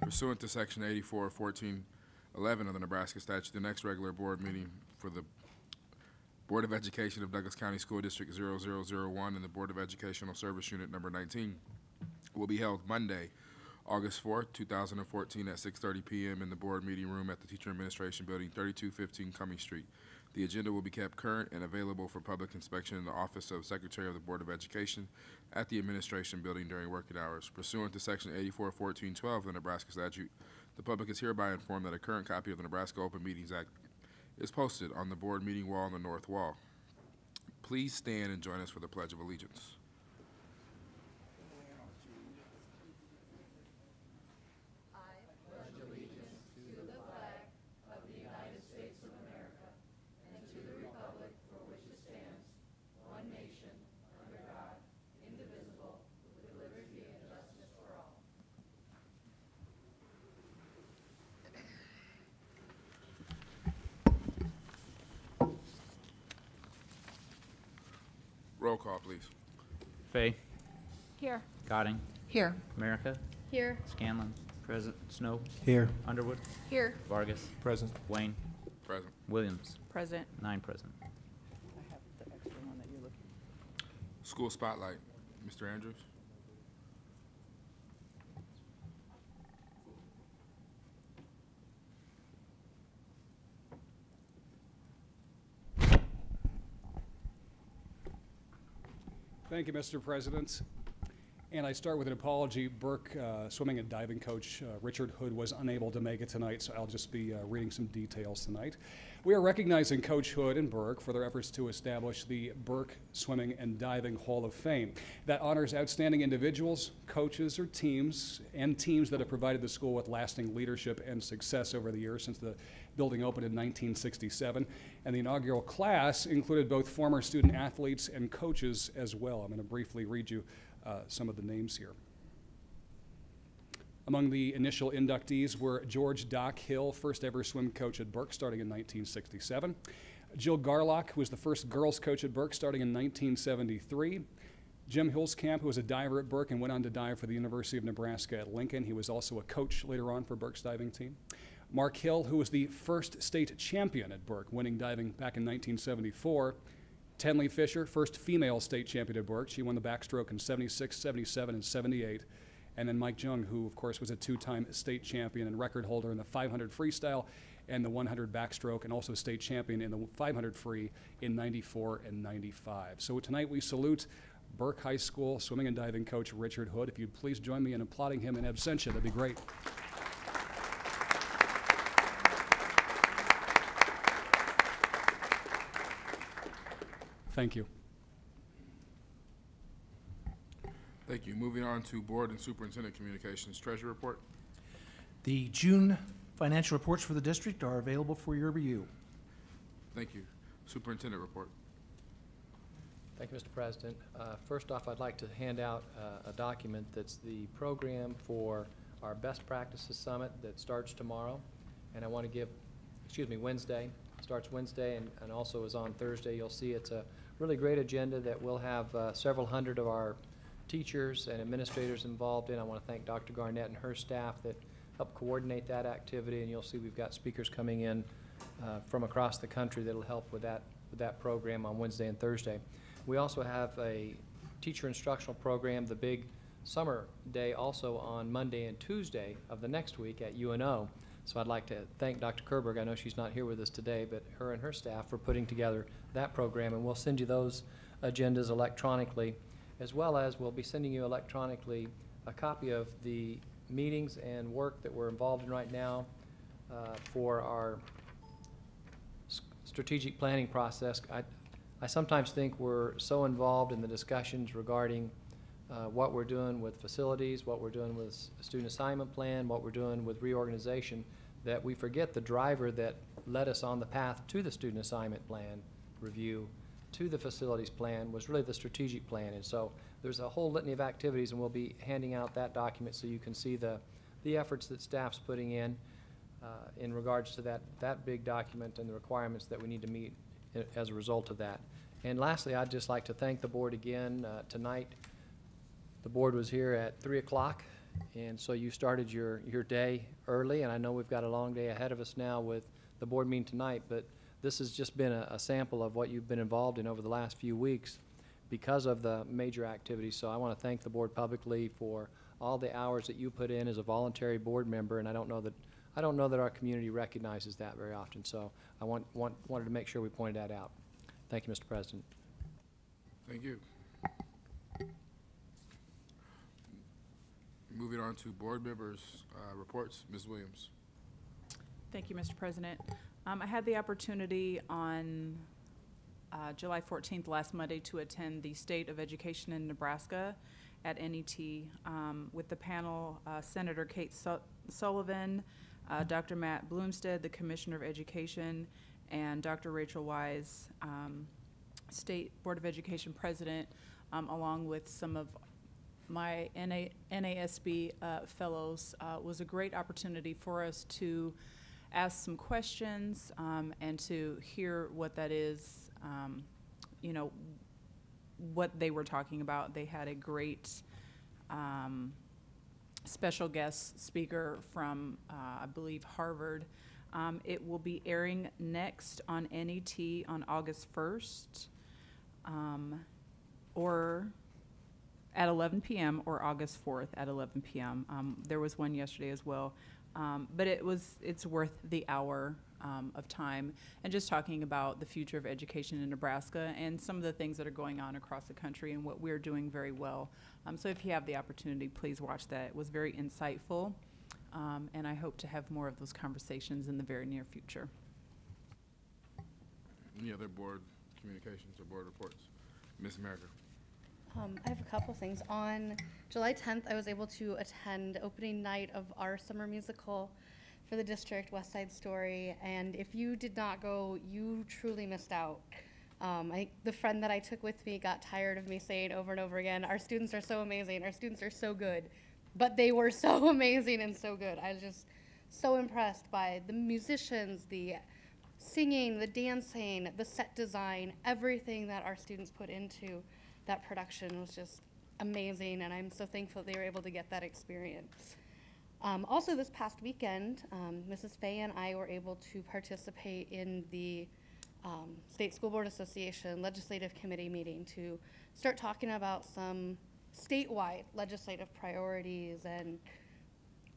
Pursuant to Section 84-1411 of the Nebraska statute, the next regular board meeting for the Board of Education of Douglas County School District 0001 and the Board of Educational Service Unit Number 19 will be held Monday, August 4th, 2014 at 6:30 p.m. in the board meeting room at the Teacher Administration Building, 3215 Cumming Street. The agenda will be kept current and available for public inspection in the Office of Secretary of the Board of Education at the Administration Building during working hours. Pursuant to Section 84-1412 of the Nebraska statute, the public is hereby informed that a current copy of the Nebraska Open Meetings Act is posted on the board meeting wall on the north wall. Please stand and join us for the Pledge of Allegiance. Roll call, please. Fay. Here. Godding. Here. America. Here. Scanlon. Present. Snow. Here. Underwood. Here. Vargas. Present. Wayne. Present. Williams. Present. 9 present. I have the extra one that you're looking for. School Spotlight. Mr. Andrews. Thank you, Mr. President. And I start with an apology. Burke swimming and diving coach Richard Hood was unable to make it tonight, so I'll just be reading some details tonight. We are recognizing Coach Hood and Burke for their efforts to establish the Burke Swimming and Diving Hall of Fame that honors outstanding individuals, coaches, or teams, and teams that have provided the school with lasting leadership and success over the years since the building opened in 1967. And the inaugural class included both former student athletes and coaches as well. I'm going to briefly read you some of the names here. Among the initial inductees were George Doc Hill, first ever swim coach at Burke starting in 1967. Jill Garlock, who was the first girls coach at Burke starting in 1973. Jim Hillskamp, who was a diver at Burke and went on to dive for the University of Nebraska at Lincoln. He was also a coach later on for Burke's diving team. Mark Hill, who was the first state champion at Burke, winning diving back in 1974. Tenley Fisher, first female state champion at Burke. She won the backstroke in 76, 77, and 78. And then Mike Jung, who, of course, was a two-time state champion and record holder in the 500 freestyle and the 100 backstroke, and also state champion in the 500 free in 94 and 95. So tonight we salute Burke High School swimming and diving coach Richard Hood. If you'd please join me in applauding him in absentia, that'd be great. Thank you. Thank you. Moving on to Board and Superintendent Communications. Treasury report. The June financial reports for the district are available for your review. Thank you. Superintendent report. Thank you, Mr. President. First off, I'd like to hand out a document that's the program for our Best Practices Summit that starts tomorrow. And I want to give, Wednesday. Starts Wednesday and also is on Thursday. You'll see it's a really great agenda that we'll have several hundred of our teachers and administrators involved in. I want to thank Dr. Garnett and her staff that help coordinate that activity, and you'll see we've got speakers coming in from across the country that'll help with that program on Wednesday and Thursday. We also have a teacher instructional program, the big summer day, also on Monday and Tuesday of the next week at UNO. So I'd like to thank Dr. Kerberg. I know she's not here with us today, but her and her staff for putting together that program, and we'll send you those agendas electronically, as well as we'll be sending you electronically a copy of the meetings and work that we're involved in right now for our strategic planning process. I sometimes think we're so involved in the discussions regarding what we're doing with facilities, what we're doing with student assignment plan, what we're doing with reorganization, that we forget the driver that led us on the path to the student assignment plan review, to the facilities plan, was really the strategic plan. And so there's a whole litany of activities, and we'll be handing out that document so you can see the efforts that staff's putting in regards to that big document and the requirements that we need to meet as a result of that. And lastly, I'd just like to thank the board again. Tonight, the board was here at 3 o'clock, And so you started your day early, and I know we've got a long day ahead of us now with the board meeting tonight, but this has just been a sample of what you've been involved in over the last few weeks because of the major activities. So I want to thank the board publicly for all the hours that you put in as a voluntary board member, and I don't know that our community recognizes that very often. So I wanted to make sure we pointed that out. Thank you, Mr. President. Thank you. Moving on to board members' reports. Ms. Williams. Thank you, Mr. President. I had the opportunity on July 14th, last Monday, to attend the State of Education in Nebraska at NET with the panel Senator Kate Sullivan, Dr. Matt Bloomstead, the Commissioner of Education, and Dr. Rachel Wise, State Board of Education President, along with some of my NASB fellows. Was a great opportunity for us to ask some questions and to hear what that is, you know, what they were talking about. They had a great special guest speaker from, I believe, Harvard. It will be airing next on NET on August 1st, or at 11 p.m. or August 4th at 11 p.m. There was one yesterday as well. But it's worth the hour of time, and just talking about the future of education in Nebraska and some of the things that are going on across the country and what we're doing very well. So if you have the opportunity, please watch that. It was very insightful, and I hope to have more of those conversations in the very near future. Any other board communications or board reports? Ms. America. I have a couple things. On July 10th, I was able to attend opening night of our summer musical for the district, West Side Story, and if you did not go, you truly missed out. The friend that I took with me got tired of me saying over and over again, our students are so amazing, our students are so good, but they were so amazing and so good. I was just so impressed by the musicians, the singing, the dancing, the set design, everything that our students put into that production was just amazing, and I'm so thankful they were able to get that experience. Also this past weekend, Mrs. Fay and I were able to participate in the State School Board Association Legislative Committee meeting to start talking about some statewide legislative priorities and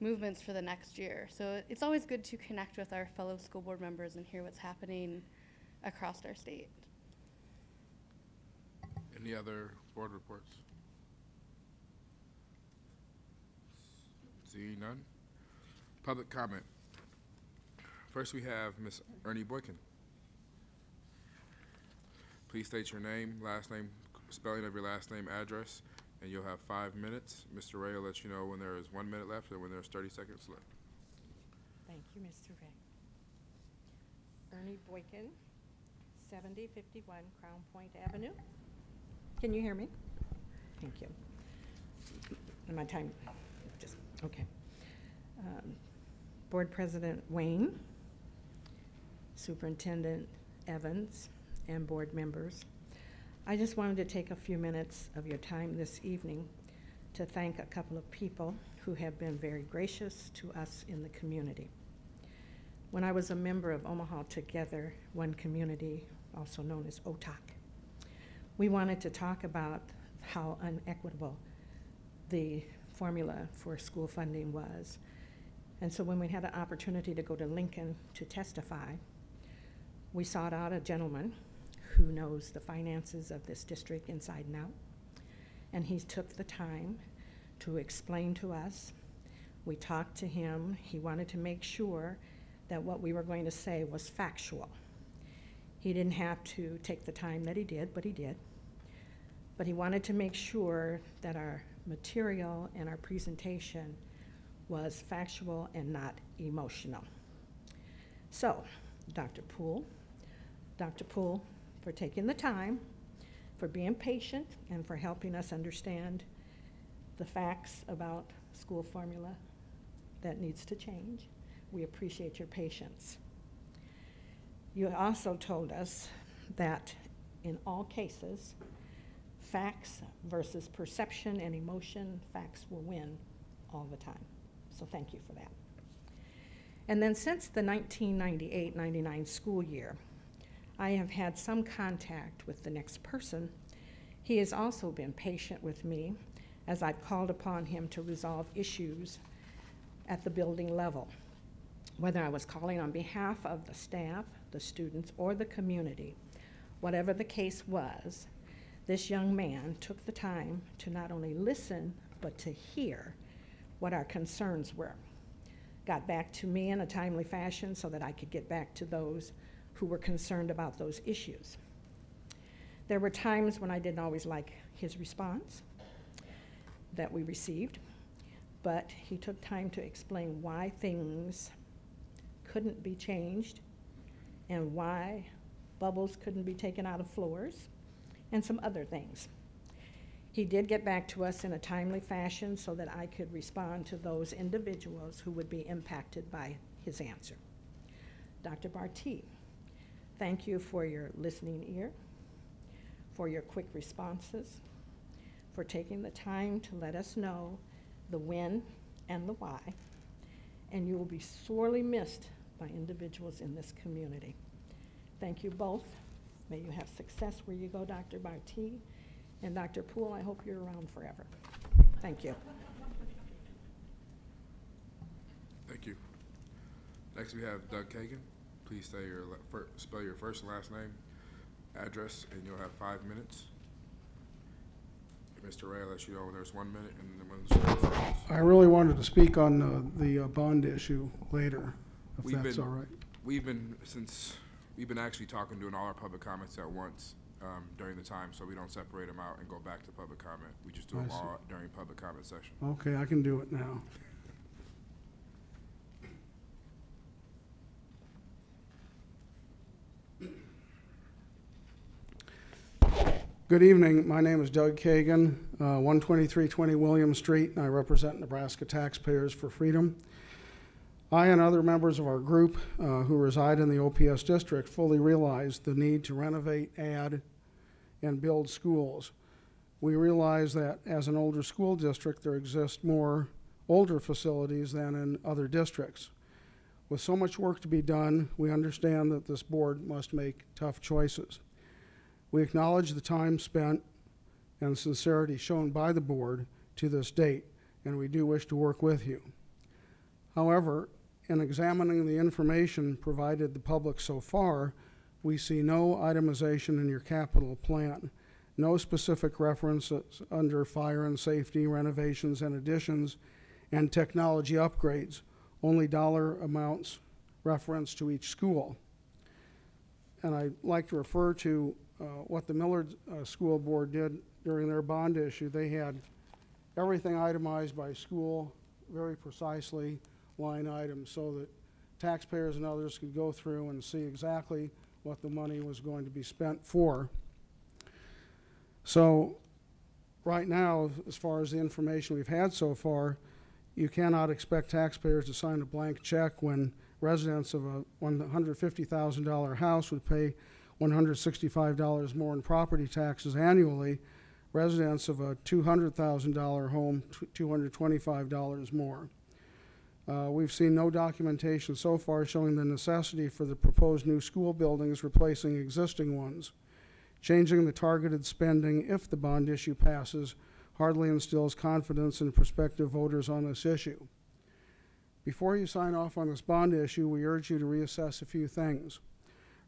movements for the next year. So it's always good to connect with our fellow school board members and hear what's happening across our state. Any other board reports? Seeing none. Public comment. First, we have Ms. Ernie Boykin. Please state your name, last name, spelling of your last name, address, and you'll have 5 minutes. Mr. Ray will let you know when there is 1 minute left and when there's 30 seconds left. Thank you, Mr. Ray. Ernie Boykin, 7051 Crown Point Avenue. Can you hear me? Thank you. And my time, just, okay. Board President Wayne, Superintendent Evans, and board members, I just wanted to take a few minutes of your time this evening to thank a couple of people who have been very gracious to us in the community. When I was a member of Omaha Together, One Community, also known as OTOC, we wanted to talk about how unequitable the formula for school funding was. And so when we had an opportunity to go to Lincoln to testify, we sought out a gentleman who knows the finances of this district inside and out. And he took the time to explain to us. We talked to him. He wanted to make sure that what we were going to say was factual. He didn't have to take the time that he did, but he did. But he wanted to make sure that our material and our presentation was factual and not emotional. So, Dr. Poole, for taking the time, for being patient, and for helping us understand the facts about school formula that needs to change. We appreciate your patience. You also told us that in all cases, facts versus perception and emotion, facts will win. all the time. So thank you for that. And then since the 1998-99 school year, I have had some contact with the next person. He has also been patient with me as I've called upon him to resolve issues at the building level. Whether I was calling on behalf of the staff, the students, or the community, whatever the case was, this young man took the time to not only listen, but to hear what our concerns were. Got back to me in a timely fashion so that I could get back to those who were concerned about those issues. There were times when I didn't always like his response that we received, but he took time to explain why things couldn't be changed and why bubbles couldn't be taken out of floors and some other things. He did get back to us in a timely fashion so that I could respond to those individuals who would be impacted by his answer. Dr. Barty, thank you for your listening ear, for your quick responses, for taking the time to let us know the when and the why, and you will be sorely missed by individuals in this community. Thank you both. May you have success where you go, Dr. Barty. And Dr. Poole, I hope you're around forever. Thank you. Thank you. Next, we have Doug Kagan. Please spell your first and last name, address, and you'll have 5 minutes. Mr. Ray, I'll let you know when there's 1 minute, and then when the I really wanted to speak on the bond issue later, if that's all right. We've been actually doing all our public comments at once during the time, so we don't separate them out and go back to public comment. We just do them all during public comment session. Okay, I can do it now. Good evening. My name is Doug Kagan, 12320 William Street, and I represent Nebraska Taxpayers for Freedom. I and other members of our group who reside in the OPS district fully realize the need to renovate, add, and build schools. We realize that as an older school district, there exist more older facilities than in other districts. With so much work to be done, we understand that this board must make tough choices. We acknowledge the time spent and sincerity shown by the board to this date, and we do wish to work with you. However, in examining the information provided the public so far, we see no itemization in your capital plan, no specific references under fire and safety, renovations and additions, and technology upgrades, only dollar amounts referenced to each school. And I'd like to refer to what the Millard School Board did during their bond issue. They had everything itemized by school, very precisely, line items, so that taxpayers and others could go through and see exactly what the money was going to be spent for. So right now, as far as the information we've had so far, you cannot expect taxpayers to sign a blank check when residents of a $150,000 house would pay $165 more in property taxes annually. Residents of a $200,000 home, $225 more. We've seen no documentation so far showing the necessity for the proposed new school buildings replacing existing ones. Changing the targeted spending if the bond issue passes hardly instills confidence in prospective voters on this issue. Before you sign off on this bond issue, we urge you to reassess a few things.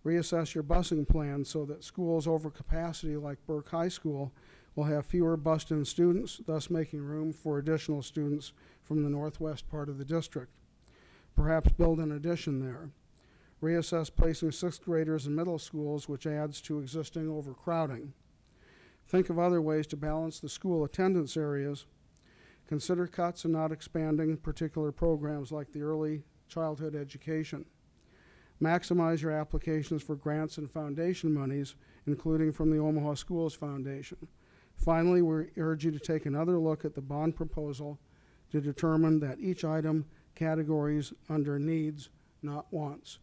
Reassess your busing plan so that schools over capacity like Burke High School will have fewer bused-in students, thus making room for additional students from the northwest part of the district. Perhaps build an addition there. Reassess placing sixth graders in middle schools, which adds to existing overcrowding. Think of other ways to balance the school attendance areas. Consider cuts and not expanding particular programs like the early childhood education. Maximize your applications for grants and foundation monies, including from the Omaha Schools Foundation. Finally, we urge you to take another look at the bond proposal to determine that each item categories under needs, not wants.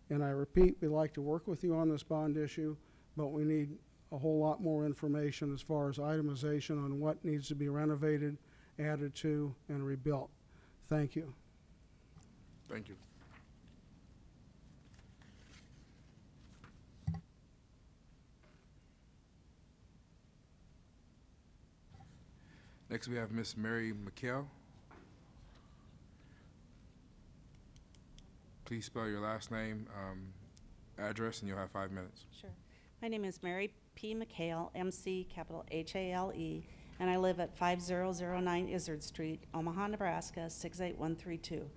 And I repeat, we'd like to work with you on this bond issue, but we need a whole lot more information as far as itemization on what needs to be renovated added to, and rebuilt. Thank you. Thank you. Next, we have Miss Mary McHale. Please spell your last name, address, and you'll have 5 minutes. Sure. My name is Mary P. McHale, M-C, capital H-A-L-E, and I live at 5009 Izzard Street, Omaha, Nebraska, 68132.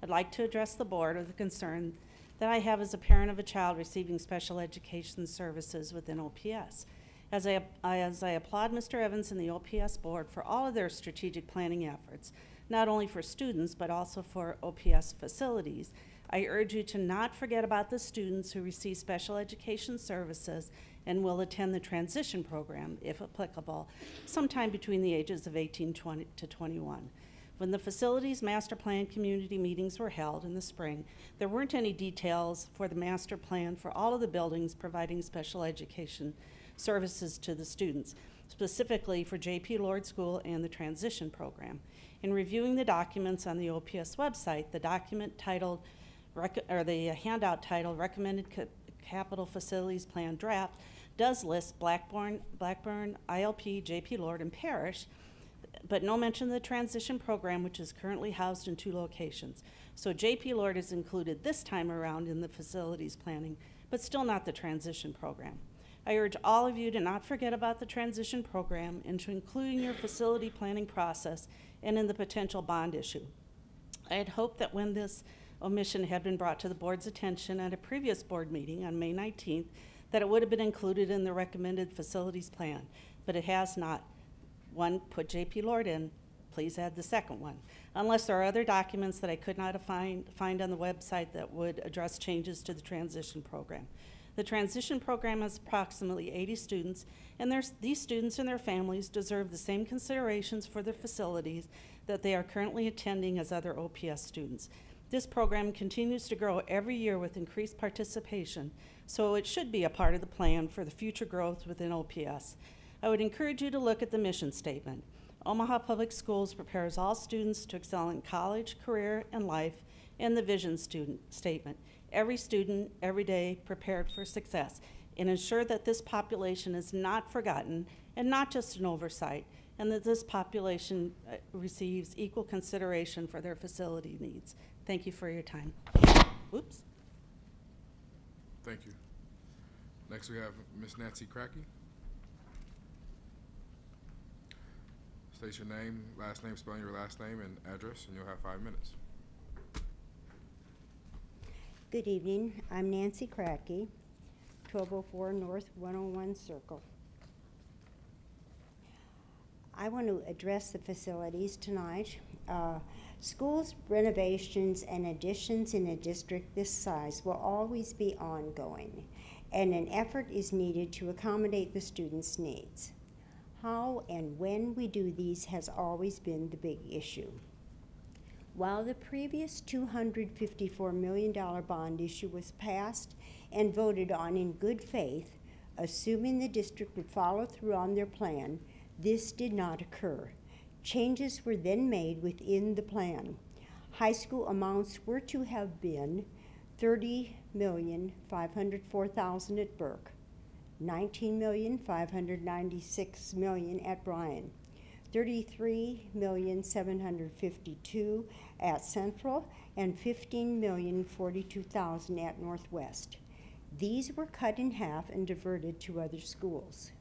I'd like to address the board with the concern that I have as a parent of a child receiving special education services within OPS. As I applaud Mr. Evans and the OPS board for all of their strategic planning efforts, not only for students, but also for OPS facilities, I urge you to not forget about the students who receive special education services and will attend the transition program, if applicable, sometime between the ages of 18 to 21. When the facilities master plan community meetings were held in the spring, there weren't any details for the master plan for all of the buildings providing special education services to the students, specifically for J.P. Lord School and the transition program. In reviewing the documents on the OPS website, the document titled, the handout titled Recommended Capital Facilities Plan Draft does list Blackburn, ILP, J.P. Lord, and Parrish, but no mention of the transition program, which is currently housed in 2 locations. So J.P. Lord is included this time around in the facilities planning, but still not the transition program. I urge all of you to not forget about the transition program and to include in your facility planning process and in the potential bond issue. I had hoped that when this omission had been brought to the board's attention at a previous board meeting on May 19th, that it would have been included in the recommended facilities plan, but it has not. One, put J.P. Lord in, please add the second one. Unless there are other documents that I could not find on the website that would address changes to the transition program. The transition program has approximately 80 students, and these students and their families deserve the same considerations for their facilities that they are currently attending as other OPS students. This program continues to grow every year with increased participation, so it should be a part of the plan for the future growth within OPS. I would encourage you to look at the mission statement. Omaha Public Schools prepares all students to excel in college, career, and life, and the vision statement. Every student, every day, prepared for success, and ensure that this population is not forgotten and not just an oversight, and that this population receives equal consideration for their facility needs. Thank you for your time. Oops. Thank you. Next, we have Ms. Nancy Crackey. State your name, last name, spelling your last name, and address, and you'll have 5 minutes. Good evening. I'm Nancy Crackey, 1204 North 101 Circle. I want to address the facilities tonight. Schools renovations and additions in a district this size will always be ongoing, and an effort is needed to accommodate the students' needs. How and when we do these has always been the big issue. While the previous $254 million bond issue was passed and voted on in good faith, assuming the district would follow through on their plan, this did not occur. Changes were then made within the plan. High school amounts were to have been $30,504,000 at Burke, $19,596,000 at Bryan, $33,752,000 at Central, and $15,042,000 at Northwest. These were cut in half and diverted to other schools.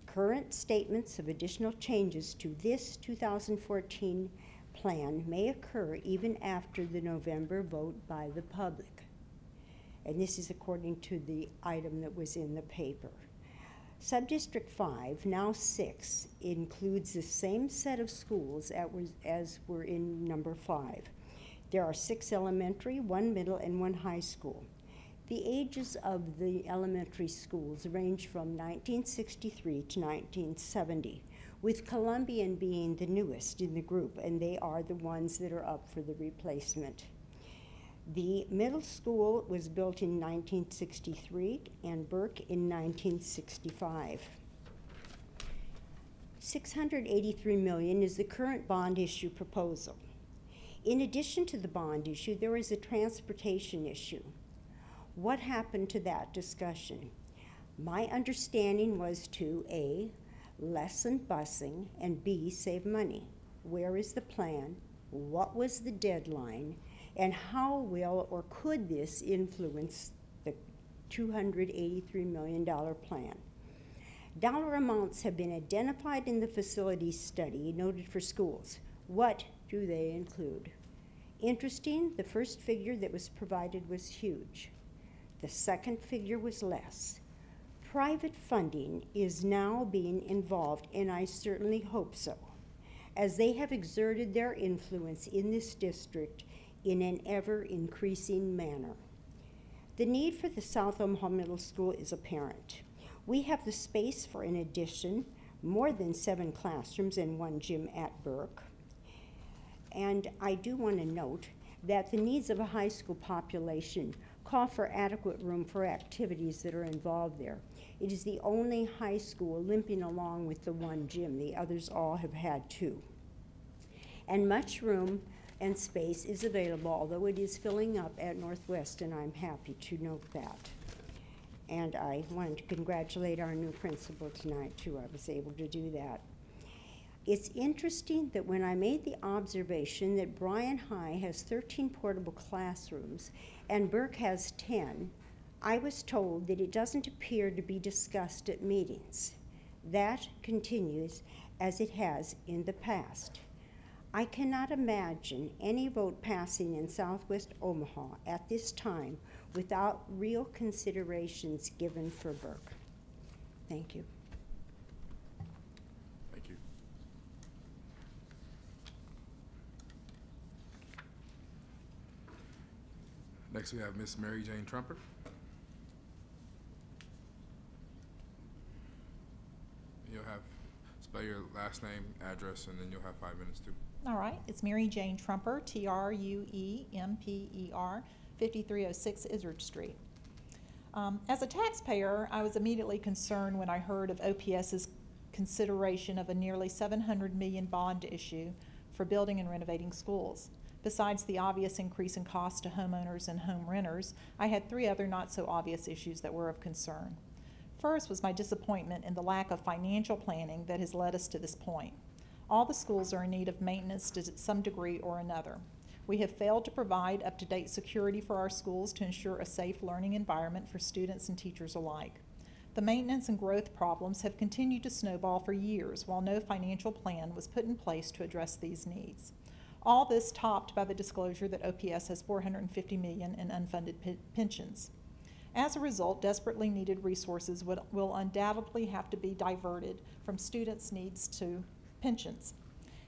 Current statements of additional changes to this 2014 plan may occur even after the November vote by the public. And this is according to the item that was in the paper. Subdistrict 5, now 6, includes the same set of schools as were in number 5. There are 6 elementary, 1 middle, and 1 high school. The ages of the elementary schools range from 1963 to 1970, with Columbian being the newest in the group, and they are the ones that are up for the replacement. The middle school was built in 1963 and Burke in 1965. $683 million is the current bond issue proposal. In addition to the bond issue, there is a transportation issue. What happened to that discussion? My understanding was to A, lessen busing, and B, save money. Where is the plan? What was the deadline? And how will or could this influence the $283 million plan? Dollar amounts have been identified in the facilities study noted for schools. What do they include? Interesting, the first figure that was provided was huge. The second figure was less. Private funding is now being involved, and I certainly hope so, as they have exerted their influence in this district in an ever-increasing manner. The need for the South Omaha Middle School is apparent. We have the space for an addition, more than 7 classrooms and 1 gym at Burke. And I do want to note that the needs of a high school population call for adequate room for activities that are involved there. It is the only high school limping along with the 1 gym. The others all have had 2. And much room and space is available, although it is filling up at Northwest, and I'm happy to note that. And I wanted to congratulate our new principal tonight, too. I was able to do that. It's interesting that when I made the observation that Bryan High has 13 portable classrooms and Burke has 10, I was told that it doesn't appear to be discussed at meetings. That continues as it has in the past. I cannot imagine any vote passing in Southwest Omaha at this time without real considerations given for Burke. Thank you. Thank you. Next, we have Miss Mary Jane Trumper. You'll have, spell your last name, address, and then you'll have 5 minutes too. All right, it's Mary Jane Trumper, Trumper, 5306 Izzard Street. As a taxpayer, I was immediately concerned when I heard of OPS's consideration of a nearly $700 million bond issue for building and renovating schools. Besides the obvious increase in cost to homeowners and home renters, I had 3 other not so obvious issues that were of concern. First was my disappointment in the lack of financial planning that has led us to this point. All the schools are in need of maintenance to some degree or another. We have failed to provide up-to-date security for our schools to ensure a safe learning environment for students and teachers alike. The maintenance and growth problems have continued to snowball for years while no financial plan was put in place to address these needs. All this topped by the disclosure that OPS has $450 million in unfunded pensions. As a result, desperately needed resources will undoubtedly have to be diverted from students' needs to pensions.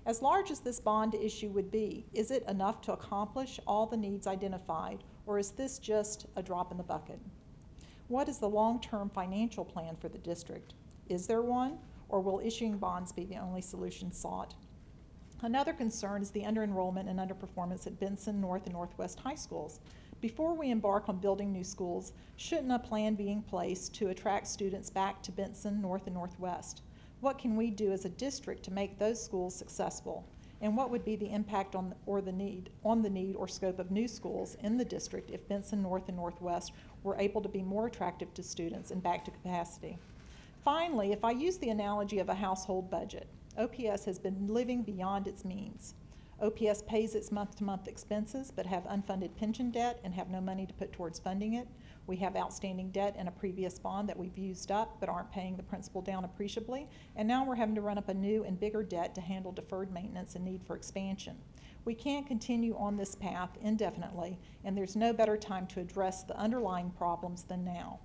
As large as this bond issue would be, is it enough to accomplish all the needs identified, or is this just a drop in the bucket? What is the long-term financial plan for the district? Is there one, or will issuing bonds be the only solution sought? Another concern is the under-enrollment and underperformance at Benson, North, and Northwest high schools. Before we embark on building new schools, shouldn't a plan be in place to attract students back to Benson, North, and Northwest? What can we do as a district to make those schools successful? And what would be the impact on the need or scope of new schools in the district if Benson, North, and Northwest were able to be more attractive to students and back to capacity? Finally, if I use the analogy of a household budget, OPS has been living beyond its means. OPS pays its month-to-month expenses but have unfunded pension debt and have no money to put towards funding it. We have outstanding debt in a previous bond that we've used up but aren't paying the principal down appreciably, and now we're having to run up a new and bigger debt to handle deferred maintenance and need for expansion. We can't continue on this path indefinitely, and there's no better time to address the underlying problems than now.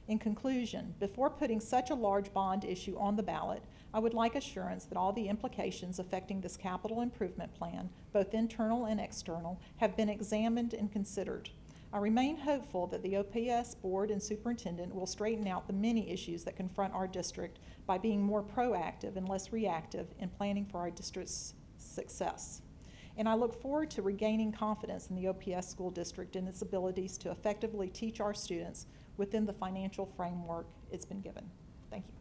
In conclusion, before putting such a large bond issue on the ballot, I would like assurance that all the implications affecting this capital improvement plan, both internal and external, have been examined and considered. I remain hopeful that the OPS board and superintendent will straighten out the many issues that confront our district by being more proactive and less reactive in planning for our district's success. And I look forward to regaining confidence in the OPS school district and its abilities to effectively teach our students within the financial framework it's been given. Thank you.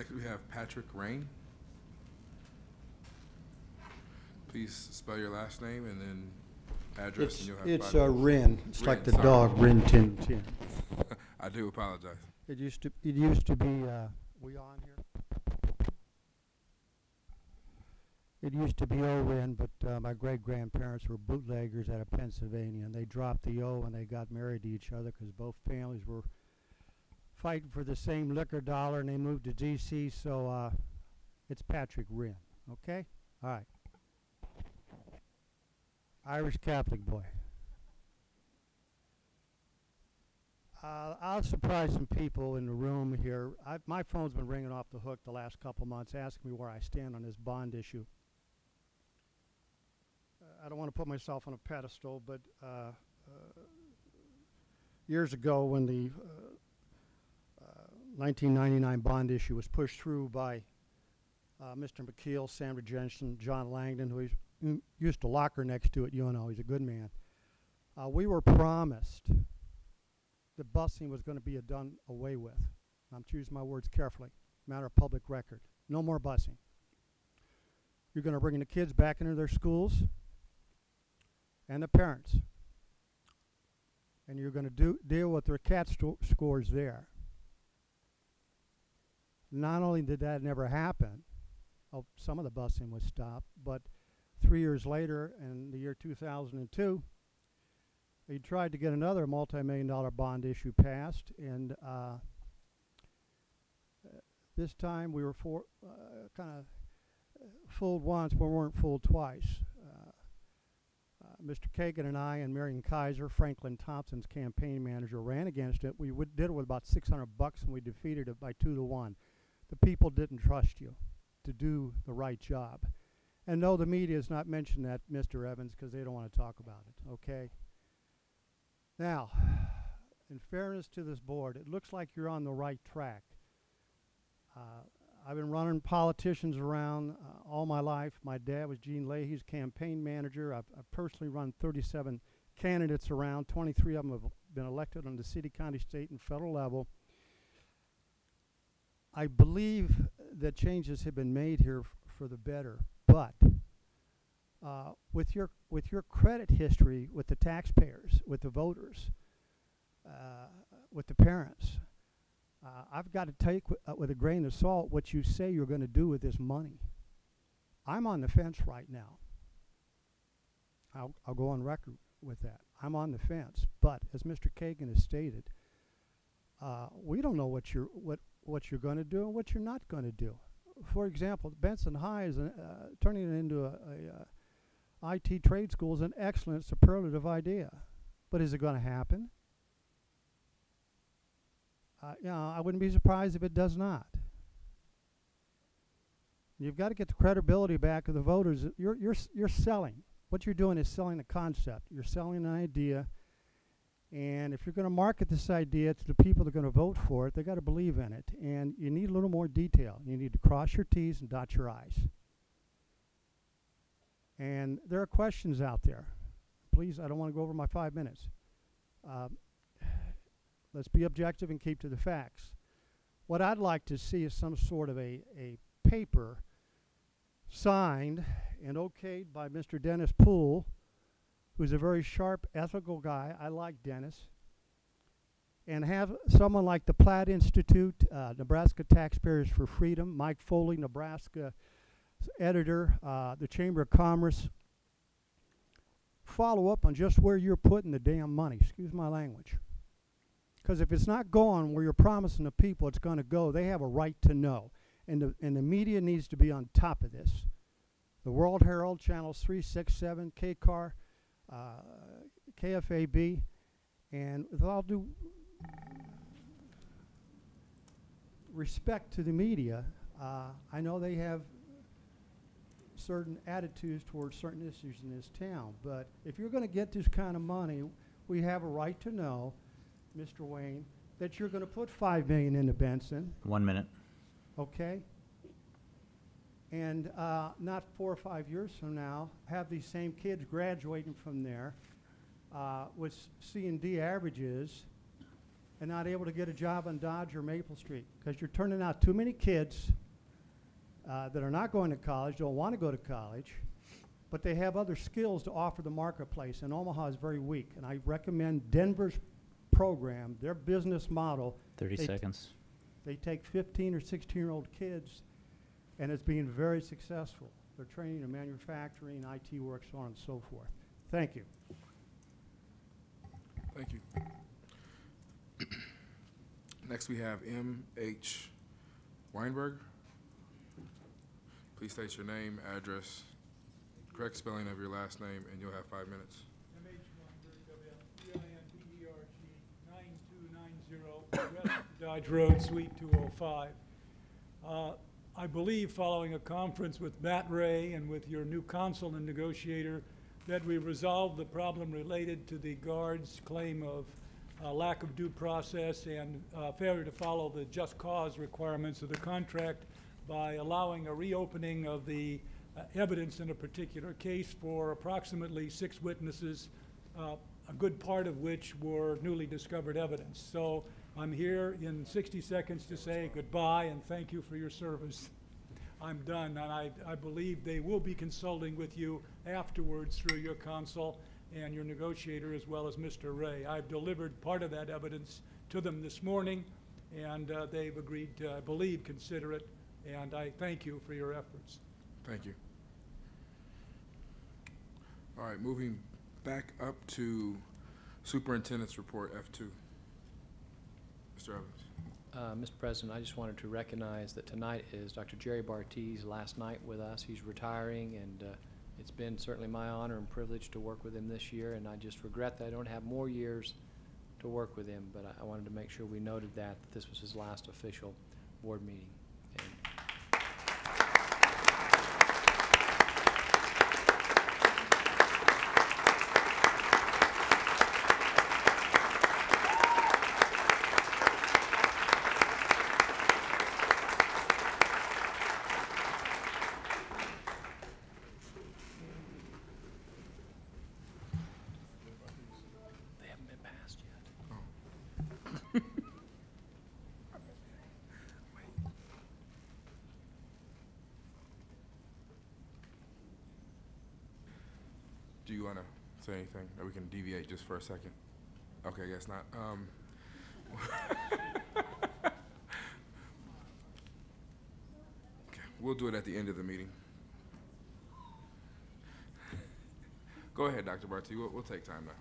Next, we have Patrick Rain. Please spell your last name and then address, and you'll have It's 5 minutes. Rin. It's like the Sorry. dog, Rin Tin Tin. I do apologize. It used to be, we on here? It used to be O-Rin, but my great-grandparents were bootleggers out of Pennsylvania, and they dropped the O and they got married to each other because both families were fighting for the same liquor dollar, and they moved to D.C., so it's Patrick Rin, okay? All right. Irish Catholic boy. I'll surprise some people in the room here. My phone's been ringing off the hook the last couple months asking me where I stand on this bond issue. I don't want to put myself on a pedestal, but years ago when the 1999 bond issue was pushed through by Mr. McKeel, Sandra Jensen, John Langdon, who used to lock her next to it, you know, he's a good man. We were promised that busing was going to be done away with. I'm choosing my words carefully. Matter of public record. No more busing. You're going to bring the kids back into their schools and the parents. And you're going to deal with their CAT scores there. Not only did that never happen, some of the busing was stopped, but 3 years later, in the year 2002, he tried to get another multi-million-dollar bond issue passed, and this time we were kind of fooled once, but we weren't fooled twice. Mr. Kagan and I and Marion Kaiser, Franklin Thompson's campaign manager, ran against it. We did it with about $600, and we defeated it by 2-1. The people didn't trust you to do the right job. And no, the media has not mentioned that, Mr. Evans, because they don't want to talk about it, okay? Now, in fairness to this board, it looks like you're on the right track. I've been running politicians around all my life. My dad was Gene Leahy's campaign manager. I've personally run 37 candidates around. 23 of them have been elected on the city, county, state, and federal level. I believe that changes have been made here for the better, but with your credit history with the taxpayers, with the voters, with the parents, I've got to take with a grain of salt what you say you're going to do with this money. I'm on the fence right now. I'll go on record with that. I'm on the fence, but as Mr. Kagan has stated, we don't know what you're going to do and what you're not going to do. For example, Benson High is turning it into a IT trade school is an excellent superlative idea, but is it going to happen? You know, I wouldn't be surprised if it does not. You've got to get the credibility back of the voters. You're selling. What you're doing is selling a concept. You're selling an idea, and if you're going to market this idea to the people that are going to vote for it, they got to believe in it. And you need a little more detail. You need to cross your T's and dot your I's. And there are questions out there. Please, I don't want to go over my 5 minutes. Let's be objective and keep to the facts. What I'd like to see is some sort of a paper signed and okayed by Mr. Dennis Poole, who's a very sharp, ethical guy. I like Dennis. And have someone like the Platt Institute, Nebraska Taxpayers for Freedom, Mike Foley, Nebraska editor, the Chamber of Commerce, follow up on just where you're putting the damn money. Excuse my language. Because if it's not going where you're promising the people it's going to go, they have a right to know. And the media needs to be on top of this. The World Herald, Channels 3, 6, 7, KCAR, KFAB, and with all due respect to the media, I know they have certain attitudes towards certain issues in this town, but if you're going to get this kind of money, we have a right to know, Mr. Wayne, that you're going to put $5 million into Benson. 1 minute. Okay? And not 4 or 5 years from now, have these same kids graduating from there with C and D averages and not able to get a job on Dodge or Maple Street, because you're turning out too many kids that are not going to college, don't want to go to college, but they have other skills to offer the marketplace, and Omaha is very weak. And I recommend Denver's program, their business model. 30 seconds. They take 15 or 16-year-old kids, and it's being very successful. They're training in manufacturing, IT work, so on and so forth. Thank you. Thank you. Next, we have M.H. Weinberg. Please state your name, address, correct spelling of your last name, and you'll have 5 minutes. M.H. Weinberg, W-I-N-B-E-R-G, 9290, West Dodge Road, Suite 205. I believe, following a conference with Matt Ray and with your new counsel and negotiator, that we resolved the problem related to the guard's claim of lack of due process and failure to follow the just cause requirements of the contract by allowing a reopening of the evidence in a particular case for approximately 6 witnesses, a good part of which were newly discovered evidence. So I'm here in 60 seconds to say goodbye and thank you for your service. I'm done, and I believe they will be consulting with you afterwards through your counsel and your negotiator, as well as Mr. Ray. I've delivered part of that evidence to them this morning, and they've agreed to, I believe, consider it, and I thank you for your efforts. Thank you. All right, moving back up to Superintendent's Report, F2. Mr. Evans. Mr. President, I just wanted to recognize that tonight is Dr. Jerry Barty's last night with us. He's retiring, and it's been certainly my honor and privilege to work with him this year, and I just regret that I don't have more years to work with him, but I wanted to make sure we noted that this was his last official board meeting. And they haven't been passed yet. Do you want to say anything, or we can deviate just for a second? Okay, guess not. Okay, we'll do it at the end of the meeting. Go ahead, Dr. Barty. We'll take time now.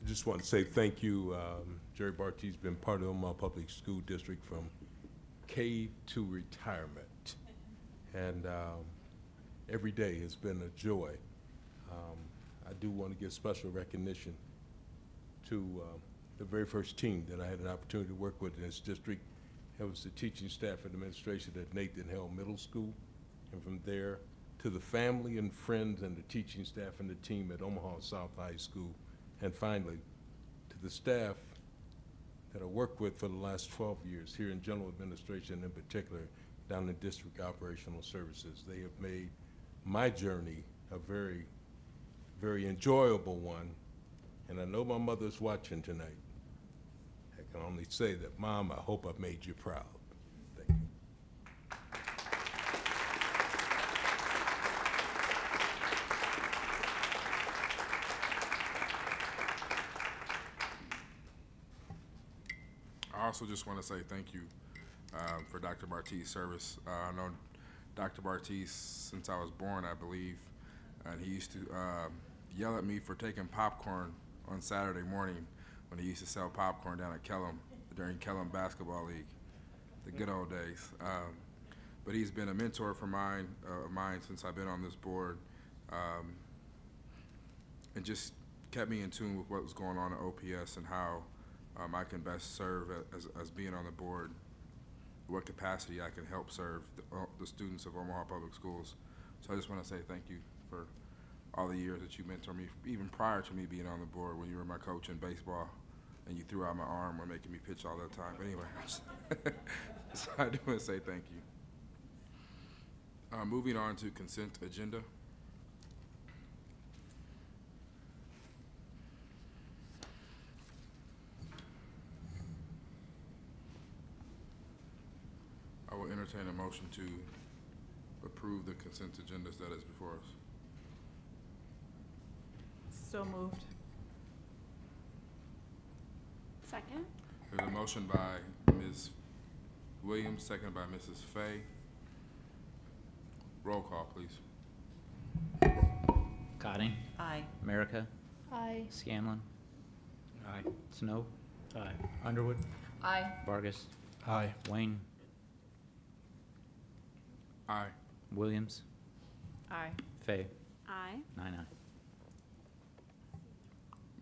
I just want to say thank you. Jerry Barty's been part of Omaha Public School District from K to retirement. And every day has been a joy. I do want to give special recognition to the very first team that I had an opportunity to work with in this district. It was the teaching staff and administration at Nathan Hale Middle School. And from there to the family and friends and the teaching staff and the team at Omaha South High School. And finally, to the staff that I worked with for the last 12 years here in general administration, in particular down in district operational services. They have made my journey a very, very enjoyable one. And I know my mother's watching tonight. I can only say that, Mom, I hope I made you proud. Thank you. I also just want to say thank you for Dr. Barty's service. I know Dr. Barty since I was born, I believe, and he used to yell at me for taking popcorn on Saturday morning when he used to sell popcorn down at Kellum during Kellum Basketball League, the good old days. But he's been a mentor for mine since I've been on this board, and just kept me in tune with what was going on at OPS and how I can best serve as being on the board, what capacity I can help serve the students of Omaha Public Schools. So I just want to say thank you for all the years that you mentored me, even prior to me being on the board when you were my coach in baseball and you threw out my arm when making me pitch all the time. But anyway, so I do want to say thank you. Moving on to consent agenda. motion to approve the consent agendas that is before us? So moved. Second? There's a motion by Ms. Williams, second by Mrs. Fay. Roll call, please. Cotting. Aye. America. Aye. Scanlon. Aye. Snow. Aye. Underwood. Aye. Vargas. Aye. Wayne. Aye. Williams. Aye. Fay. Aye. 9-9.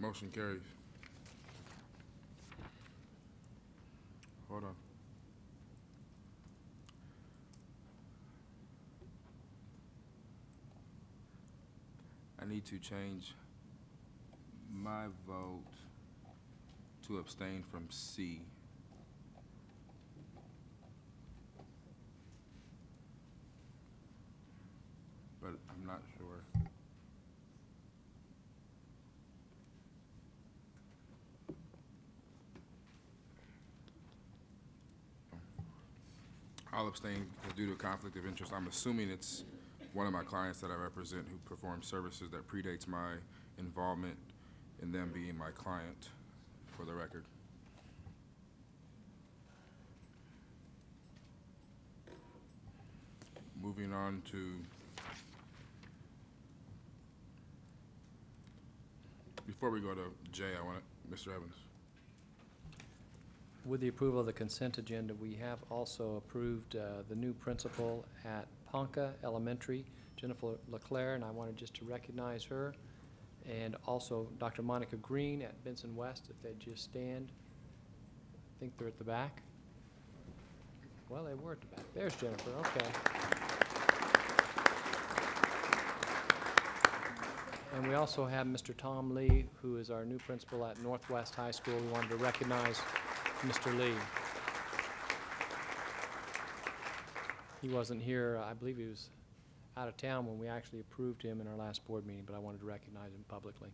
Motion carries. Hold on. I need to change my vote to abstain from C. But I'm not sure. I'll abstain due to conflict of interest. I'm assuming it's one of my clients that I represent who performs services that predates my involvement in them being my client, for the record. Moving on to before we go to J, I want Mr. Evans. With the approval of the consent agenda, we have also approved the new principal at Ponca Elementary, Jennifer LeClaire, and I wanted just to recognize her. And also Dr. Monica Green at Benson West, if they'd just stand. I think they're at the back. Well, they were at the back. There's Jennifer, okay. And we also have Mr. Tom Lee, who is our new principal at Northwest High School. We wanted to recognize Mr. Lee. He wasn't here, I believe he was out of town when we actually approved him in our last board meeting, but I wanted to recognize him publicly.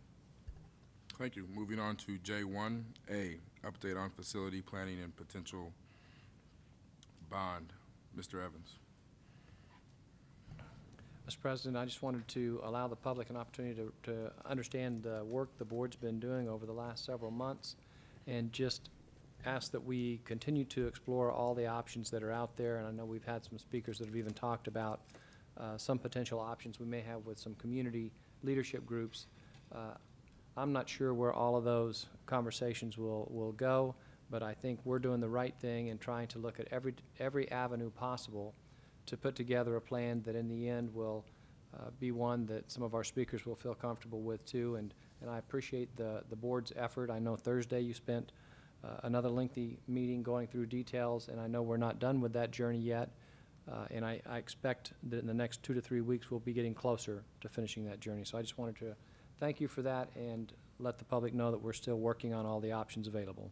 Thank you. Moving on to J1A, update on facility planning and potential bond. Mr. Evans. Mr. President, I just wanted to allow the public an opportunity to understand the work the board's been doing over the last several months, and just ask that we continue to explore all the options that are out there. And I know we've had some speakers that have even talked about some potential options we may have with some community leadership groups. I'm not sure where all of those conversations will go, but I think we're doing the right thing and trying to look at every avenue possible to put together a plan that in the end will be one that some of our speakers will feel comfortable with too. And I appreciate the board's effort. I know Thursday you spent another lengthy meeting going through details, and I know we're not done with that journey yet. And I expect that in the next 2 to 3 weeks we'll be getting closer to finishing that journey. So I just wanted to thank you for that and let the public know that we're still working on all the options available.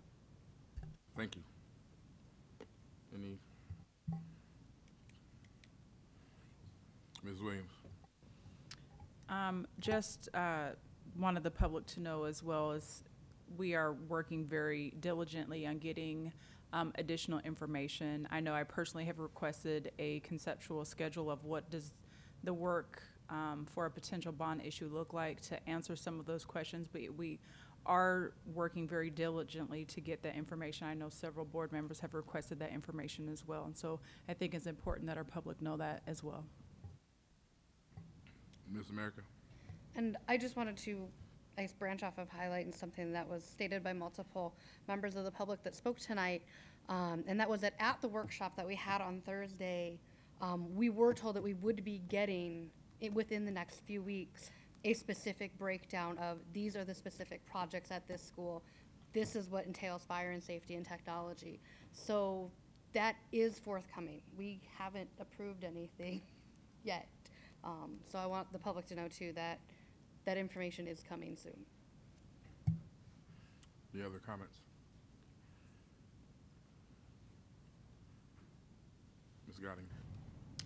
Thank you. Any? Ms. Williams. Just wanted the public to know as well as we are working very diligently on getting additional information. I know I personally have requested a conceptual schedule of what does the work for a potential bond issue look like to answer some of those questions, but we are working very diligently to get that information. I know several board members have requested that information as well, and so I think it's important that our public know that as well. Ms. America. And I just wanted to, I guess, branch off of highlighting something that was stated by multiple members of the public that spoke tonight, and that was that at the workshop that we had on Thursday, we were told that we would be getting, within the next few weeks, a specific breakdown of these are the specific projects at this school. This is what entails fire and safety and technology. So that is forthcoming. We haven't approved anything yet. So I want the public to know too that that information is coming soon. Any other comments? Ms. Gotting.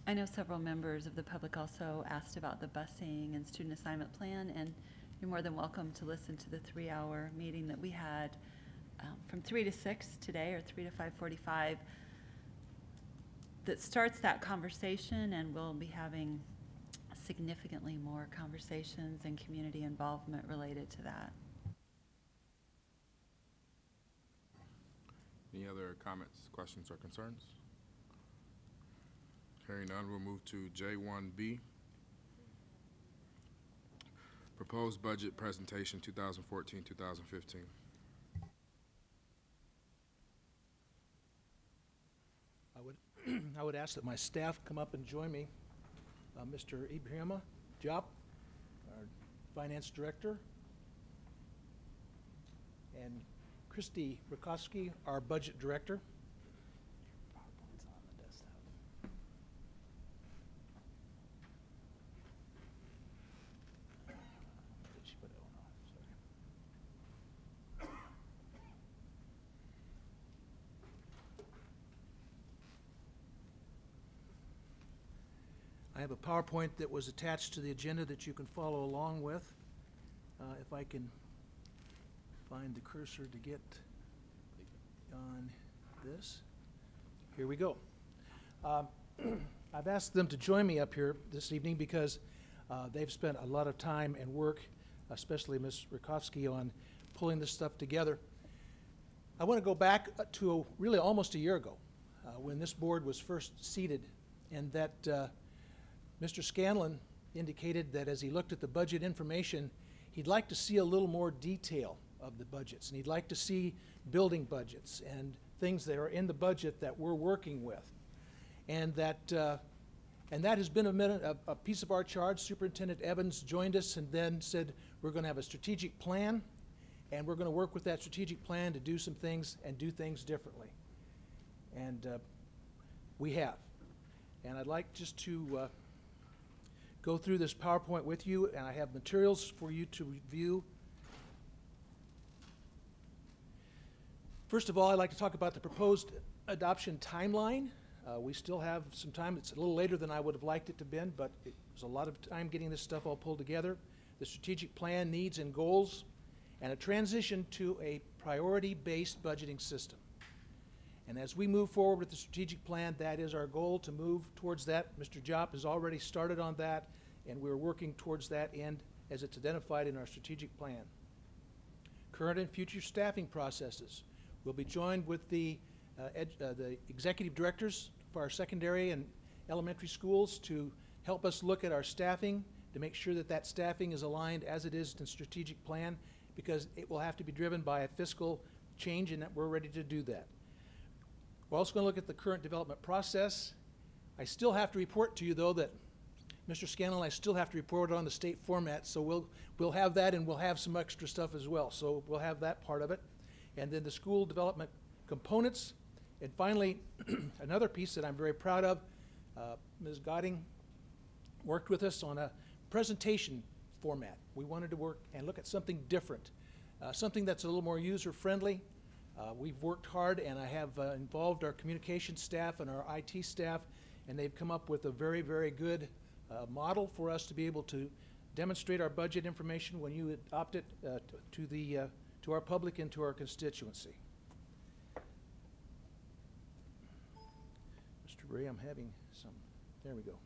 I know several members of the public also asked about the busing and student assignment plan, and you're more than welcome to listen to the 3-hour meeting that we had from 3 to 6 today, or 3 to 5:45. that starts that conversation, and we'll be having significantly more conversations and community involvement related to that. Any other comments, questions, or concerns? Hearing none, we'll move to J1B. Proposed Budget Presentation 2014-2015. I would ask that my staff come up and join me. Mr. Ibrahima Diop, our Finance Director, and Christy Rakowski, our Budget Director. I have a PowerPoint that was attached to the agenda that you can follow along with. If I can find the cursor to get on this. Here we go. I've asked them to join me up here this evening because they've spent a lot of time and work, especially Ms. Rakowski, on pulling this stuff together. I want to go back to really almost a year ago when this board was first seated, and that Mr. Scanlon indicated that as he looked at the budget information, he'd like to see a little more detail of the budgets, and he'd like to see building budgets and things that are in the budget that we're working with. And that has been a piece of our charge. Superintendent Evans joined us and then said, we're going to have a strategic plan, and we're going to work with that strategic plan to do some things and do things differently. And we have. And I'd like just to go through this PowerPoint with you, and I have materials for you to review. First of all, I'd like to talk about the proposed adoption timeline. We still have some time. It's a little later than I would have liked it to have been, but it was a lot of time getting this stuff all pulled together. The strategic plan, needs and goals, and a transition to a priority-based budgeting system. And as we move forward with the strategic plan, that is our goal, to move towards that. Mr. Diop has already started on that, and we're working towards that end as it's identified in our strategic plan. Current and future staffing processes. We'll be joined with the executive directors for our secondary and elementary schools to help us look at our staffing, to make sure that that staffing is aligned as it is in the strategic plan, because it will have to be driven by a fiscal change, and that we're ready to do that. We're also going to look at the current development process. I still have to report to you, though, that Mr. Scanlon, I still have to report on the state format, so we'll have that, and we'll have some extra stuff as well. So we'll have that part of it. And then the school development components. And finally, another piece that I'm very proud of, Ms. Godding worked with us on a presentation format. We wanted to work and look at something different, something that's a little more user-friendly. We've worked hard, and I have involved our communication staff and our IT staff, and they've come up with a very, very good model for us to be able to demonstrate our budget information when you adopt it to our public and to our constituency. Mr. Ray, I'm having some, there we go.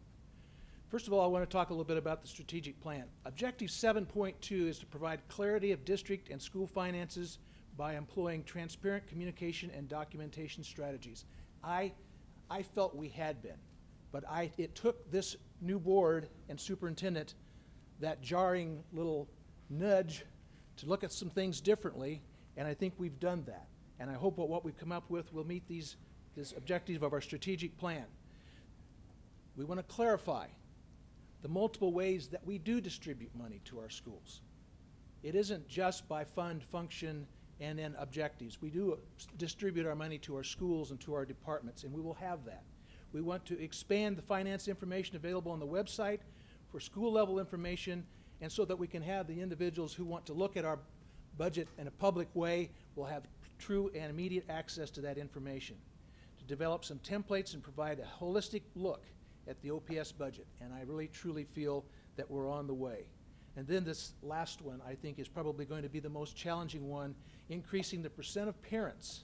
First of all, I want to talk a little bit about the strategic plan. Objective 7.2 is to provide clarity of district and school finances by employing transparent communication and documentation strategies. I felt we had been, but it took this new board and superintendent that jarring little nudge to look at some things differently, and I think we've done that. And I hope that what we've come up with will meet this objective of our strategic plan. We want to clarify the multiple ways that we do distribute money to our schools. It isn't just by fund, function, and then objectives. We do distribute our money to our schools and to our departments, and we will have that. We want to expand the finance information available on the website for school level information, and so that we can have the individuals who want to look at our budget in a public way will have true and immediate access to that information. To develop some templates and provide a holistic look at the OPS budget, and I really truly feel that we're on the way. And then this last one, I think, is probably going to be the most challenging one, increasing the percent of parents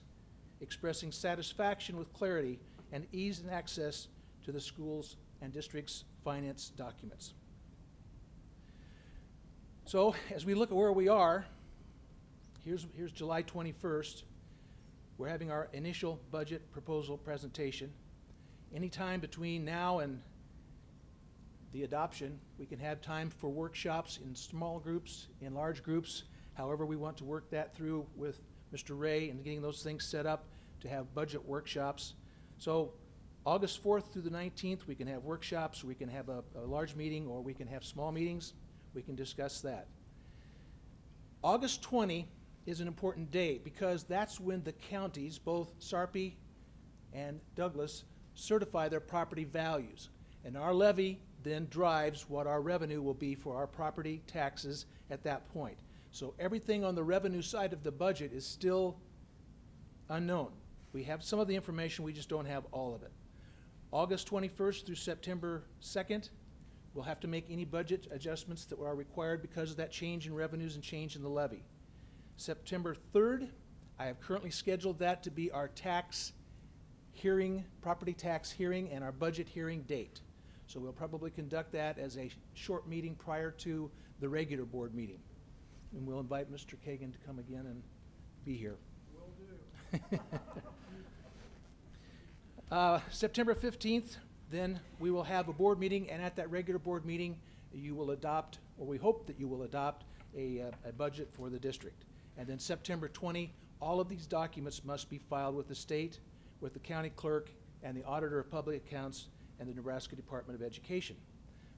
expressing satisfaction with clarity and ease in access to the schools and district's finance documents. So as we look at where we are, here's July 21st. We're having our initial budget proposal presentation. Anytime between now and the adoption, we can have time for workshops in small groups, in large groups, however we want to work that through with Mr. Ray and getting those things set up to have budget workshops. So August 4th through the 19th, we can have workshops, we can have a large meeting, or we can have small meetings. We can discuss that. August 20 is an important date because that's when the counties, both Sarpy and Douglas, certify their property values. And our levy then drives what our revenue will be for our property taxes at that point. So everything on the revenue side of the budget is still unknown. We have some of the information, we just don't have all of it. August 21st through September 2nd, we'll have to make any budget adjustments that are required because of that change in revenues and change in the levy. September 3rd, I have currently scheduled that to be our tax hearing, property tax hearing, and our budget hearing date. So we'll probably conduct that as a short meeting prior to the regular board meeting. And we'll invite Mr. Kagan to come again and be here. Will do. September 15th, then we will have a board meeting, and at that regular board meeting, you will adopt, or we hope that you will adopt, a budget for the district. And then September 20, all of these documents must be filed with the state, with the county clerk, and the auditor of public accounts, and the Nebraska Department of Education.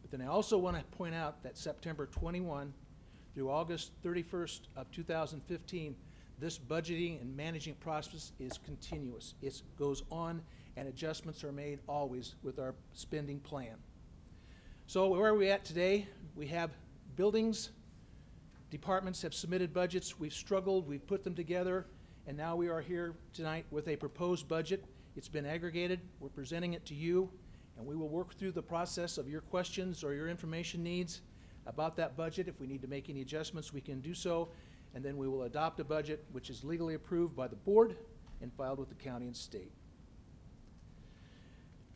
But then I also want to point out that September 21 through August 31st of 2015, this budgeting and managing process is continuous. It goes on, and adjustments are made always with our spending plan. So where are we at today? We have buildings, departments have submitted budgets. We've struggled, we've put them together, and now we are here tonight with a proposed budget. It's been aggregated, we're presenting it to you, and we will work through the process of your questions or your information needs about that budget. If we need to make any adjustments, we can do so, and then we will adopt a budget which is legally approved by the board and filed with the county and state.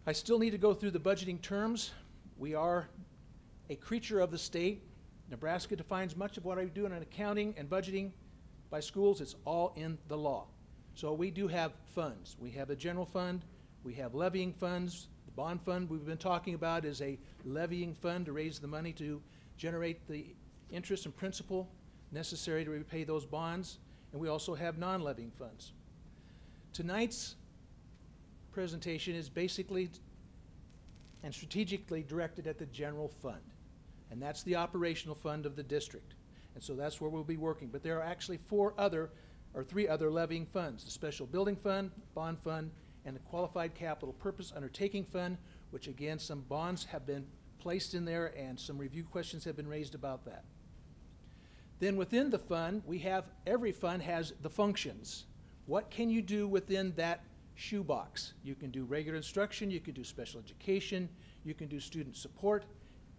I still need to go through the budgeting terms. We are a creature of the state. Nebraska defines much of what I do in accounting and budgeting by schools. It's all in the law. So we do have funds. We have a general fund. We have levying funds. The bond fund we've been talking about is a levying fund to raise the money to generate the interest and principal necessary to repay those bonds. And we also have non-levying funds. Tonight's presentation is basically and strategically directed at the general fund. And that's the operational fund of the district. And so that's where we'll be working. But there are actually three other levying funds: the special building fund, bond fund, and the qualified capital purpose undertaking fund, which again, some bonds have been placed in there and some review questions have been raised about that. Then within the fund, every fund has the functions. What can you do within that shoebox? You can do regular instruction, you can do special education, you can do student support,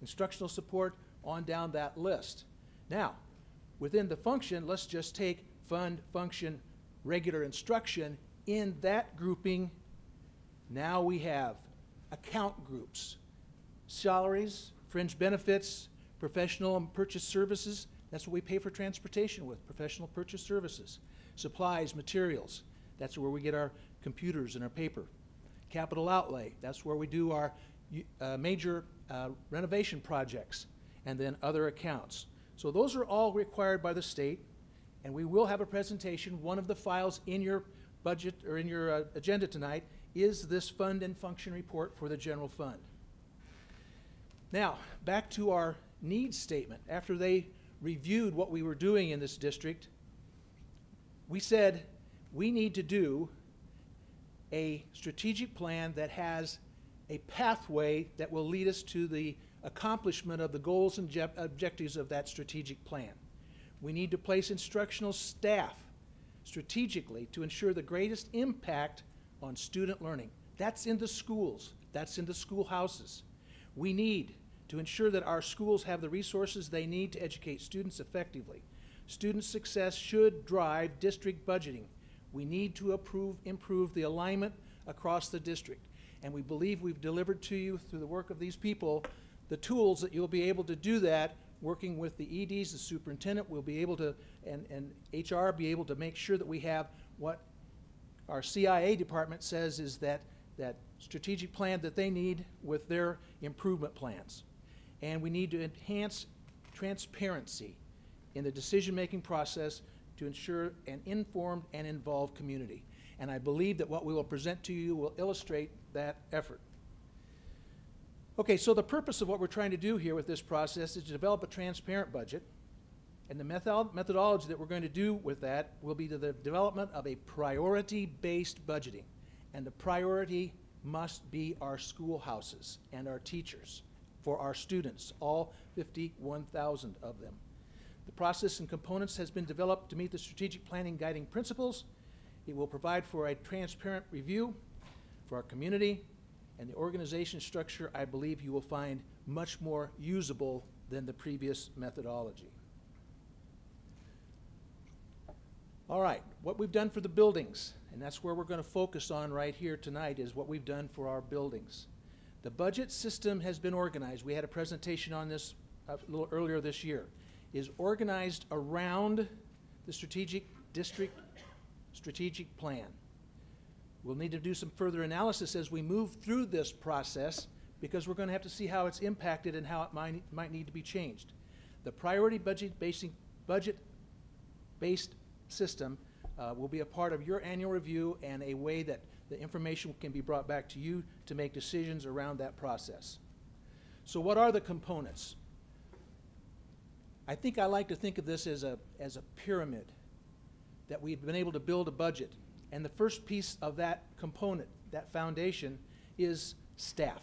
instructional support, on down that list. Now, within the function, let's just take fund, function, regular instruction. In that grouping, now we have account groups: salaries, fringe benefits, professional and purchase services. That's what we pay for transportation with, professional purchase services. Supplies, materials, that's where we get our computers and our paper. Capital outlay, that's where we do our major renovation projects, and then other accounts. So those are all required by the state, and we will have a presentation. One of the files in your budget or in your agenda tonight is this fund and function report for the general fund. Now, back to our needs statement. After they reviewed what we were doing in this district, we said we need to do a strategic plan that has a pathway that will lead us to the accomplishment of the goals and objectives of that strategic plan. We need to place instructional staff strategically to ensure the greatest impact on student learning. That's in the schools. That's in the schoolhouses. We need to ensure that our schools have the resources they need to educate students effectively. Student success should drive district budgeting. We need to improve the alignment across the district. And we believe we've delivered to you through the work of these people the tools that you'll be able to do that, working with the EDs, the superintendent will be able to, and HR be able to make sure that we have what our CIA department says is that strategic plan that they need with their improvement plans. And we need to enhance transparency in the decision-making process to ensure an informed and involved community. And I believe that what we will present to you will illustrate that effort. Okay, so the purpose of what we're trying to do here with this process is to develop a transparent budget. And the methodology that we're going to do with that will be the development of a priority-based budgeting. And the priority must be our schoolhouses and our teachers for our students, all 51,000 of them. The process and components has been developed to meet the strategic planning guiding principles. It will provide for a transparent review for our community, and the organization structure, I believe you will find much more usable than the previous methodology. All right, what we've done for the buildings, and that's where we're going to focus on right here tonight, is what we've done for our buildings. The budget system has been organized. We had a presentation on this a little earlier this year. Is organized around the strategic district strategic plan. We'll need to do some further analysis as we move through this process because we're going to have to see how it's impacted and how it might need to be changed. The priority budget-based system will be a part of your annual review and a way that the information can be brought back to you to make decisions around that process. So what are the components? I think I like to think of this as a pyramid that we've been able to build a budget. And the first piece of that component, that foundation, is staff,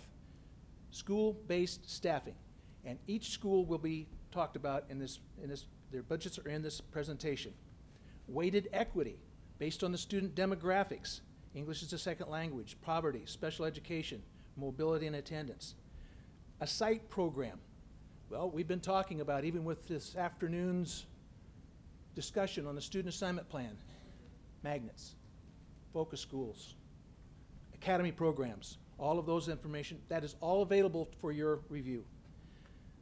school-based staffing. And each school will be talked about in this, their budgets are in this presentation. Weighted equity, based on the student demographics, English as a second language, poverty, special education, mobility and attendance. A site program. Well, we've been talking about, even with this afternoon's discussion on the student assignment plan, magnets, focus schools, academy programs, all of those information, that is all available for your review.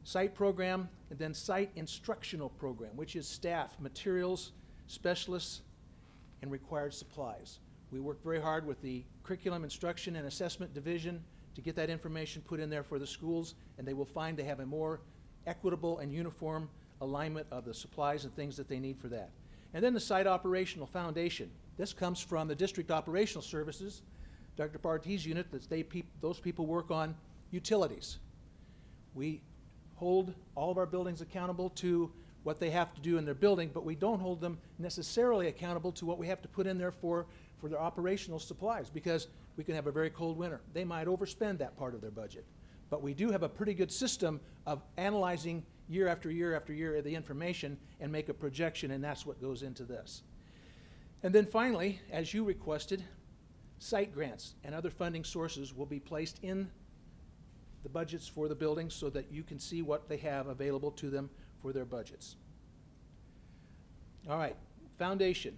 Site program, and then site instructional program, which is staff, materials, specialists, and required supplies. We worked very hard with the Curriculum Instruction and Assessment Division to get that information put in there for the schools, and they will find they have a more equitable and uniform alignment of the supplies and things that they need for that. And then the site operational foundation. This comes from the district operational services, Dr. Barty's unit, those people work on utilities. We hold all of our buildings accountable to what they have to do in their building, but we don't hold them necessarily accountable to what we have to put in there for their operational supplies, because we can have a very cold winter. They might overspend that part of their budget. But we do have a pretty good system of analyzing year after year after year the information and make a projection, and that's what goes into this. And then finally, as you requested, site grants and other funding sources will be placed in the budgets for the buildings so that you can see what they have available to them for their budgets. All right, foundation.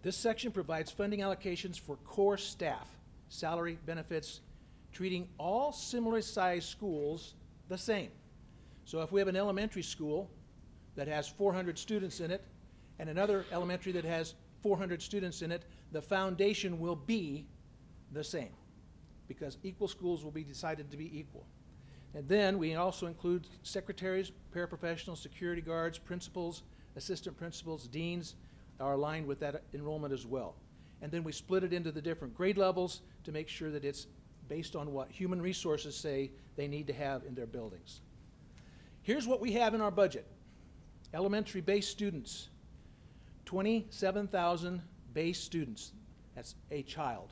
This section provides funding allocations for core staff, salary, benefits, treating all similar sized schools the same. So if we have an elementary school that has 400 students in it and another elementary that has 400 students in it, the foundation will be the same because equal schools will be decided to be equal. And then we also include secretaries, paraprofessionals, security guards, principals, assistant principals, deans are aligned with that enrollment as well. And then we split it into the different grade levels to make sure that it's based on what human resources say they need to have in their buildings. Here's what we have in our budget. Elementary base students, 27,000 base students. That's a child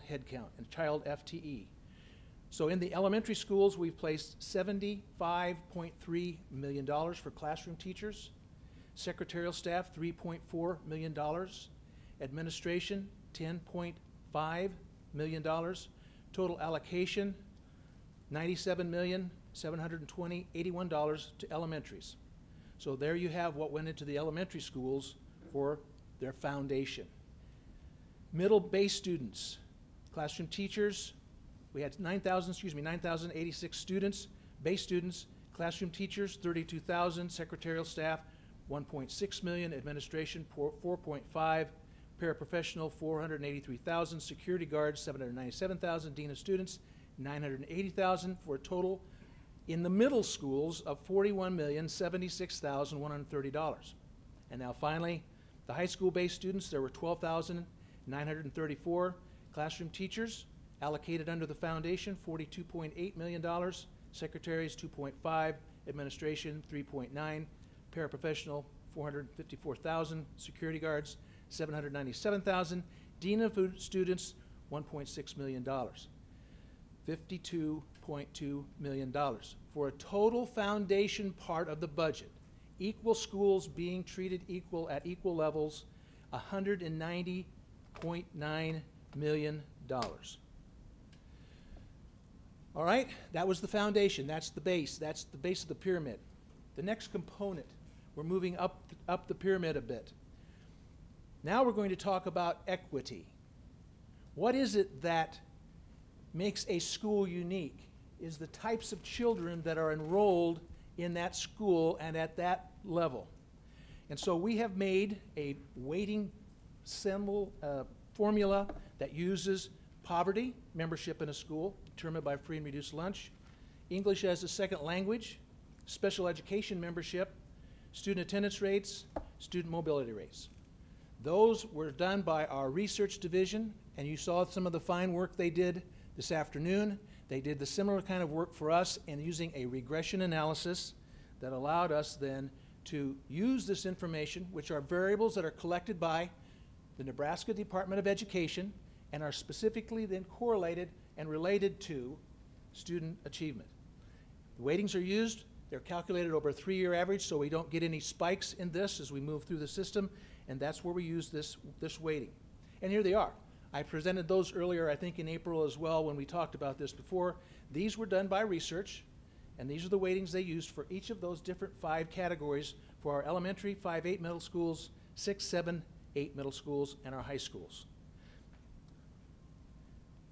head count, and child FTE. So in the elementary schools, we've placed $75.3 million for classroom teachers, secretarial staff, $3.4 million, administration, $10.5 million, total allocation, $97,720,081 to elementaries. So there you have what went into the elementary schools for their foundation. Middle base students, Classroom teachers, we had 9,086 students, base students. Classroom teachers, 32,000. Secretarial staff, 1.6 million. Administration, 4.5. Paraprofessional, 483,000. Security guards, 797,000. Dean of students, 980,000, for a total in the middle schools of $41,076,130. And now finally, the high school-based students, there were 12,934. Classroom teachers allocated under the foundation, $42.8 million. Secretaries, 2.5. Administration, 3.9. Paraprofessional, 454,000. Security guards, 797,000. Dean of students, $1.6 million. $52.2 million for a total foundation part of the budget. Equal schools being treated equal at equal levels, $190.9 million. All right, that was the foundation. That's the base. That's the base of the pyramid. The next component, we're moving up the pyramid a bit. Now we're going to talk about equity. What is it that makes a school unique? Is the types of children that are enrolled in that school and at that level. And so we have made a weighting symbol formula that uses poverty, membership in a school, determined by free and reduced lunch, English as a second language, special education membership, student attendance rates, student mobility rates. Those were done by our research division, and you saw some of the fine work they did this afternoon. They did the similar kind of work for us in using a regression analysis that allowed us then to use this information, which are variables that are collected by the Nebraska Department of Education and are specifically then correlated and related to student achievement. The weightings are used. They're calculated over a 3-year average, so we don't get any spikes in this as we move through the system, and that's where we use this weighting. And here they are. I presented those earlier, I think in April as well, when we talked about this before. These were done by research, and these are the weightings they used for each of those different 5 categories for our elementary, 5-8 middle schools, 6-7-8 middle schools, and our high schools.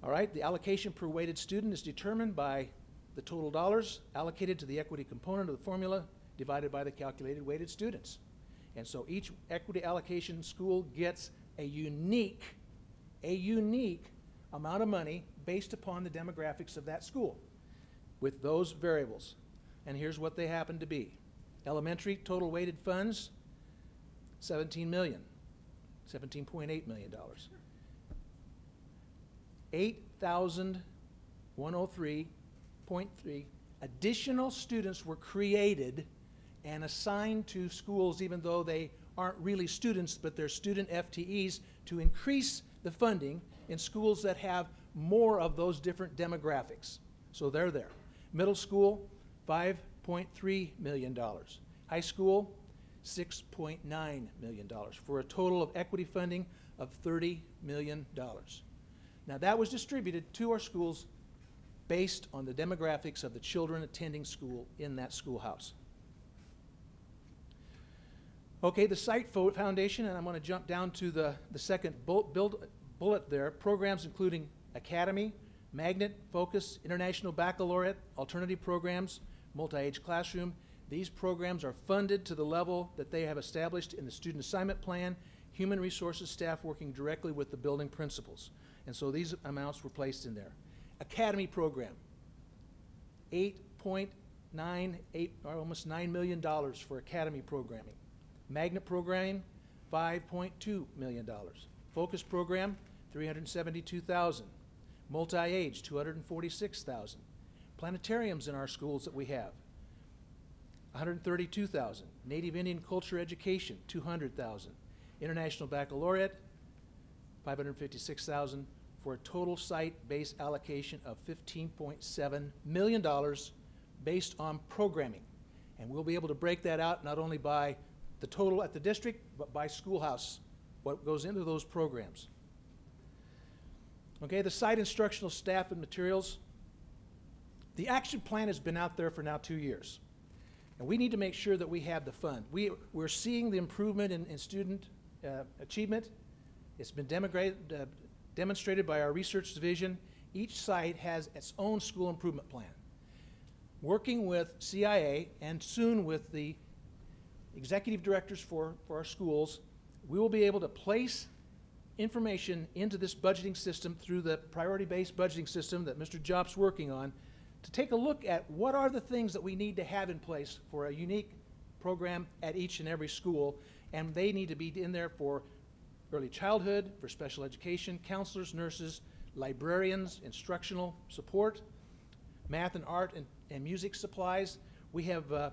All right, the allocation per weighted student is determined by the total dollars allocated to the equity component of the formula divided by the calculated weighted students. And so each equity allocation school gets a unique amount of money based upon the demographics of that school with those variables. And here's what they happen to be. Elementary total weighted funds, $17.8 million. $8,103.3 additional students were created and assigned to schools, even though they aren't really students, but they're student FTEs, to increase the funding in schools that have more of those different demographics. So they're there. Middle school, $5.3 million. High school, $6.9 million, for a total of equity funding of $30 million. Now that was distributed to our schools based on the demographics of the children attending school in that schoolhouse. Okay, the site foundation, and I'm going to jump down to the second bullet there. Programs including Academy, Magnet, Focus, International Baccalaureate, alternative programs, multi-age classroom. These programs are funded to the level that they have established in the student assignment plan, human resources staff working directly with the building principals. And so these amounts were placed in there. Academy program, almost $9 million for Academy programming. Magnet programming, $5.2 million. Focus program, $372,000. Multi-age, $246,000. Planetariums in our schools that we have, $132,000. Native Indian culture education, $200,000. International Baccalaureate, $556,000, for a total site-based allocation of $15.7 million based on programming. And we'll be able to break that out not only by the total at the district, but by schoolhouse, what goes into those programs. Okay, the site instructional staff and materials. The action plan has been out there for now 2 years. And we need to make sure that we have the fund. We're seeing the improvement in student achievement. It's been demonstrated by our research division, each site has its own school improvement plan. Working with CIA and soon with the executive directors for our schools, we will be able to place information into this budgeting system through the priority-based budgeting system that Mr. Jop's working on to take a look at what are the things that we need to have in place for a unique program at each and every school, and they need to be in there for early childhood, for special education, counselors, nurses, librarians, instructional support, math and art and music supplies. We have, I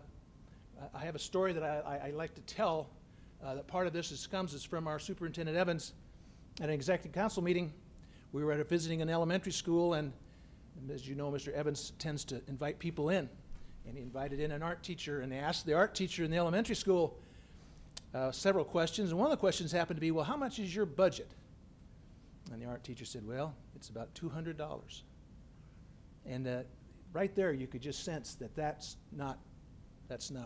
have a story that I like to tell that part of this comes from our Superintendent Evans at an executive council meeting. We were visiting an elementary school, and as you know, Mr. Evans tends to invite people in. And he invited in an art teacher, and they asked the art teacher in the elementary school several questions. And one of the questions happened to be, well, how much is your budget? And the art teacher said, well, it's about $200. And right there, you could just sense that that's not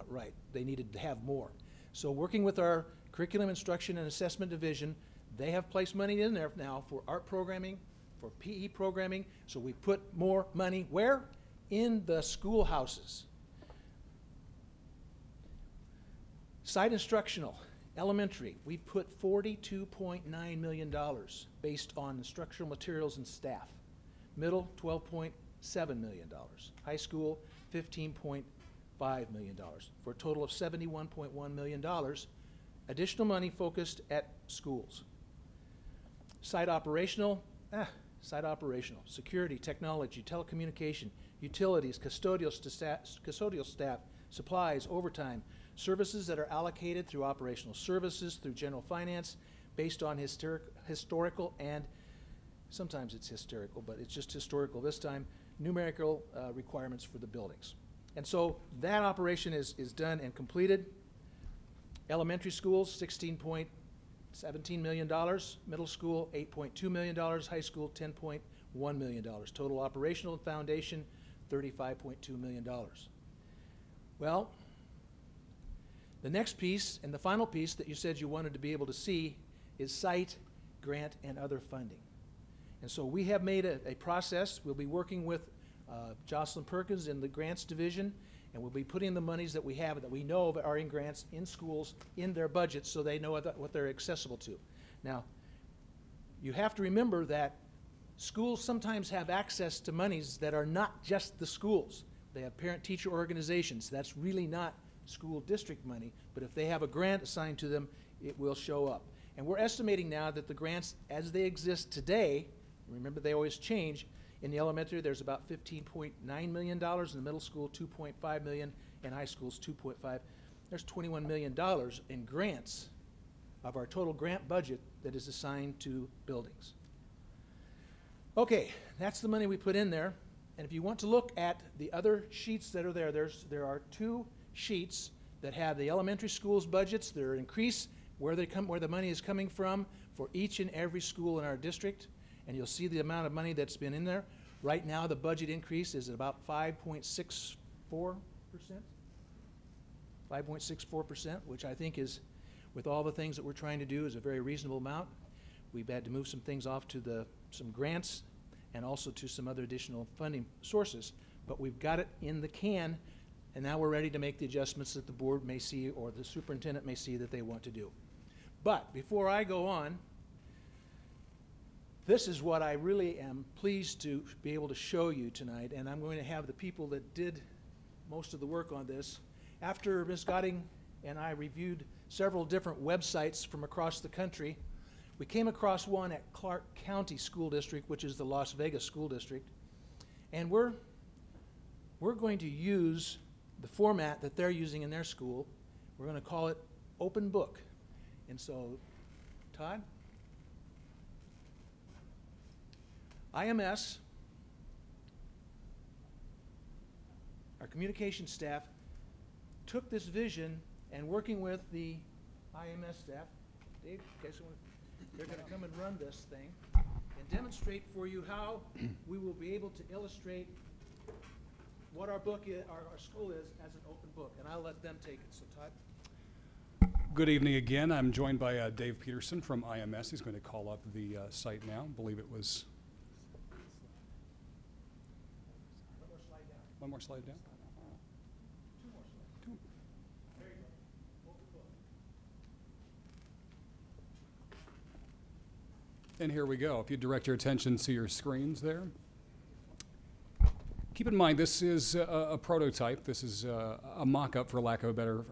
right. They needed to have more. So working with our Curriculum Instruction and Assessment Division, they have placed money in there now for art programming, for PE programming. So we put more money where? In the schoolhouses. Site instructional, elementary, we put $42.9 million based on instructional materials and staff. Middle, $12.7 million. High school, $15.5 million, for a total of $71.1 million. Additional money focused at schools. Site operational, security, technology, telecommunication, utilities, custodial staff, supplies, overtime, services that are allocated through operational services, through general finance, based on historical and sometimes it's hysterical, but it's just historical this time, numerical requirements for the buildings. And so that operation is done and completed. Elementary schools, $16.17 million. Middle school, $8.2 million. High school, $10.1 million. Total operational foundation, $35.2 million. Well, the next piece and the final piece that you said you wanted to be able to see is site, grant, and other funding. And so we have made a process. We'll be working with Jocelyn Perkins in the grants division, and we'll be putting the monies that we have that we know of are in grants in schools in their budgets so they know what they're accessible to. Now, you have to remember that schools sometimes have access to monies that are not just the schools. They have parent-teacher organizations. That's really not school district money, but if they have a grant assigned to them, it will show up. And we're estimating now that the grants as they exist today, remember they always change, in the elementary there's about $15.9 million, in the middle school $2.5 million, and high school's $2.5. There's $21 million in grants of our total grant budget that is assigned to buildings. Okay, that's the money we put in there. And if you want to look at the other sheets that are there, there are two sheets that have the elementary schools budgets. They're increased where the money is coming from for each and every school in our district. And you'll see the amount of money that's been in there. Right now, the budget increase is at about 5.64%. 5.64%, which I think is, with all the things that we're trying to do, is a very reasonable amount. We've had to move some things off to some grants and also to some other additional funding sources. But we've got it in the can, and now we're ready to make the adjustments that the board may see or the superintendent may see that they want to do. But before I go on, this is what I really am pleased to be able to show you tonight, and I'm going to have the people that did most of the work on this. After Ms. Gotting and I reviewed several different websites from across the country, we came across one at Clark County School District, which is the Las Vegas School District, and we're going to use the format that they're using in their school. We're going to call it Open Book. And so, Todd? IMS, our communication staff, took this vision and working with the IMS staff, Dave, they're going to come and run this thing and demonstrate for you how we will be able to illustrate what our book is, our school is, as an open book. And I'll let them take it. So, Todd. Good evening again. I'm joined by Dave Peterson from IMS. He's going to call up the site now. I believe it was one more slide down. Two. And here we go. If you direct your attention to your screens there. Keep in mind, this is a prototype. This is a mock-up, for lack of a better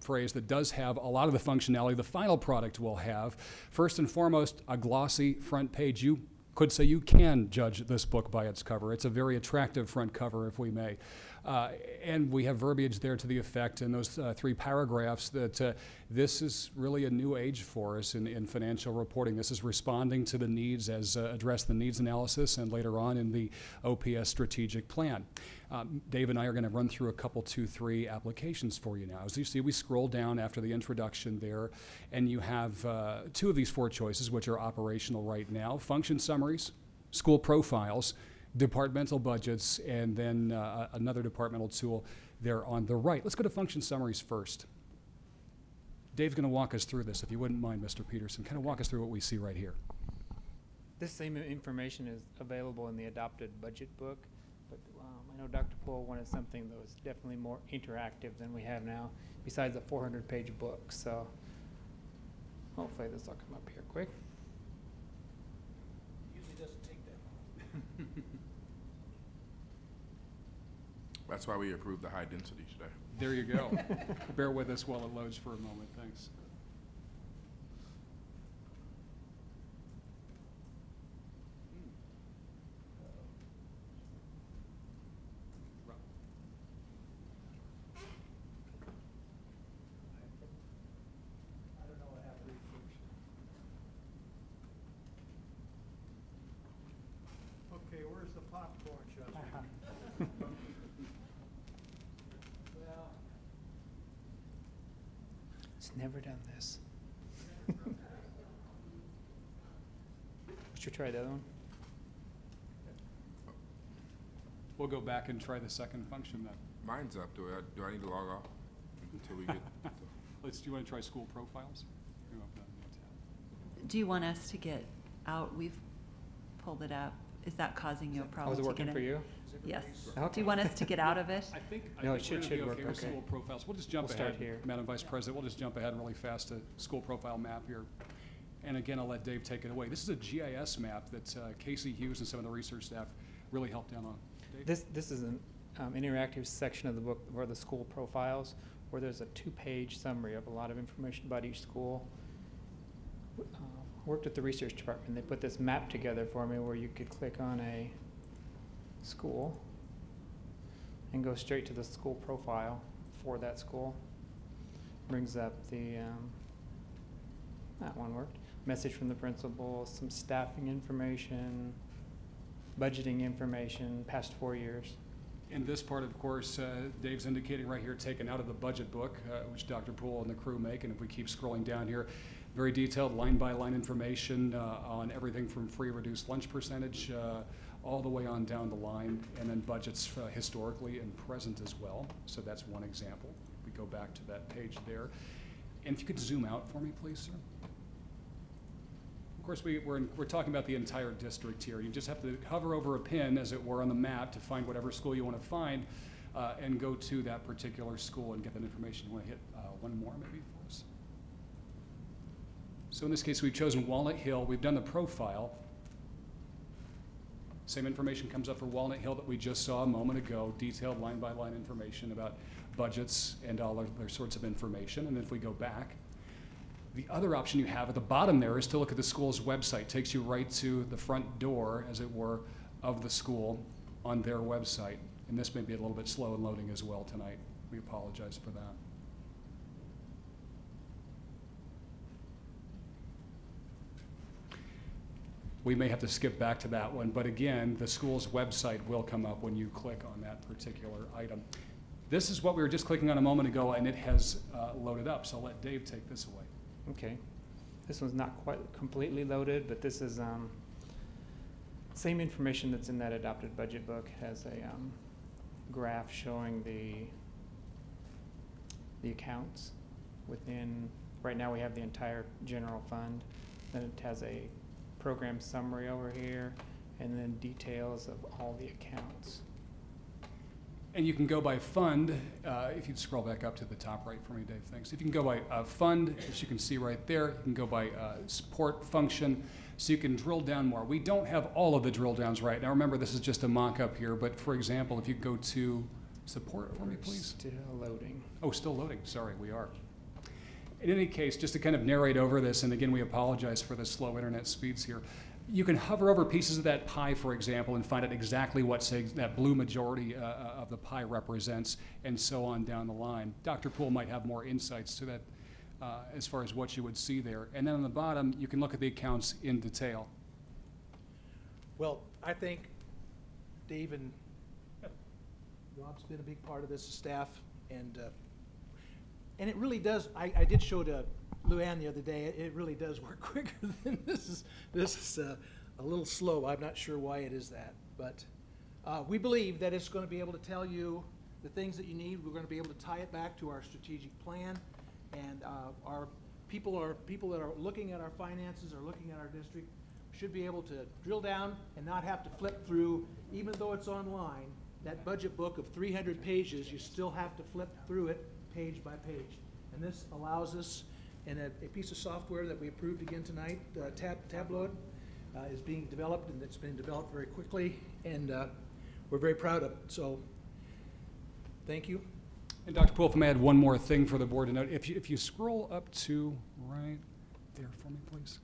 phrase, that does have a lot of the functionality the final product will have. First and foremost, a glossy front page. You could say you can judge this book by its cover. It's a very attractive front cover, if we may. And we have verbiage there to the effect in those 3 paragraphs that this is really a new age for us in financial reporting. This is responding to the needs as addressed the needs analysis and later on in the OPS strategic plan. Dave and I are going to run through a couple, 2, 3 applications for you now. As you see, we scroll down after the introduction there, and you have 2 of these 4 choices, which are operational right now: function summaries, school profiles, departmental budgets, and then another departmental tool there on the right. Let's go to function summaries first. Dave's going to walk us through this, if you wouldn't mind, Mr. Peterson. Kind of walk us through what we see right here. This same information is available in the adopted budget book, but I know Dr. Poole wanted something that was definitely more interactive than we have now, besides a 400-page book. So hopefully this will come up here quick. Usually doesn't take that long. That's why we approved the high density today. There you go. Bear with us while it loads for a moment. Thanks. Okay, where's the popcorn, Chester? It's never done this. Should we try the other one? We'll go back and try the second function then. Mine's up. Do I need to log off until we get? Do you want to try school profiles? Do you want us to get out? We've pulled it up. Is that causing you a problem? Was it working for you? Yes. Okay. Do you want us to get out of it? I think No, we're it should gonna be work, okay with okay. school profiles. We'll just jump We'll ahead, start here. Madam Vice President. We'll just jump ahead really fast to school profile map here. And again, I'll let Dave take it away. This is a GIS map that Casey Hughes and some of the research staff really helped down on. Dave? This is an interactive section of the book where the school profiles, where there's a 2-page summary of a lot of information about each school. Worked at the research department. They put this map together for me where you could click on a school and go straight to the school profile for that school. Brings up the, that one worked. Message from the principal, some staffing information, budgeting information, past 4 years. In this part, of course, Dave's indicating right here, taken out of the budget book, which Dr. Poole and the crew make. And if we keep scrolling down here, very detailed line-by-line information on everything from free reduced lunch percentage all the way on down the line, and then budgets historically and present as well. So that's one example. We go back to that page there. And if you could zoom out for me, please, sir. Of course, we're talking about the entire district here. You just have to hover over a pin, as it were, on the map to find whatever school you want to find and go to that particular school and get that information. You want to hit one more maybe for us? So in this case, we've chosen Walnut Hill. We've done the profile. Same information comes up for Walnut Hill that we just saw a moment ago, detailed line-by-line information about budgets and all other sorts of information. And if we go back, the other option you have at the bottom there is to look at the school's website. Takes you right to the front door, as it were, of the school on their website. And this may be a little bit slow in loading as well tonight. We apologize for that. We may have to skip back to that one, but again, the school's website will come up when you click on that particular item. This is what we were just clicking on a moment ago, and it has loaded up, so I'll let Dave take this away. Okay. This one's not quite completely loaded, but this is same information that's in that adopted budget book. Has a graph showing the accounts within, right now we have the entire general fund. Then it has a program summary over here, and then details of all the accounts. And you can go by fund, if you'd scroll back up to the top right for me, Dave, thanks. If you can go by fund, as you can see right there, you can go by support function, so you can drill down more. We don't have all of the drill downs right now. Remember, this is just a mock-up here, but for example, if you go to support for me, please. Still loading. Oh, still loading, sorry, we are. In any case, just to kind of narrate over this, and again, we apologize for the slow internet speeds here. You can hover over pieces of that pie, for example, and find out exactly what, say, that blue majority of the pie represents, and so on down the line. Dr. Poole might have more insights to that as far as what you would see there. And then on the bottom, you can look at the accounts in detail. Well, I think Dave and Rob's been a big part of this staff, and it really does. I did show to Luann the other day. It really does work quicker than this is a little slow. I'm not sure why it is that, but we believe that it's going to be able to tell you the things that you need. We're going to be able to tie it back to our strategic plan, and our people that are looking at our finances or looking at our district should be able to drill down and not have to flip through, even though it's online. That budget book of 300 pages, you still have to flip through it page by page. And this allows us, in a piece of software that we approved again tonight, Tableau, is being developed, and it's been developed very quickly, and we're very proud of it. So, thank you. And Dr. Poole, if I may add one more thing for the board to note, if you scroll up to right there for me, please.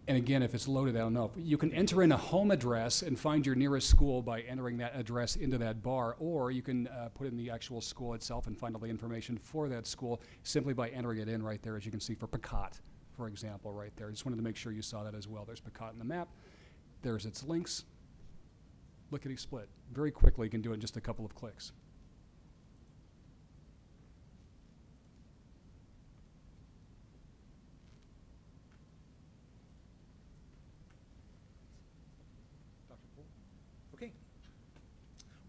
And again, if it's loaded, I don't know. You can enter in a home address and find your nearest school by entering that address into that bar, or you can put in the actual school itself and find all the information for that school simply by entering it in right there, as you can see for Pecot, for example, right there. I just wanted to make sure you saw that as well. There's Pecot in the map. There's its links. Lickety-split. Very quickly, you can do it in just a couple of clicks.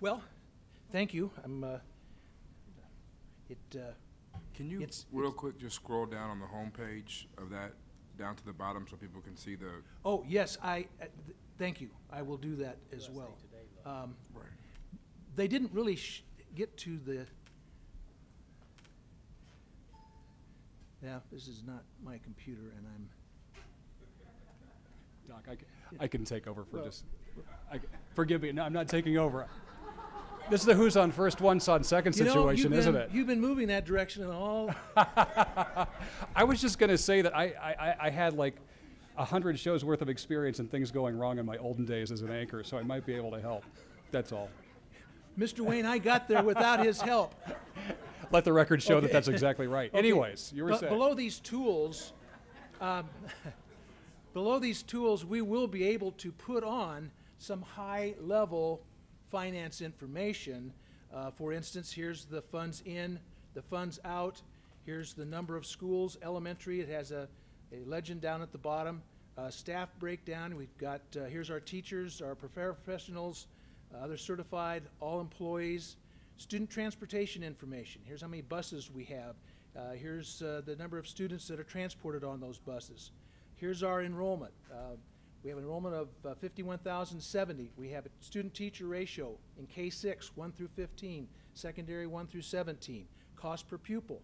Well, thank you. Can you, real quick, just scroll down on the home page of that, down to the bottom so people can see the... Oh, yes, thank you. I will do that as well. Right. They didn't really get to the... Yeah, this is not my computer, and I'm... Doc, I can take over for just... forgive me, no, I'm not taking over. This is the who's on first, one's on second situation, isn't it? You've been moving that direction and all. I was just going to say that I had like 100 shows worth of experience and things going wrong in my olden days as an anchor, so I might be able to help. That's all. Mr. Wayne, I got there without his help. Let the record show that that's exactly right. Okay. Anyways, you were saying. Below these tools, we will be able to put on some high-level finance information. For instance, here's the funds in, the funds out. Here's the number of schools. Elementary, it has a legend down at the bottom. Staff breakdown, we've got, here's our teachers, our professionals, other certified, all employees. Student transportation information. Here's how many buses we have. Here's the number of students that are transported on those buses. Here's our enrollment. We have an enrollment of 51,070. We have a student-teacher ratio in K-6, 1 through 15, secondary 1 through 17, cost per pupil.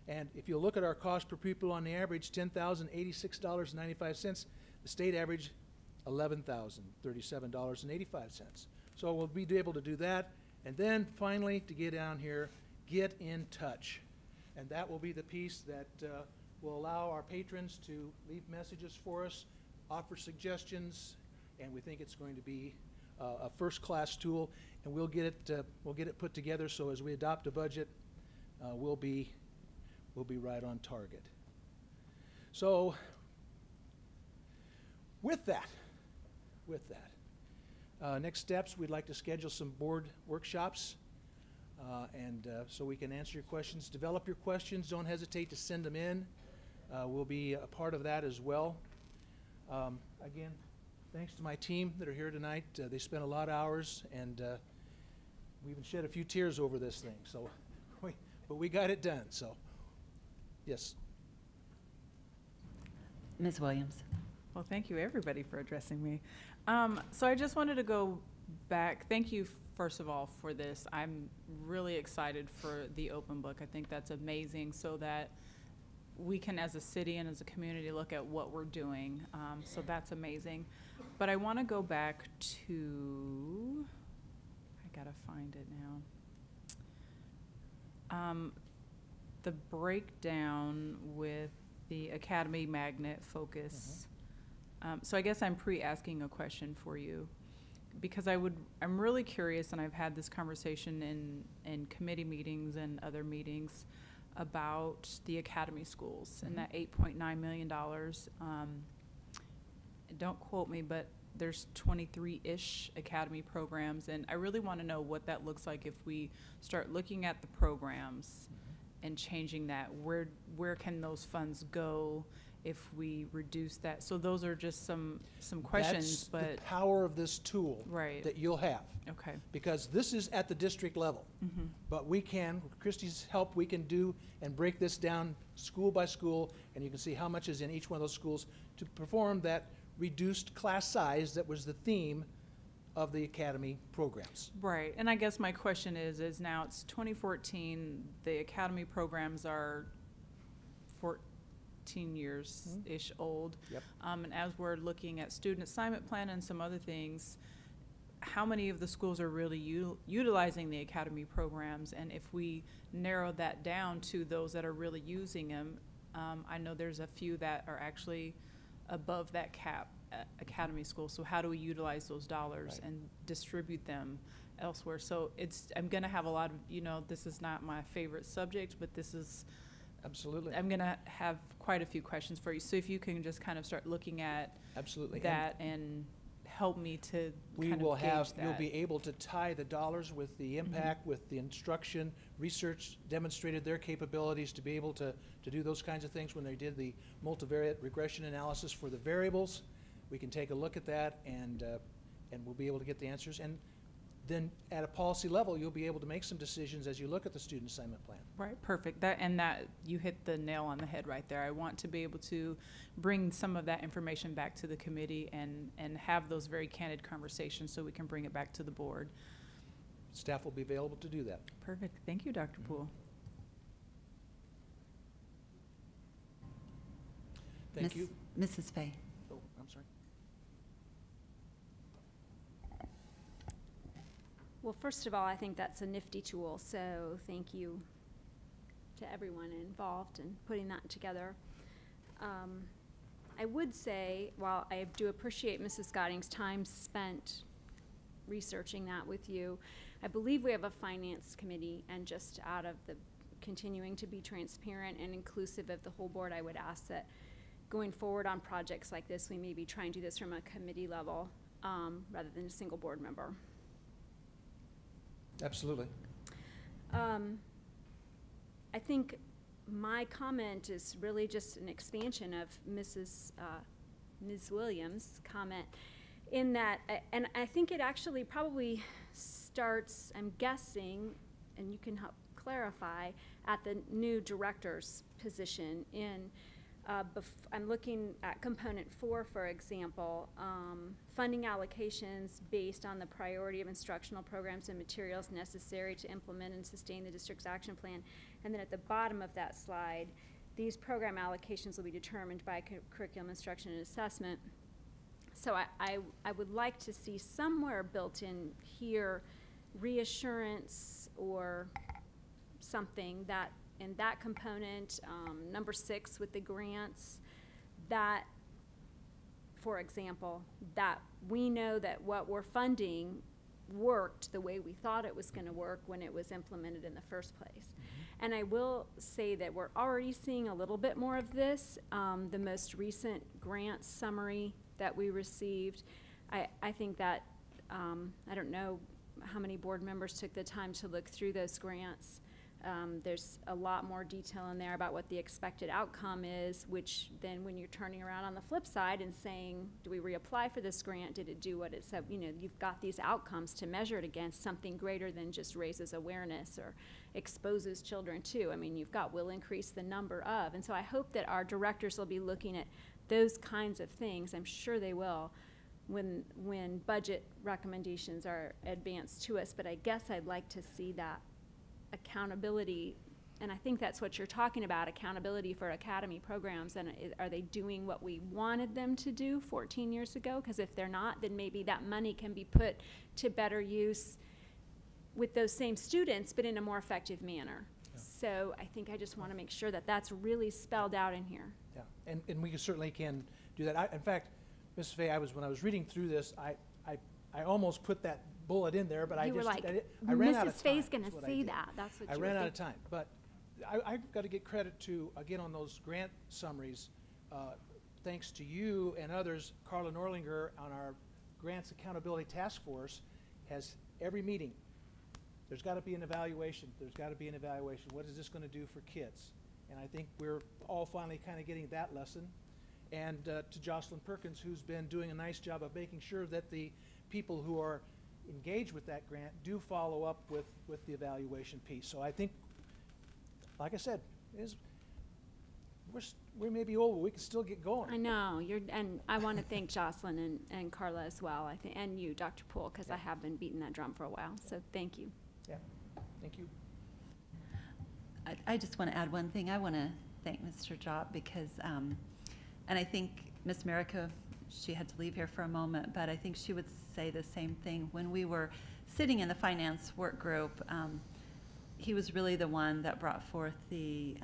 And if you look at our cost per pupil on the average, $10,086.95. The state average, $11,037.85. So we'll be able to do that. And then finally, to get down here, get in touch. And that will be the piece that will allow our patrons to leave messages for us, offer suggestions, and we think it's going to be a first-class tool, and we'll get it put together so as we adopt a budget, we'll be right on target. So with that, next steps, we'd like to schedule some board workshops, and so we can answer your questions. Develop your questions. Don't hesitate to send them in. We'll be a part of that as well. Again, thanks to my team that are here tonight. They spent a lot of hours, and we even shed a few tears over this thing. So, but we got it done. So, Yes. Ms. Williams. Well, thank you, everybody, for addressing me. So I just wanted to go back. Thank you, first of all, for this. I'm really excited for the open book. I think that's amazing, so that we can, as a city and as a community, look at what we're doing. So that's amazing. But I want to go back to, I gotta find it now. The breakdown with the Academy Magnet focus. So I guess I'm pre-asking a question for you, because I'm really curious, and I've had this conversation in committee meetings and other meetings about the academy schools and that $8.9 million. Don't quote me, but there's 23-ish academy programs, and I really want to know what that looks like if we start looking at the programs and changing that. Where can those funds go if we reduce that? So those are just some questions. That's the power of this tool that you'll have. Okay. Because this is at the district level. But we can, with Christy's help, we can do and break this down school by school, and you can see how much is in each one of those schools to perform that reduced class size that was the theme of the academy programs. Right, and I guess my question is now it's 2014, the academy programs are 14 years-ish old. Yep. And as we're looking at student assignment plan and some other things, how many of the schools are really utilizing the academy programs? And if we narrow that down to those that are really using them, I know there's a few that are actually above that cap at academy school. So how do we utilize those dollars and distribute them elsewhere? So I'm gonna have a lot of, this is not my favorite subject, but this is, absolutely, I'm gonna have quite a few questions for you. So if you can just kind of start looking at that and help me to you'll be able to tie the dollars with the impact, with the instruction. Research demonstrated their capabilities to be able to do those kinds of things when they did the multivariate regression analysis for the variables. We can take a look at that, and we'll be able to get the answers. And then at a policy level, you'll be able to make some decisions as you look at the student assignment plan. Right, perfect. That you hit the nail on the head right there. I want to be able to bring some of that information back to the committee and have those very candid conversations so we can bring it back to the board. Staff will be available to do that. Perfect. Thank you, Dr. Poole. Thank you. Mrs. Fay. Oh, I'm sorry. Well, first of all, I think that's a nifty tool, so thank you to everyone involved in putting that together. I would say, while I do appreciate Mrs. Scotting's time spent researching that with you, I believe we have a finance committee, and just out of the continuing to be transparent and inclusive of the whole board, I would ask that going forward on projects like this, we maybe try and do this from a committee level rather than a single board member. Absolutely. I think my comment is really just an expansion of Ms. Williams' comment, in that, and I think it actually probably starts, I'm guessing, and you can help clarify, at the new director's position. I'm looking at component 4, for example, funding allocations based on the priority of instructional programs and materials necessary to implement and sustain the district's action plan. And then at the bottom of that slide, these program allocations will be determined by curriculum instruction and assessment. So I would like to see somewhere built in here reassurance or something that in that component, number 6 with the grants, that, for example, that we know that what we're funding worked the way we thought it was going to work when it was implemented in the first place. And I will say that we're already seeing a little bit more of this. The most recent grant summary that we received, I think that, I don't know how many board members took the time to look through those grants. There's a lot more detail in there about what the expected outcome is, which then when you're turning around on the flip side and saying, do we reapply for this grant? Did it do what it said? You know, you've got these outcomes to measure it against, something greater than just raises awareness or exposes children to. I mean, you've got will increase the number of. And so I hope that our directors will be looking at those kinds of things. I'm sure they will when budget recommendations are advanced to us. But I guess I'd like to see that accountability, and I think that's what you're talking about, accountability for academy programs. And are they doing what we wanted them to do 14 years ago? Because if they're not, then maybe that money can be put to better use with those same students, but in a more effective manner. Yeah. So I think I just want to make sure that that's really spelled out in here. Yeah, and we certainly can do that. In fact, Ms. Fay, when I was reading through this, I almost put that bullet in there, but I ran out of time. Mrs. Fay's going to see that. That's what I ran out of time. But I've got to get credit to, again, on those grant summaries, thanks to you and others. Carla Norlinger on our Grants Accountability Task Force has every meeting. There's got to be an evaluation. There's got to be an evaluation. What is this going to do for kids? And I think we're all finally kind of getting that lesson. And to Jocelyn Perkins, who's been doing a nice job of making sure that the people who are engaged with that grant do follow up with the evaluation piece. So I think, like I said, we may be old, but we can still get going. I know, and I want to thank Jocelyn and Carla as well, I think, and you, Dr. Poole, because I have been beating that drum for a while. So thank you. Yeah, thank you. I just want to add one thing. I want to thank Mr. Jop because, and I think Ms. Merica, she had to leave here for a moment, but I think she would say the same thing. When we were sitting in the finance work group, he was really the one that brought forth the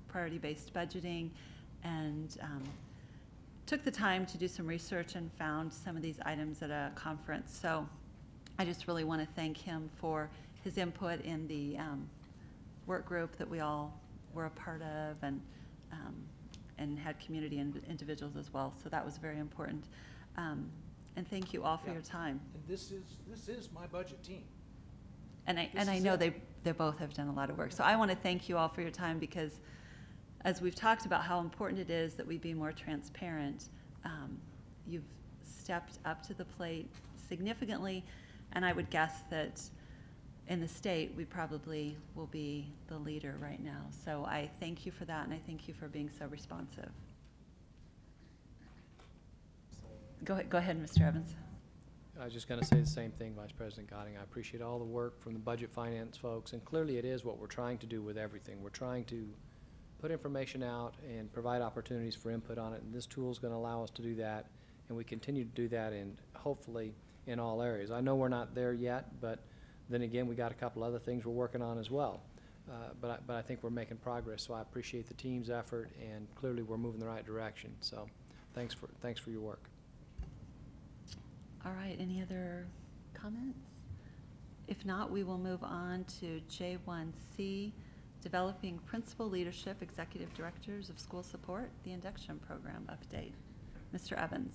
priority-based budgeting and took the time to do some research and found some of these items at a conference. So I just really want to thank him for his input in the work group that we all were a part of, and had community and individuals as well. So that was very important. And thank you all for your time. And this is my budget team. And I know they both have done a lot of work. So I want to thank you all for your time because as we've talked about how important it is that we be more transparent, you've stepped up to the plate significantly, and I would guess that in the state, we probably will be the leader right now. So I thank you for that, and I thank you for being so responsive. Go ahead, Mr. Evans. I was just going to say the same thing, Vice President Gotting. I appreciate all the work from the budget finance folks, and clearly it is what we're trying to do with everything. We're trying to put information out and provide opportunities for input on it, and this tool is going to allow us to do that, and we continue to do that, and hopefully in all areas. I know we're not there yet, but then again, we got a couple other things we're working on as well. But I think we're making progress, so I appreciate the team's effort, and clearly we're moving the right direction. So thanks for your work. All right, any other comments? If not, we will move on to J1C, Developing Principal Leadership Executive Directors of School Support, the Induction Program update. Mr. Evans.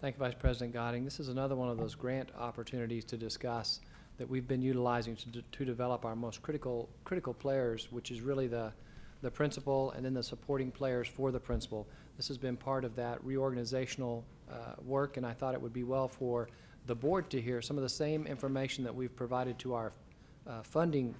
Thank you, Vice President Gotting. This is another one of those grant opportunities to discuss that we've been utilizing to develop our most critical players, which is really the principal and then the supporting players for the principal. This has been part of that reorganizational work, and I thought it would be well for the board to hear some of the same information that we've provided to our funding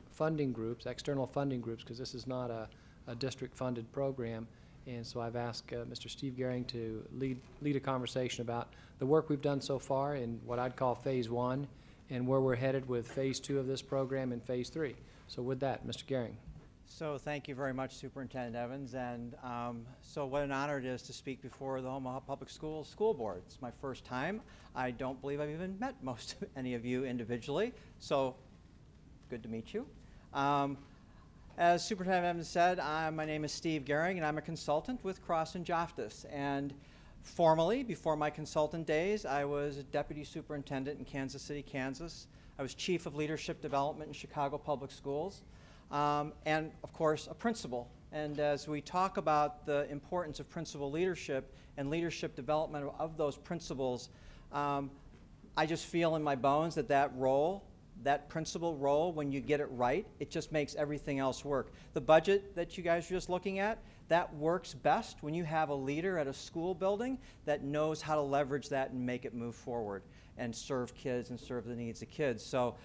groups, external funding groups, because this is not a district-funded program. And so I've asked Mr. Steve Gehring to lead a conversation about the work we've done so far in what I'd call phase 1 and where we're headed with phase 2 of this program and phase 3. So with that, Mr. Gehring. So thank you very much, Superintendent Evans. And so what an honor it is to speak before the Omaha Public Schools School Board. It's my first time. I don't believe I've even met any of you individually. So good to meet you. As Superintendent Evans said, my name is Steve Gehring, and I'm a consultant with Cross and Joftis. And formally, before my consultant days, I was a Deputy Superintendent in Kansas City, Kansas. I was Chief of Leadership Development in Chicago Public Schools, and of course, a principal. And as we talk about the importance of principal leadership and leadership development of those principals, I just feel in my bones that that role that principal role, when you get it right, it just makes everything else work. The budget that you guys are just looking at, that works best when you have a leader at a school building that knows how to leverage that and make it move forward and serve kids and serve the needs of kids. So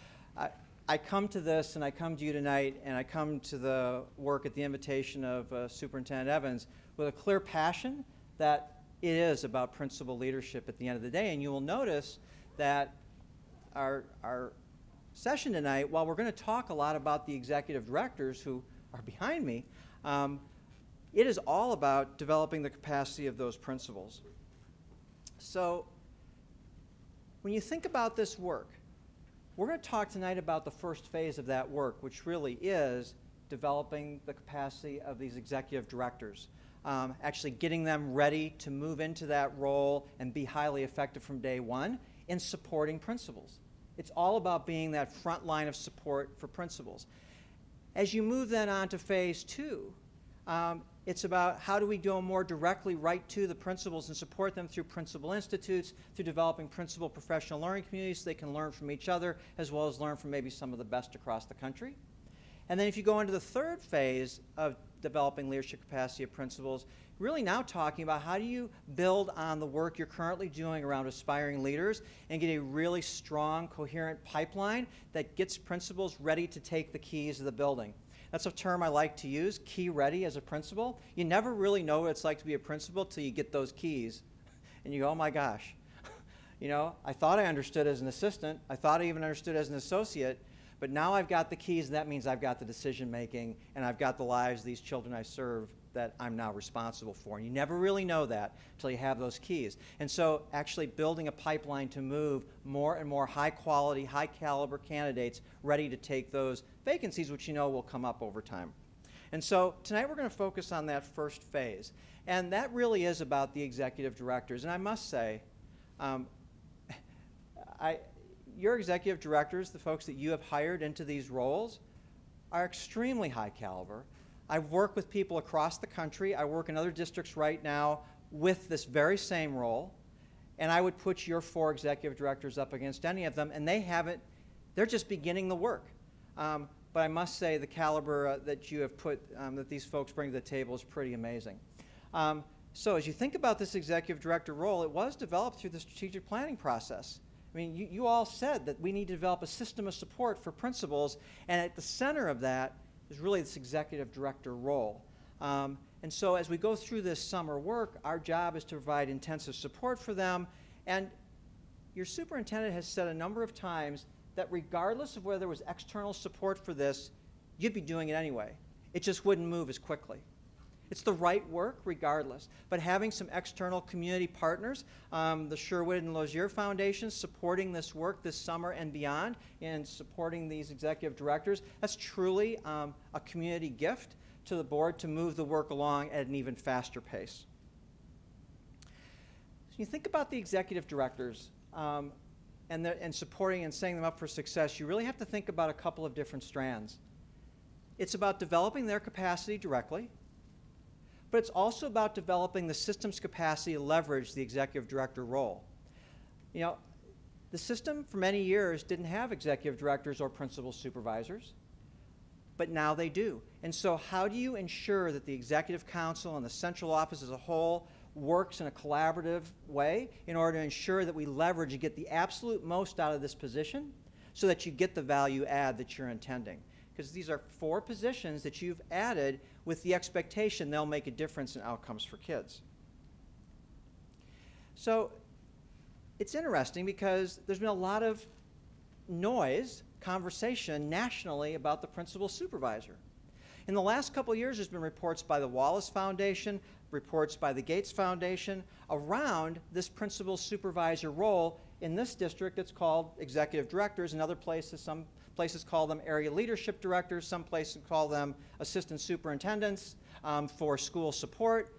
I come to this, and I come to you tonight, and I come to the work at the invitation of Superintendent Evans with a clear passion that it is about principal leadership at the end of the day. And you will notice that our session tonight, while we're going to talk a lot about the executive directors who are behind me, it is all about developing the capacity of those principals. So when you think about this work, we're going to talk tonight about the first phase of that work, which really is developing the capacity of these executive directors, actually getting them ready to move into that role and be highly effective from day one in supporting principals. It's all about being that front line of support for principals. As you move then on to phase two, it's about how do we go more directly right to the principals and support them through principal institutes, through developing principal professional learning communities so they can learn from each other as well as learn from maybe some of the best across the country. And then if you go into the third phase of developing leadership capacity of principals, really now talking about how do you build on the work you're currently doing around aspiring leaders and get a really strong, coherent pipeline that gets principals ready to take the keys of the building. That's a term I like to use, key ready as a principal. You never really know what it's like to be a principal till you get those keys and you go, oh my gosh. You know, I thought I understood as an assistant. I thought I even understood as an associate. But now I've got the keys, and that means I've got the decision making, and I've got the lives of these children I serve that I'm now responsible for. And you never really know that until you have those keys. And so actually building a pipeline to move more and more high quality, high caliber candidates ready to take those vacancies, which you know will come up over time. And so tonight we're going to focus on that first phase. And that really is about the executive directors. And I must say, your executive directors, the folks that you have hired into these roles, are extremely high caliber. I've worked with people across the country. I work in other districts right now with this very same role, and I would put your 4 executive directors up against any of them, and they're just beginning the work. But I must say the caliber that you have put, that these folks bring to the table is pretty amazing. So as you think about this executive director role, it was developed through the strategic planning process. I mean, you all said that we need to develop a system of support for principals, and at the center of that is really this executive director role. And so as we go through this summer work, our job is to provide intensive support for them. And your superintendent has said a number of times that regardless of whether there was external support for this, you'd be doing it anyway. It just wouldn't move as quickly. It's the right work regardless, but having some external community partners, the Sherwood and Lozier Foundations supporting this work this summer and beyond and supporting these executive directors, that's truly a community gift to the board to move the work along at an even faster pace. So you think about the executive directors and supporting and setting them up for success, you really have to think about a couple of different strands. It's about developing their capacity directly, but it's also about developing the system's capacity to leverage the executive director role. You know, the system for many years didn't have executive directors or principal supervisors, but now they do. And so how do you ensure that the executive council and the central office as a whole works in a collaborative way in order to ensure that we leverage and get the absolute most out of this position so that you get the value add that you're intending? Because these are 4 positions that you've added with the expectation they'll make a difference in outcomes for kids. So it's interesting because there's been a lot of noise, conversation nationally about the principal supervisor. In the last couple of years, there's been reports by the Wallace Foundation, reports by the Gates Foundation around this principal supervisor role. In this district, it's called executive directors. In other places, some places call them area leadership directors. Some places call them assistant superintendents for school support.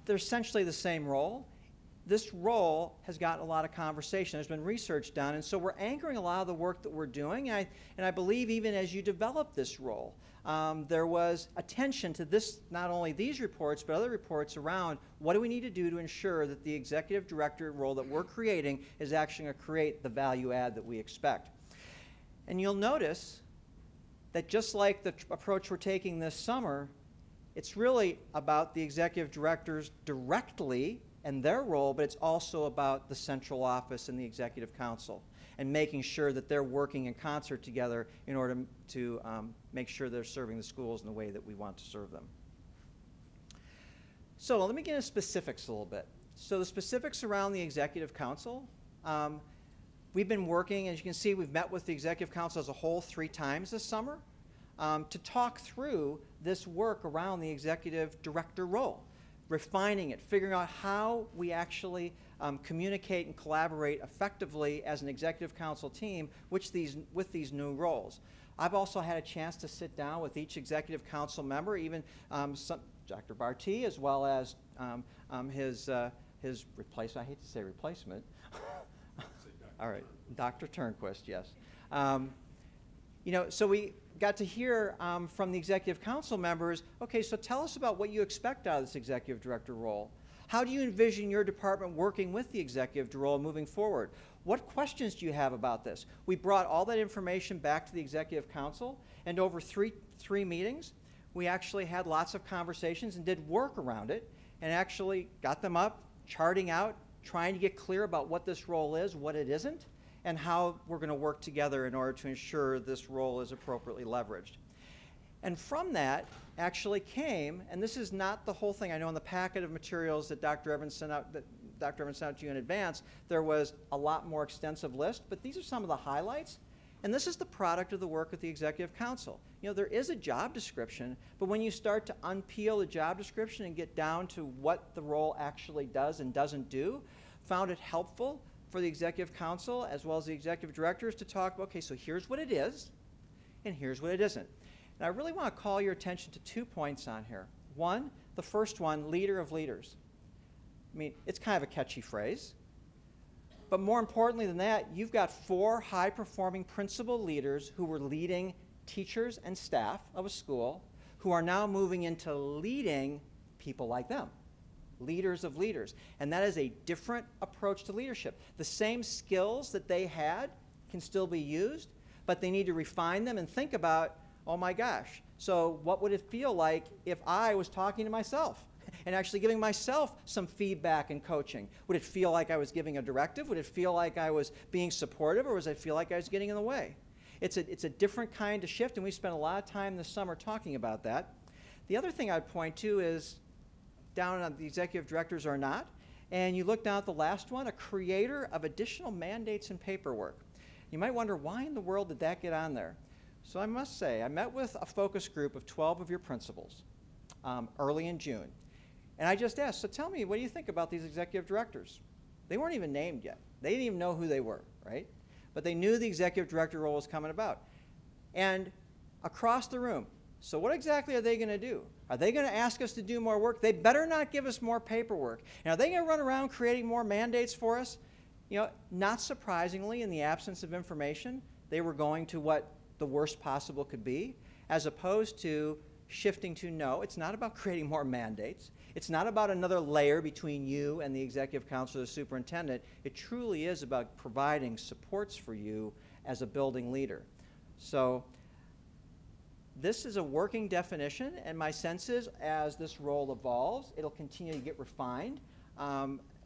They're essentially the same role. This role has gotten a lot of conversation. There's been research done, and so we're anchoring a lot of the work that we're doing. And I believe even as you develop this role, there was attention to this, not only these reports, but other reports around what do we need to do to ensure that the executive director role that we're creating is actually going to create the value add that we expect. And you'll notice that just like the approach we're taking this summer, it's really about the executive directors directly and their role, but it's also about the central office and the executive council and making sure that they're working in concert together in order to make sure they're serving the schools in the way that we want to serve them. So let me get into specifics a little bit. So the specifics around the executive council, we've been working, as you can see, we've met with the executive council as a whole 3 times this summer to talk through this work around the executive director role, refining it, figuring out how we actually communicate and collaborate effectively as an executive council team with these new roles. I've also had a chance to sit down with each executive council member, even Dr. Barty, as well as his replacement. I hate to say replacement. All right, Dr. Turnquist, yes. You know, so we got to hear from the executive council members, okay, so tell us about what you expect out of this executive director role. How do you envision your department working with the executive role moving forward? What questions do you have about this? We brought all that information back to the executive council, and over three meetings, we actually had lots of conversations and did work around it, and actually got them up, charting out, trying to get clear about what this role is, what it isn't, and how we're going to work together in order to ensure this role is appropriately leveraged. And from that actually came, and this is not the whole thing, I know in the packet of materials that Dr. Evans sent out, to you in advance, there was a lot more extensive list, but these are some of the highlights. And this is the product of the work of the Executive Council. You know, there is a job description, but when you start to unpeel the job description and get down to what the role actually does and doesn't do, found it helpful for the Executive Council as well as the Executive Directors to talk about, okay, so here's what it is, and here's what it isn't. And I really want to call your attention to 2 points on here. One, the first one, leader of leaders. I mean, it's kind of a catchy phrase. But more importantly than that, you've got 4 high-performing principal leaders who were leading teachers and staff of a school who are now moving into leading people like them, leaders of leaders. And that is a different approach to leadership. The same skills that they had can still be used, but they need to refine them and think about, oh my gosh, so what would it feel like if I was talking to myself and actually giving myself some feedback and coaching? Would it feel like I was giving a directive? Would it feel like I was being supportive, or would it feel like I was getting in the way? It's a different kind of shift, and we spent a lot of time this summer talking about that. The other thing I'd point to is down on the executive directors or not, and you look down at the last one, a creator of additional mandates and paperwork. You might wonder, why in the world did that get on there? So I must say, I met with a focus group of 12 of your principals early in June. And I just asked, so tell me, what do you think about these executive directors? They weren't even named yet. They didn't even know who they were, right? But they knew the executive director role was coming about. And across the room, so what exactly are they going to do? Are they going to ask us to do more work? They better not give us more paperwork. And are they going to run around creating more mandates for us? You know, not surprisingly, in the absence of information, they were going to what the worst possible could be, as opposed to shifting to, no, it's not about creating more mandates. It's not about another layer between you and the executive council or the superintendent. It truly is about providing supports for you as a building leader. So this is a working definition, and my sense is as this role evolves, it'll continue to get refined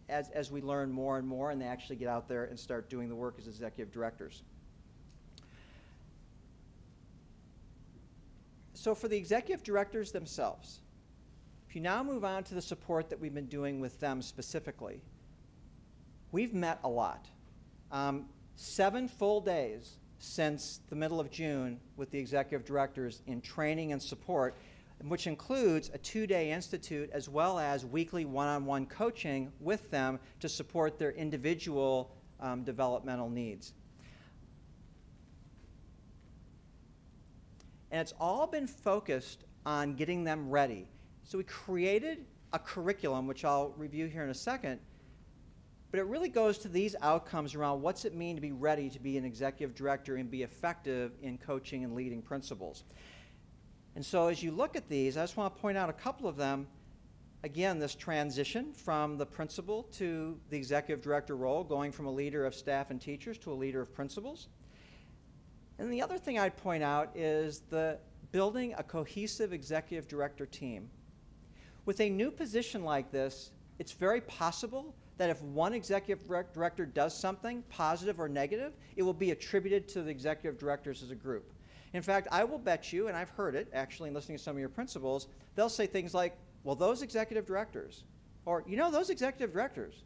as we learn more and more and they actually get out there and start doing the work as executive directors. So for the executive directors themselves, if you now move on to the support that we've been doing with them specifically, we've met a lot. 7 full days since the middle of June with the executive directors in training and support, which includes a 2-day institute as well as weekly one-on-one coaching with them to support their individual developmental needs. And it's all been focused on getting them ready. So we created a curriculum, which I'll review here in a second, but it really goes to these outcomes around what's it mean to be ready to be an executive director and be effective in coaching and leading principals. And so as you look at these, I just want to point out a couple of them. Again, this transition from the principal to the executive director role, going from a leader of staff and teachers to a leader of principals. And the other thing I'd point out is the building a cohesive executive director team. With a new position like this, it's very possible that if one executive director does something, positive or negative, it will be attributed to the executive directors as a group. In fact, I will bet you, and I've heard it actually in listening to some of your principals, they'll say things like, well, those executive directors, or, you know, those executive directors.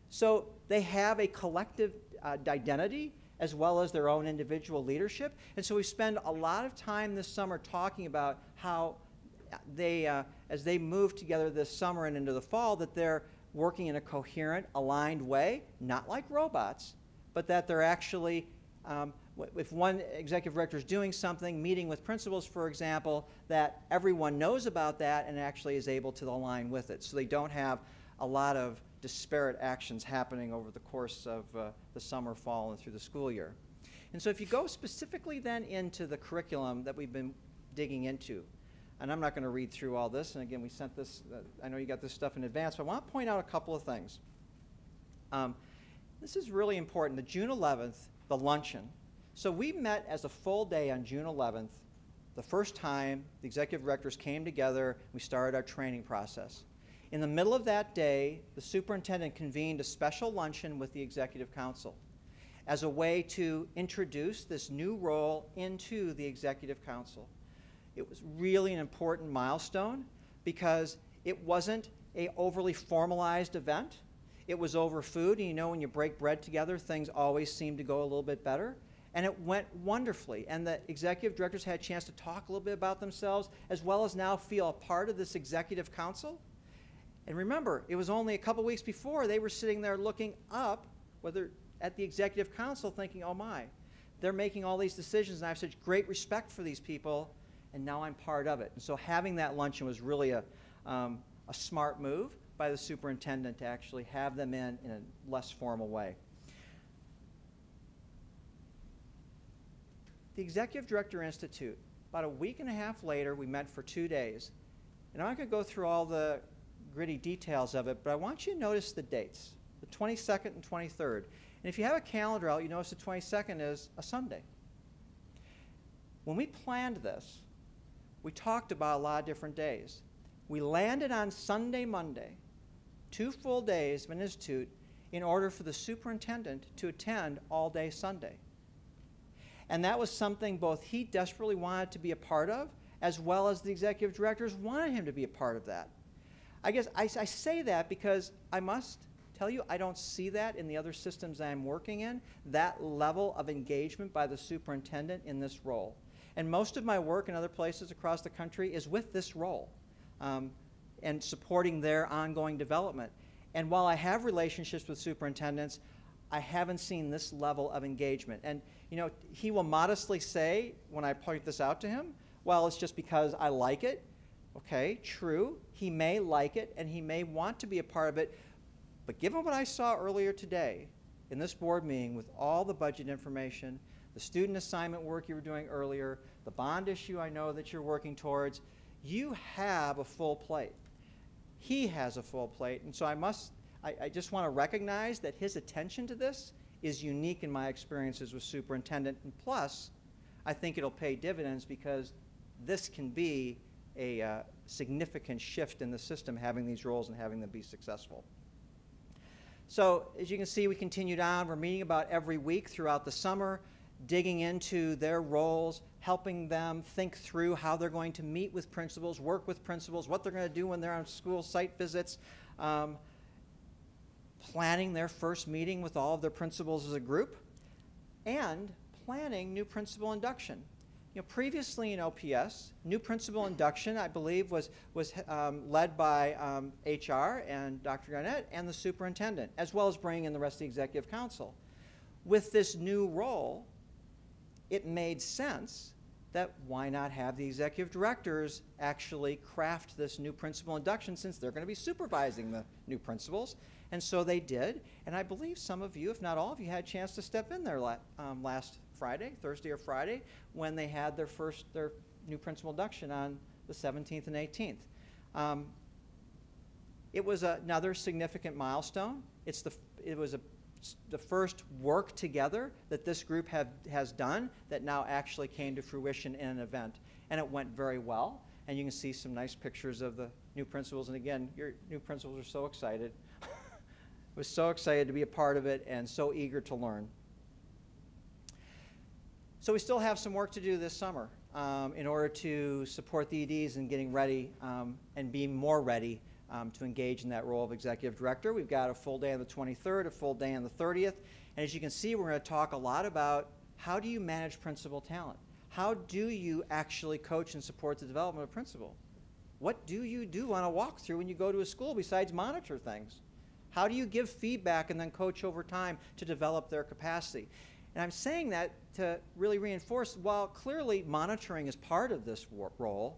So they have a collective identity as well as their own individual leadership. And so we spend a lot of time this summer talking about how they, as they move together this summer and into the fall, that they're working in a coherent, aligned way, not like robots, but that they're actually, if one executive director is doing something, meeting with principals, for example, that everyone knows about that and actually is able to align with it. So they don't have a lot of disparate actions happening over the course of the summer, fall, and through the school year. And so if you go specifically then into the curriculum that we've been digging into, and I'm not going to read through all this, and again, we sent this, I know you got this stuff in advance, but I want to point out a couple of things. This is really important. The June 11th, the luncheon. So we met as a full day on June 11th, the first time the executive directors came together, we started our training process. In the middle of that day, the superintendent convened a special luncheon with the executive council as a way to introduce this new role into the executive council. It was really an important milestone because it wasn't an overly formalized event. It was over food, and you know when you break bread together, things always seem to go a little bit better. And it went wonderfully, and the executive directors had a chance to talk a little bit about themselves, as well as now feel a part of this executive council. And remember, it was only a couple weeks before they were sitting there looking up, whether at the executive council, thinking, oh my, they're making all these decisions, and I have such great respect for these people, and now I'm part of it. And so having that luncheon was really a smart move by the superintendent to actually have them in a less formal way. The Executive Director Institute, about a week and a half later, we met for 2 days. And I'm not going to go through all the gritty details of it, but I want you to notice the dates, the 22nd and 23rd. And if you have a calendar out, you notice the 22nd is a Sunday. When we planned this, we talked about a lot of different days. We landed on Sunday, Monday, 2 full days of an institute in order for the superintendent to attend all day Sunday. And that was something both he desperately wanted to be a part of, as well as the executive directors wanted him to be a part of that. I guess I say that because I must tell you, I don't see that in the other systems I'm working in, that level of engagement by the superintendent in this role. And most of my work in other places across the country is with this role and supporting their ongoing development. And while I have relationships with superintendents, I haven't seen this level of engagement. And you know, he will modestly say, when I point this out to him, well, it's just because I like it. Okay, true. He may like it, and he may want to be a part of it. But given what I saw earlier today in this board meeting with all the budget information, the student assignment work you were doing earlier, the bond issue I know that you're working towards, you have a full plate. He has a full plate. And so I just want to recognize that his attention to this is unique in my experiences with superintendent. And plus, I think it'll pay dividends because this can be a significant shift in the system, having these roles and having them be successful. So as you can see, we continued on. We're meeting about every week throughout the summer, digging into their roles, helping them think through how they're going to meet with principals, work with principals, what they're going to do when they're on school site visits, planning their first meeting with all of their principals as a group, and planning new principal induction. You know, previously in OPS, new principal induction, I believe, was led by HR and Dr. Garnett and the superintendent, as well as bringing in the rest of the executive council. With this new role, it made sense that why not have the executive directors actually craft this new principal induction, since they're going to be supervising the new principals. And so they did, and I believe some of you, if not all of you, had a chance to step in there last Friday, Thursday or Friday, when they had their new principal induction on the 17th and 18th. It was another significant milestone. It was a the first work together that this group has done that now actually came to fruition in an event. And it went very well. And you can see some nice pictures of the new principals. And again, your new principals are so excited. Was so excited to be a part of it and so eager to learn. So we still have some work to do this summer in order to support the EDs in getting ready and being more ready to engage in that role of executive director. We've got a full day on the 23rd, a full day on the 30th. And as you can see, we're going to talk a lot about how do you manage principal talent? How do you actually coach and support the development of principal? What do you do on a walkthrough when you go to a school besides monitor things? How do you give feedback and then coach over time to develop their capacity? And I'm saying that to really reinforce, while clearly monitoring is part of this role,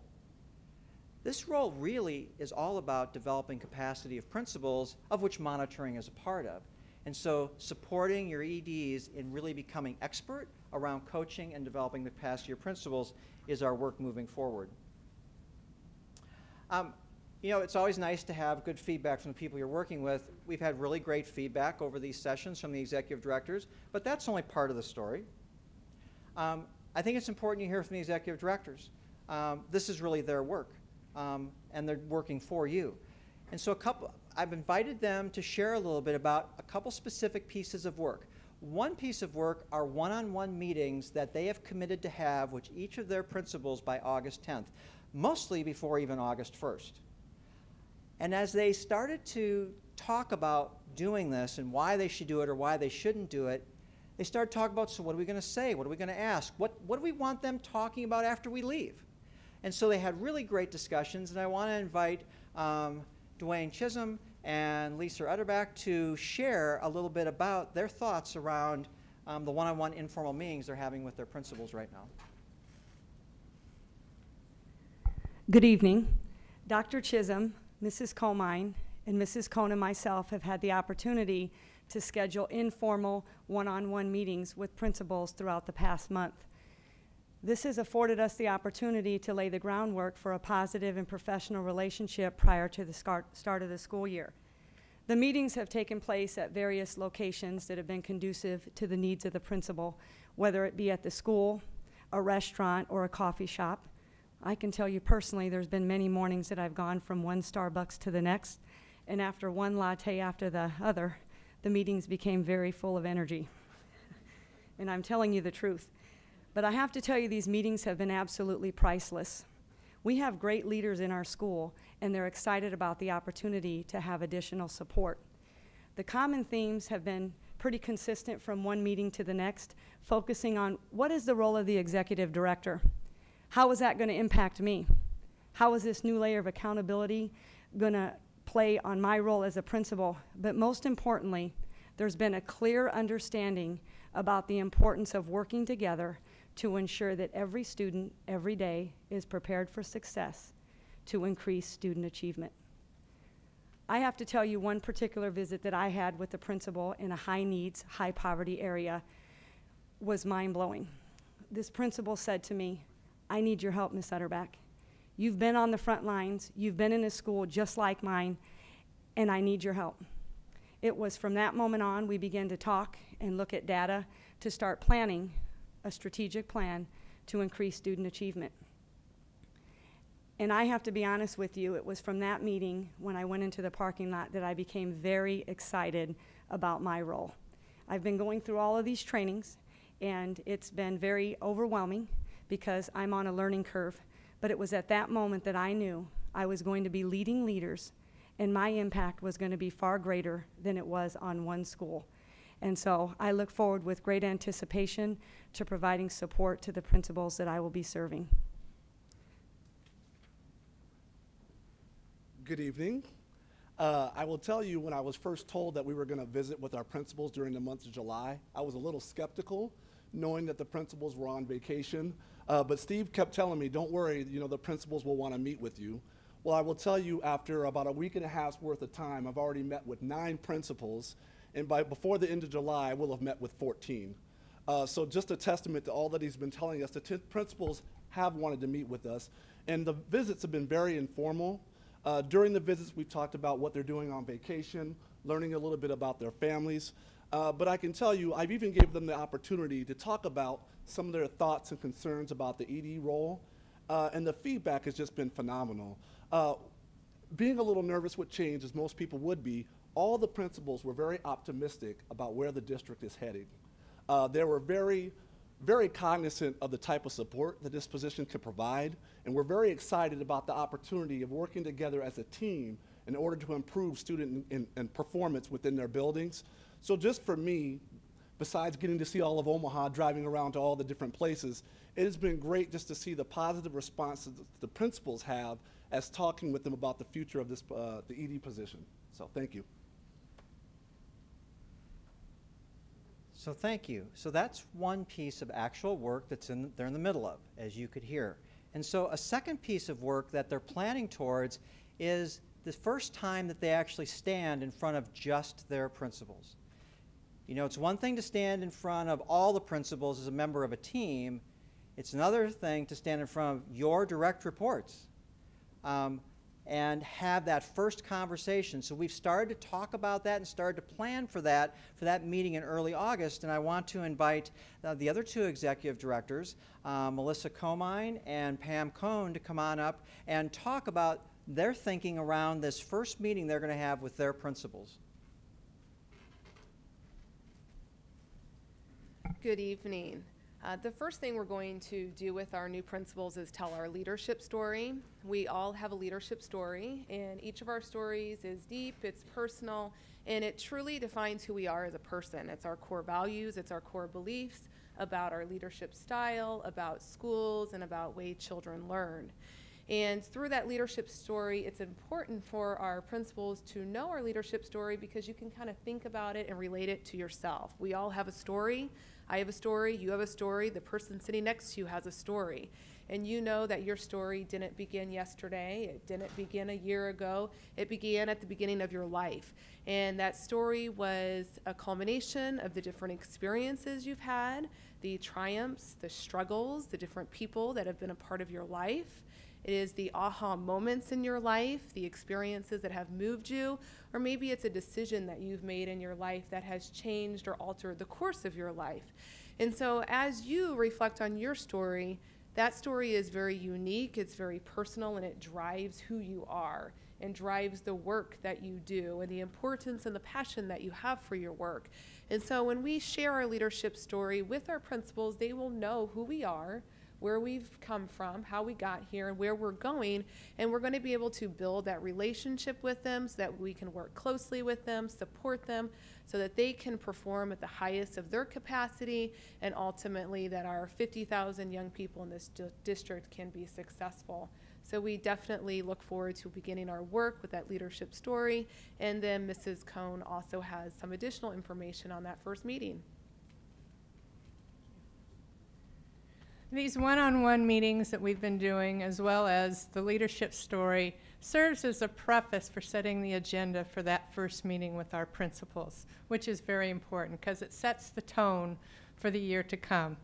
this role really is all about developing capacity of principals, of which monitoring is a part of. And so supporting your EDs in really becoming expert around coaching and developing the capacity of principals is our work moving forward. You know, it's always nice to have good feedback from the people you're working with. We've had really great feedback over these sessions from the executive directors, but that's only part of the story. I think it's important you hear from the executive directors. This is really their work, and they're working for you. And so I've invited them to share a little bit about a couple specific pieces of work. One piece of work are one-on-one meetings that they have committed to have with each of their principals by August 10th, mostly before even August 1st. And as they started to talk about doing this and why they should do it or why they shouldn't do it, they started talking about, so what are we going to say? What are we going to ask? What do we want them talking about after we leave? And so they had really great discussions, and I want to invite Dwayne Chisholm and Lisa Utterbach to share a little bit about their thoughts around the one-on-one informal meetings they're having with their principals right now. Good evening. Dr. Chisholm, Mrs. Comine, and Mrs. Cohn and myself have had the opportunity to schedule informal one-on-one meetings with principals throughout the past month. This has afforded us the opportunity to lay the groundwork for a positive and professional relationship prior to the start of the school year. The meetings have taken place at various locations that have been conducive to the needs of the principal, whether it be at the school, a restaurant, or a coffee shop. I can tell you personally, there's been many mornings that I've gone from one Starbucks to the next, and after one latte after the other, the meetings became very full of energy. And I'm telling you the truth. But I have to tell you, these meetings have been absolutely priceless. We have great leaders in our school, and they're excited about the opportunity to have additional support. The common themes have been pretty consistent from one meeting to the next, focusing on what is the role of the executive director? How is that going to impact me? How is this new layer of accountability going to play on my role as a principal? But most importantly, there's been a clear understanding about the importance of working together to ensure that every student, every day, is prepared for success to increase student achievement. I have to tell you one particular visit that I had with the principal in a high-needs, high-poverty area was mind-blowing. This principal said to me, "I need your help, Ms. Utterbach. You've been on the front lines, you've been in a school just like mine, and I need your help." It was from that moment on we began to talk and look at data to start planning a strategic plan to increase student achievement. And I have to be honest with you, it was from that meeting when I went into the parking lot that I became very excited about my role. I've been going through all of these trainings, and it's been very overwhelming because I'm on a learning curve. But it was at that moment that I knew I was going to be leading leaders, and my impact was going to be far greater than it was on one school. And so I look forward with great anticipation to providing support to the principals that I will be serving. Good evening. I will tell you, when I was first told that we were going to visit with our principals during the month of July, I was a little skeptical, knowing that the principals were on vacation. But Steve kept telling me, don't worry, you know, the principals will want to meet with you. Well, I will tell you, after about a week and a half's worth of time, I've already met with 9 principals, and before the end of July, I will have met with 14. So just a testament to all that he's been telling us, the principals have wanted to meet with us, and the visits have been very informal. During the visits, we've talked about what they're doing on vacation, learning a little bit about their families. But I can tell you, I've even given them the opportunity to talk about some of their thoughts and concerns about the ED role, and the feedback has just been phenomenal. Being a little nervous with change, as most people would be, all the principals were very optimistic about where the district is heading. They were very cognizant of the type of support that this position could provide, and we're very excited about the opportunity of working together as a team in order to improve student and performance within their buildings. So just for me, besides getting to see all of Omaha, driving around to all the different places, it has been great just to see the positive response that the principals have as talking with them about the future of this, the ED position. So thank you. So thank you. So that's one piece of actual work that's they're in the middle of, as you could hear. And so a second piece of work that they're planning towards is the first time that they actually stand in front of just their principals. You know, it's one thing to stand in front of all the principals as a member of a team. It's another thing to stand in front of your direct reports and have that first conversation. So we've started to talk about that and started to plan for that meeting in early August. And I want to invite the other two executive directors, Melissa Comine and Pam Cohn, to come on up and talk about their thinking around this first meeting they're going to have with their principals. Good evening. The first thing we're going to do with our new principals is tell our leadership story. We all have a leadership story, and each of our stories is deep, it's personal, and it truly defines who we are as a person. It's our core values, it's our core beliefs about our leadership style, about schools, and about way children learn. And through that leadership story, it's important for our principals to know our leadership story because you can kind of think about it and relate it to yourself. We all have a story. I have a story, you have a story, the person sitting next to you has a story. And you know that your story didn't begin yesterday, it didn't begin a year ago, it began at the beginning of your life. And that story was a culmination of the different experiences you've had, the triumphs, the struggles, the different people that have been a part of your life. It is the aha moments in your life, the experiences that have moved you, or maybe it's a decision that you've made in your life that has changed or altered the course of your life. And so as you reflect on your story, that story is very unique, it's very personal, and it drives who you are and drives the work that you do and the importance and the passion that you have for your work. And so when we share our leadership story with our principals, they will know who we are, where we've come from, how we got here, and where we're going, and we're going to be able to build that relationship with them so that we can work closely with them, support them, so that they can perform at the highest of their capacity, and ultimately that our 50,000 young people in this district can be successful. So we definitely look forward to beginning our work with that leadership story, and then Mrs. Cohn also has some additional information on that first meeting. These one-on-one meetings that we've been doing, as well as the leadership story, serves as a preface for setting the agenda for that first meeting with our principals, which is very important because it sets the tone for the year to come.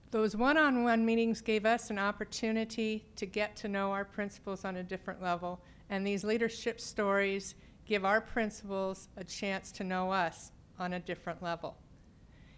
Those one-on-one meetings gave us an opportunity to get to know our principals on a different level, and these leadership stories give our principals a chance to know us on a different level.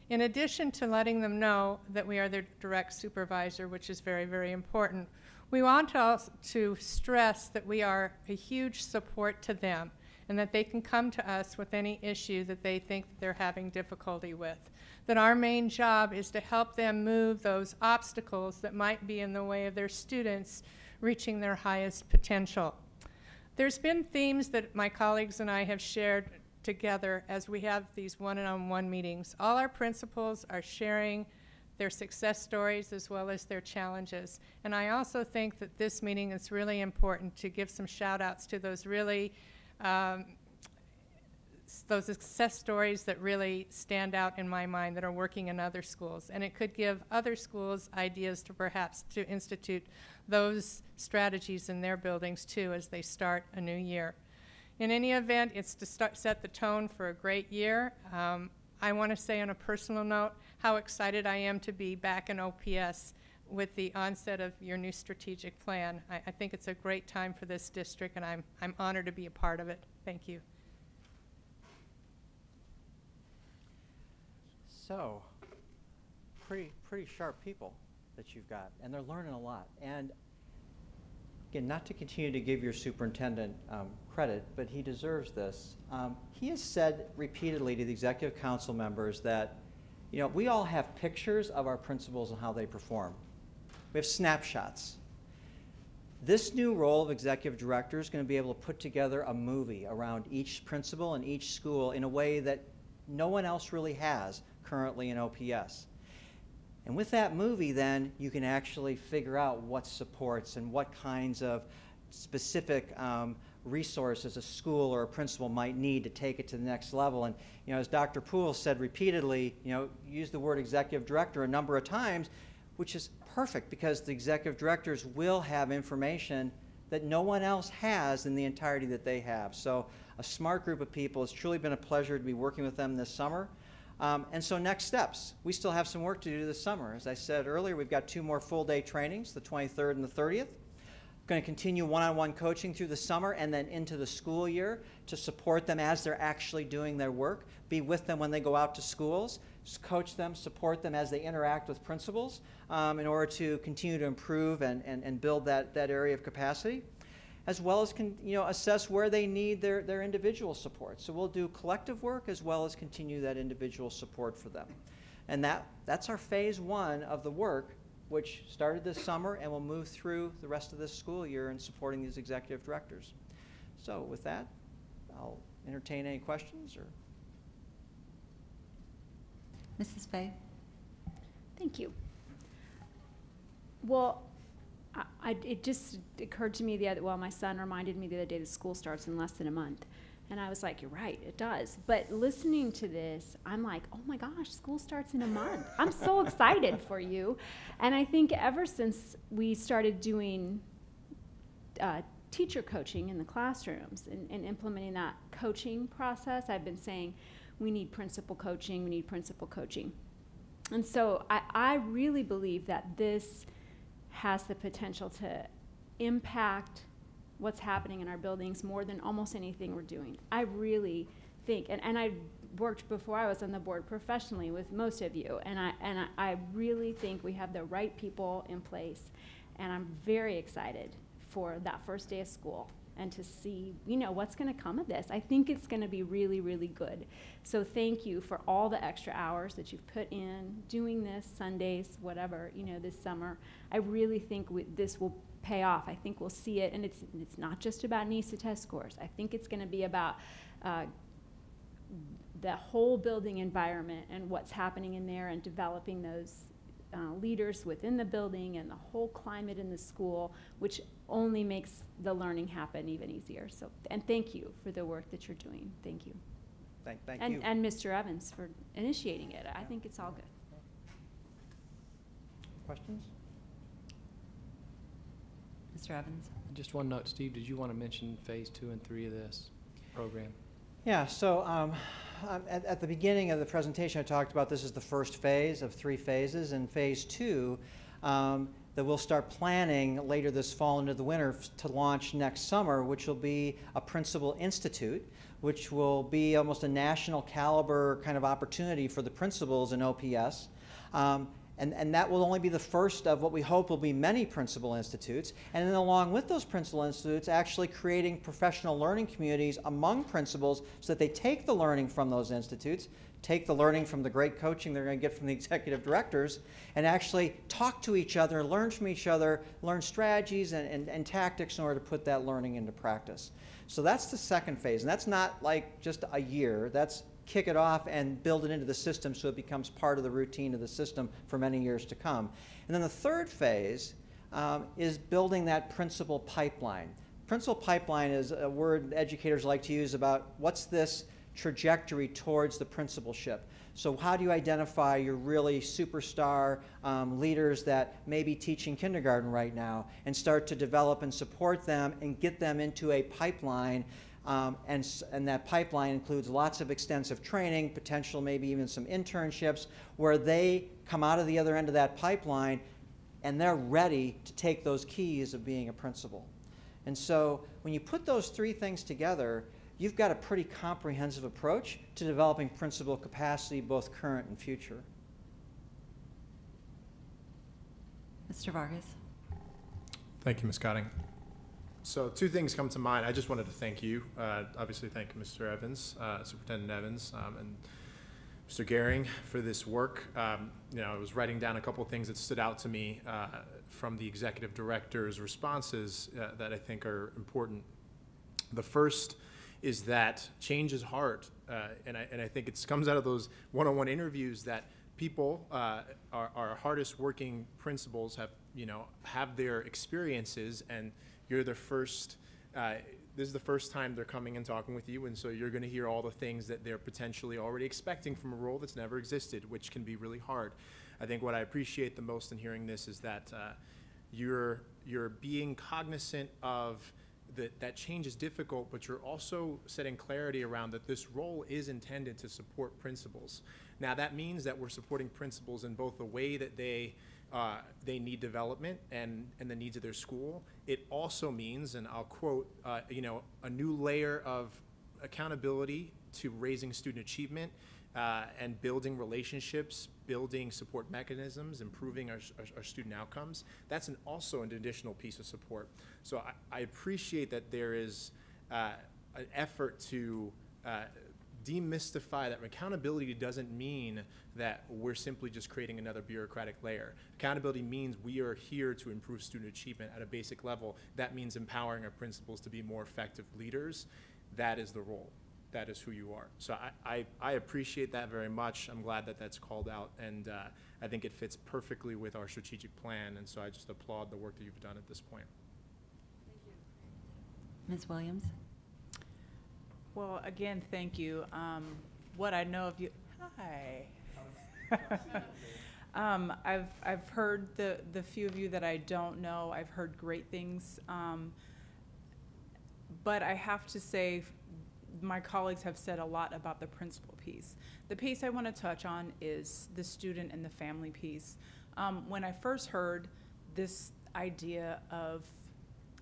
In addition to letting them know that we are their direct supervisor, which is very, very important, we want to stress that we are a huge support to them and that they can come to us with any issue that they think that they're having difficulty with. That our main job is to help them move those obstacles that might be in the way of their students reaching their highest potential. There's been themes that my colleagues and I have shared together as we have these one-on-one meetings. All our principals are sharing their success stories as well as their challenges. And I also think that this meeting is really important to give some shout outs to those really those success stories that really stand out in my mind that are working in other schools. And it could give other schools ideas to perhaps to institute those strategies in their buildings too as they start a new year. In any event, it's to set the tone for a great year. I want to say on a personal note how excited I am to be back in OPS with the onset of your new strategic plan. I think it's a great time for this district, and I'm honored to be a part of it. Thank you. So, pretty sharp people that you've got, and they're learning a lot. And again, not to continue to give your superintendent credit, but he deserves this. He has said repeatedly to the executive council members that, you know, we all have pictures of our principals and how they perform. We have snapshots. This new role of executive director is going to be able to put together a movie around each principal and each school in a way that no one else really has currently in OPS. And with that movie, then, you can actually figure out what supports and what kinds of specific resources a school or a principal might need to take it to the next level. And, you know, as Dr. Poole said repeatedly, you know, use the word executive director a number of times, which is perfect because the executive directors will have information that no one else has in the entirety that they have. So a smart group of people. It's truly been a pleasure to be working with them this summer. And so next steps, we still have some work to do this summer. As I said earlier, we've got 2 more full-day trainings, the 23rd and the 30th. Going to continue one-on-one coaching through the summer and then into the school year to support them as they're actually doing their work, be with them when they go out to schools, coach them, support them as they interact with principals in order to continue to improve and build that area of capacity, as well as assess where they need their individual support. So we'll do collective work as well as continue that individual support for them. And that's our phase 1 of the work, which started this summer and will move through the rest of this school year in supporting these executive directors. So with that, I'll entertain any questions. Or Mrs. Fay? Thank you. Well, it just occurred to me my son reminded me the other day that school starts in less than a month. And I was like, you're right, it does. But listening to this, I'm like, oh my gosh, school starts in a month. I'm so excited for you. And I think ever since we started doing teacher coaching in the classrooms and implementing that coaching process, I've been saying, we need principal coaching, we need principal coaching. And so I really believe that this has the potential to impact what's happening in our buildings more than almost anything we're doing. I really think, and I worked before I was on the board professionally with most of you, and I really think we have the right people in place, and I'm very excited for that first day of school and to see, what's going to come of this. I think it's going to be really, really good. So thank you for all the extra hours that you've put in doing this, Sundays, whatever, this summer. I really think this will pay off. I think we'll see it, and it's not just about NISA test scores. I think it's going to be about the whole building environment and what's happening in there and developing those leaders within the building and the whole climate in the school, which only makes the learning happen even easier. So, and thank you for the work that you're doing. Thank you. Thank you. And Mr. Evans for initiating it. I think it's all good. Questions? Mr. Evans? Just one note, Steve, did you want to mention phase 2 and 3 of this program? Yeah, so at the beginning of the presentation, I talked about this is the first phase of 3 phases. And phase 2, that we'll start planning later this fall into the winter to launch next summer, which will be a Principal Institute, which will be almost a national caliber kind of opportunity for the principals in OPS. And that will only be the first of what we hope will be many principal institutes. And then along with those principal institutes, actually creating professional learning communities among principals so that they take the learning from those institutes, take the learning from the great coaching they're going to get from the executive directors, and actually talk to each other, learn from each other, learn strategies and tactics in order to put that learning into practice. So that's the second phase. And that's not like just a year. That's kick it off and build it into the system so it becomes part of the routine of the system for many years to come. And then the third phase is building that principal pipeline. Principal pipeline is a word educators like to use about what's this trajectory towards the principalship. So how do you identify your really superstar leaders that may be teaching kindergarten right now and start to develop and support them and get them into a pipeline. And that pipeline includes lots of extensive training, potential maybe even some internships, where they come out of the other end of that pipeline and they're ready to take those keys of being a principal. And so when you put those 3 things together, you've got a pretty comprehensive approach to developing principal capacity, both current and future. Mr. Vargas. Thank you, Ms. Cotting. So 2 things come to mind. I just wanted to thank you. Obviously, thank Mr. Evans, Superintendent Evans, and Mr. Gehring for this work. You know, I was writing down a couple of things that stood out to me from the executive director's responses that I think are important. The first is that change is hard, and I think it comes out of those one-on-one interviews that people, our hardest working principals have their experiences, and you're the first, this is the first time they're coming and talking with you, and so you're going to hear all the things that they're potentially already expecting from a role that's never existed, which can be really hard. I think what I appreciate the most in hearing this is that you're being cognizant of that change is difficult, but you're also setting clarity around that this role is intended to support principals. Now that means that we're supporting principals in both the way that they need development and the needs of their school. It also means, and I'll quote, a new layer of accountability to raising student achievement and building relationships, building support mechanisms, improving our student outcomes. That's also an additional piece of support. So I appreciate that there is an effort to demystify that accountability doesn't mean that we're simply just creating another bureaucratic layer. Accountability means we are here to improve student achievement at a basic level. That means empowering our principals to be more effective leaders. That is the role. That is who you are. So I appreciate that very much. I'm glad that that's called out, and I think it fits perfectly with our strategic plan, and so I just applaud the work that you've done at this point. Thank you. Ms. Williams? Well, again, thank you. What I know of you, hi. I've heard the few of you that I don't know. I've heard great things, but I have to say, my colleagues have said a lot about the principal piece. The piece I want to touch on is the student and the family piece. When I first heard this idea of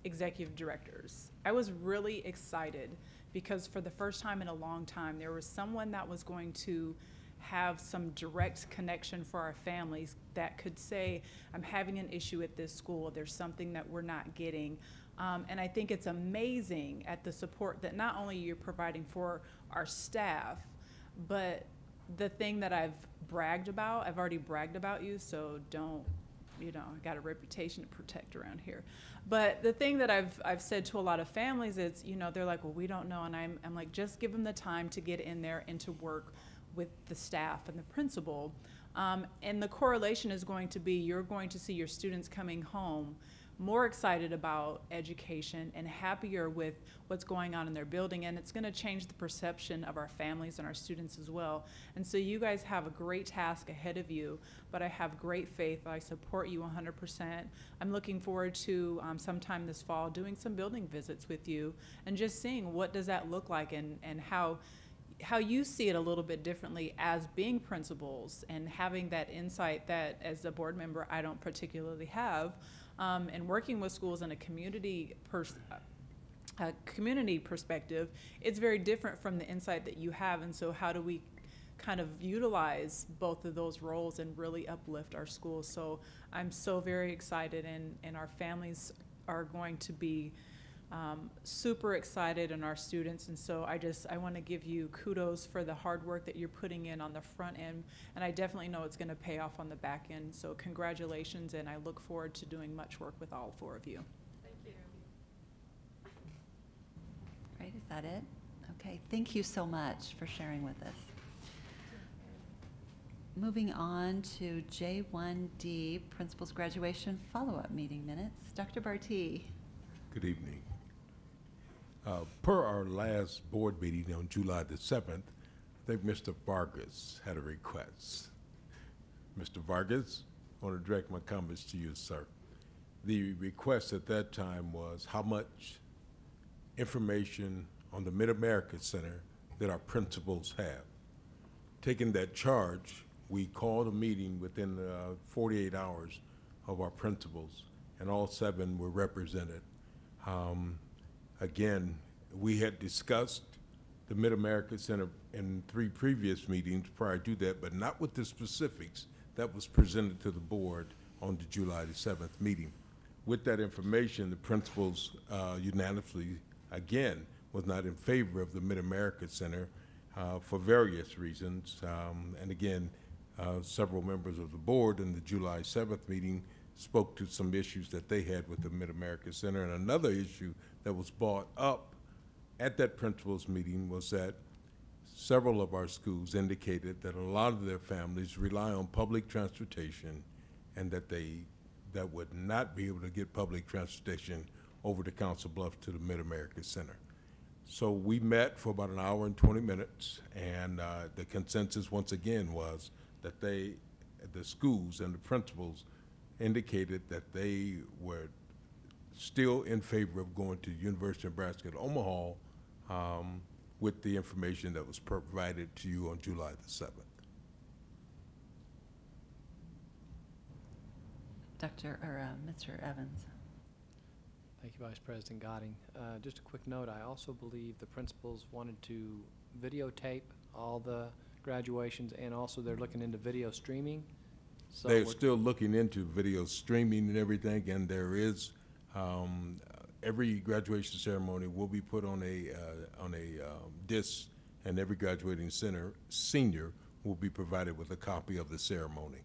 executive directors, I was really excited because for the first time in a long time, there was someone that was going to have some direct connection for our families that could say, I'm having an issue at this school, there's something that we're not getting. And I think it's amazing at the support that not only you're providing for our staff, but the thing that I've bragged about, I've already bragged about you, so don't, I got a reputation to protect around here. But the thing that I've said to a lot of families is, they're like, well, we don't know. And I'm like, just give them the time to get in there and to work with the staff and the principal. And the correlation is going to be, you're going to see your students coming home more excited about education and happier with what's going on in their building, and it's going to change the perception of our families and our students as well. And so you guys have a great task ahead of you, but I have great faith. I support you 100%. I'm looking forward to sometime this fall doing some building visits with you and just seeing what does that look like and how you see it a little bit differently as being principals and having that insight that as a board member I don't particularly have. And working with schools in a community perspective, it's very different from the insight that you have. And so how do we kind of utilize both of those roles and really uplift our schools? So I'm so very excited, and our families are going to be super excited, and our students. And so I want to give you kudos for the hard work that you're putting in on the front end, and I definitely know it's going to pay off on the back end. So congratulations, and I look forward to doing much work with all 4 of you. Thank you. Great, is that it? Okay, thank you so much for sharing with us. Moving on to J1D, Principal's Graduation Follow-Up Meeting Minutes. Dr. Barty. Good evening. Per our last board meeting on July the 7th, I think Mr. Vargas had a request. Mr. Vargas, I want to direct my comments to you, sir. The request at that time was how much information on the Mid-America Center that our principals have. Taking that charge, we called a meeting within 48 hours of our principals, and all 7 were represented. Again, we had discussed the Mid-America Center in 3 previous meetings prior to that, but not with the specifics that was presented to the board on the July the 7th meeting. With that information, the principals unanimously, again, was not in favor of the Mid-America Center for various reasons. And again, several members of the board in the July 7th meeting spoke to some issues that they had with the Mid-America Center. And another issue that was brought up at that principals meeting was that several of our schools indicated that a lot of their families rely on public transportation and that that would not be able to get public transportation over to Council Bluffs to the Mid-America Center. So we met for about an hour and 20 minutes, and the consensus once again was that the schools and the principals indicated that they were still in favor of going to University of Nebraska at Omaha with the information that was provided to you on July the 7th. Mr. Evans. Thank you, Vice President Goding. Just a quick note, I also believe the principals wanted to videotape all the graduations, and also they're looking into video streaming. So they're still looking into video streaming and everything, and there is every graduation ceremony will be put on a disc, and every graduating senior will be provided with a copy of the ceremony.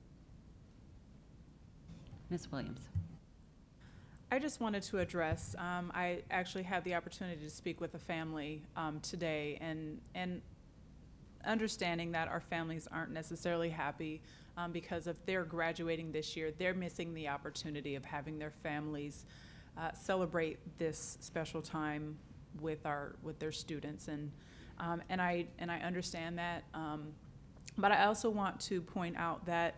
Ms. Williams. I just wanted to address, I actually had the opportunity to speak with a family today, and understanding that our families aren't necessarily happy because if they're graduating this year, they're missing the opportunity of having their families celebrate this special time with their students, and I understand that, but I also want to point out that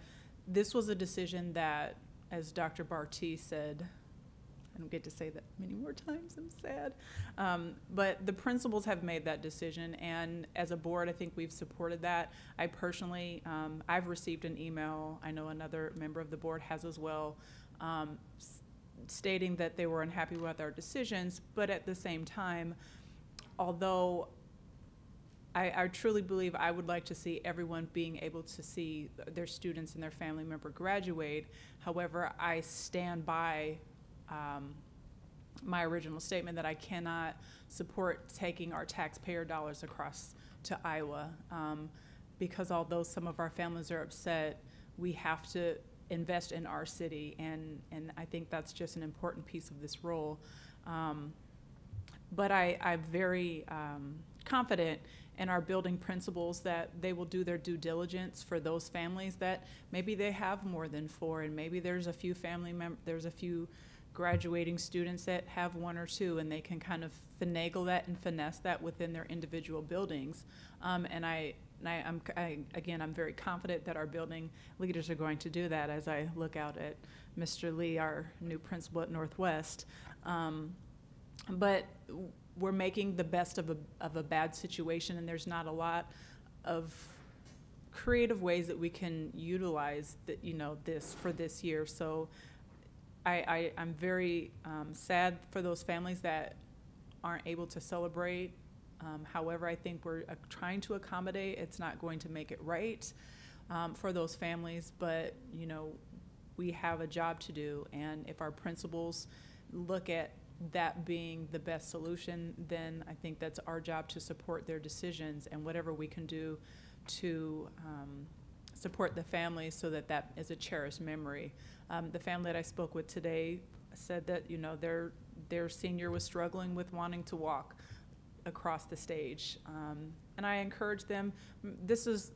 this was a decision that, as Dr. Barty said, I don't get to say that many more times, I'm sad. But the principals have made that decision, and as a board, I think we've supported that. I personally, I've received an email, I know another member of the board has as well, stating that they were unhappy with our decisions, but at the same time, although I truly believe I would like to see everyone being able to see their students and their family member graduate. However, I stand by my original statement that I cannot support taking our taxpayer dollars across to Iowa because although some of our families are upset, we have to invest in our city, and I think that's just an important piece of this role. But I'm very confident in our building principals that they will do their due diligence for those families that maybe they have more than 4, and maybe there's a few there's a few graduating students that have 1 or 2, and they can kind of finagle that and finesse that within their individual buildings. And I'm very confident that our building leaders are going to do that as I look out at Mr. Lee, our new principal at Northwest. But we're making the best of a bad situation, and there's not a lot of creative ways that we can utilize this for this year. So I'm very sad for those families that aren't able to celebrate. However, I think we're trying to accommodate. It's not going to make it right for those families, but we have a job to do, and if our principals look at that being the best solution, then I think that's our job to support their decisions, and whatever we can do to support the families so that that is a cherished memory. The family that I spoke with today said that their senior was struggling with wanting to walk across the stage, and I encourage them. This is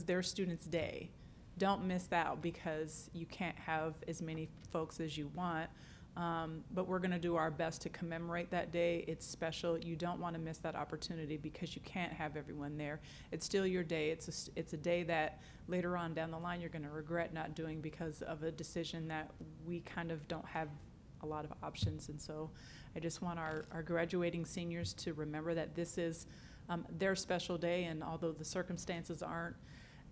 their students' day. Don't miss that out because you can't have as many folks as you want. But we're going to do our best to commemorate that day. It's special. You don't want to miss that opportunity because you can't have everyone there. It's still your day. It's a day that later on down the line you're going to regret not doing because of a decision that we kind of don't have a lot of options. And so I just want our graduating seniors to remember that this is their special day, and although the circumstances aren't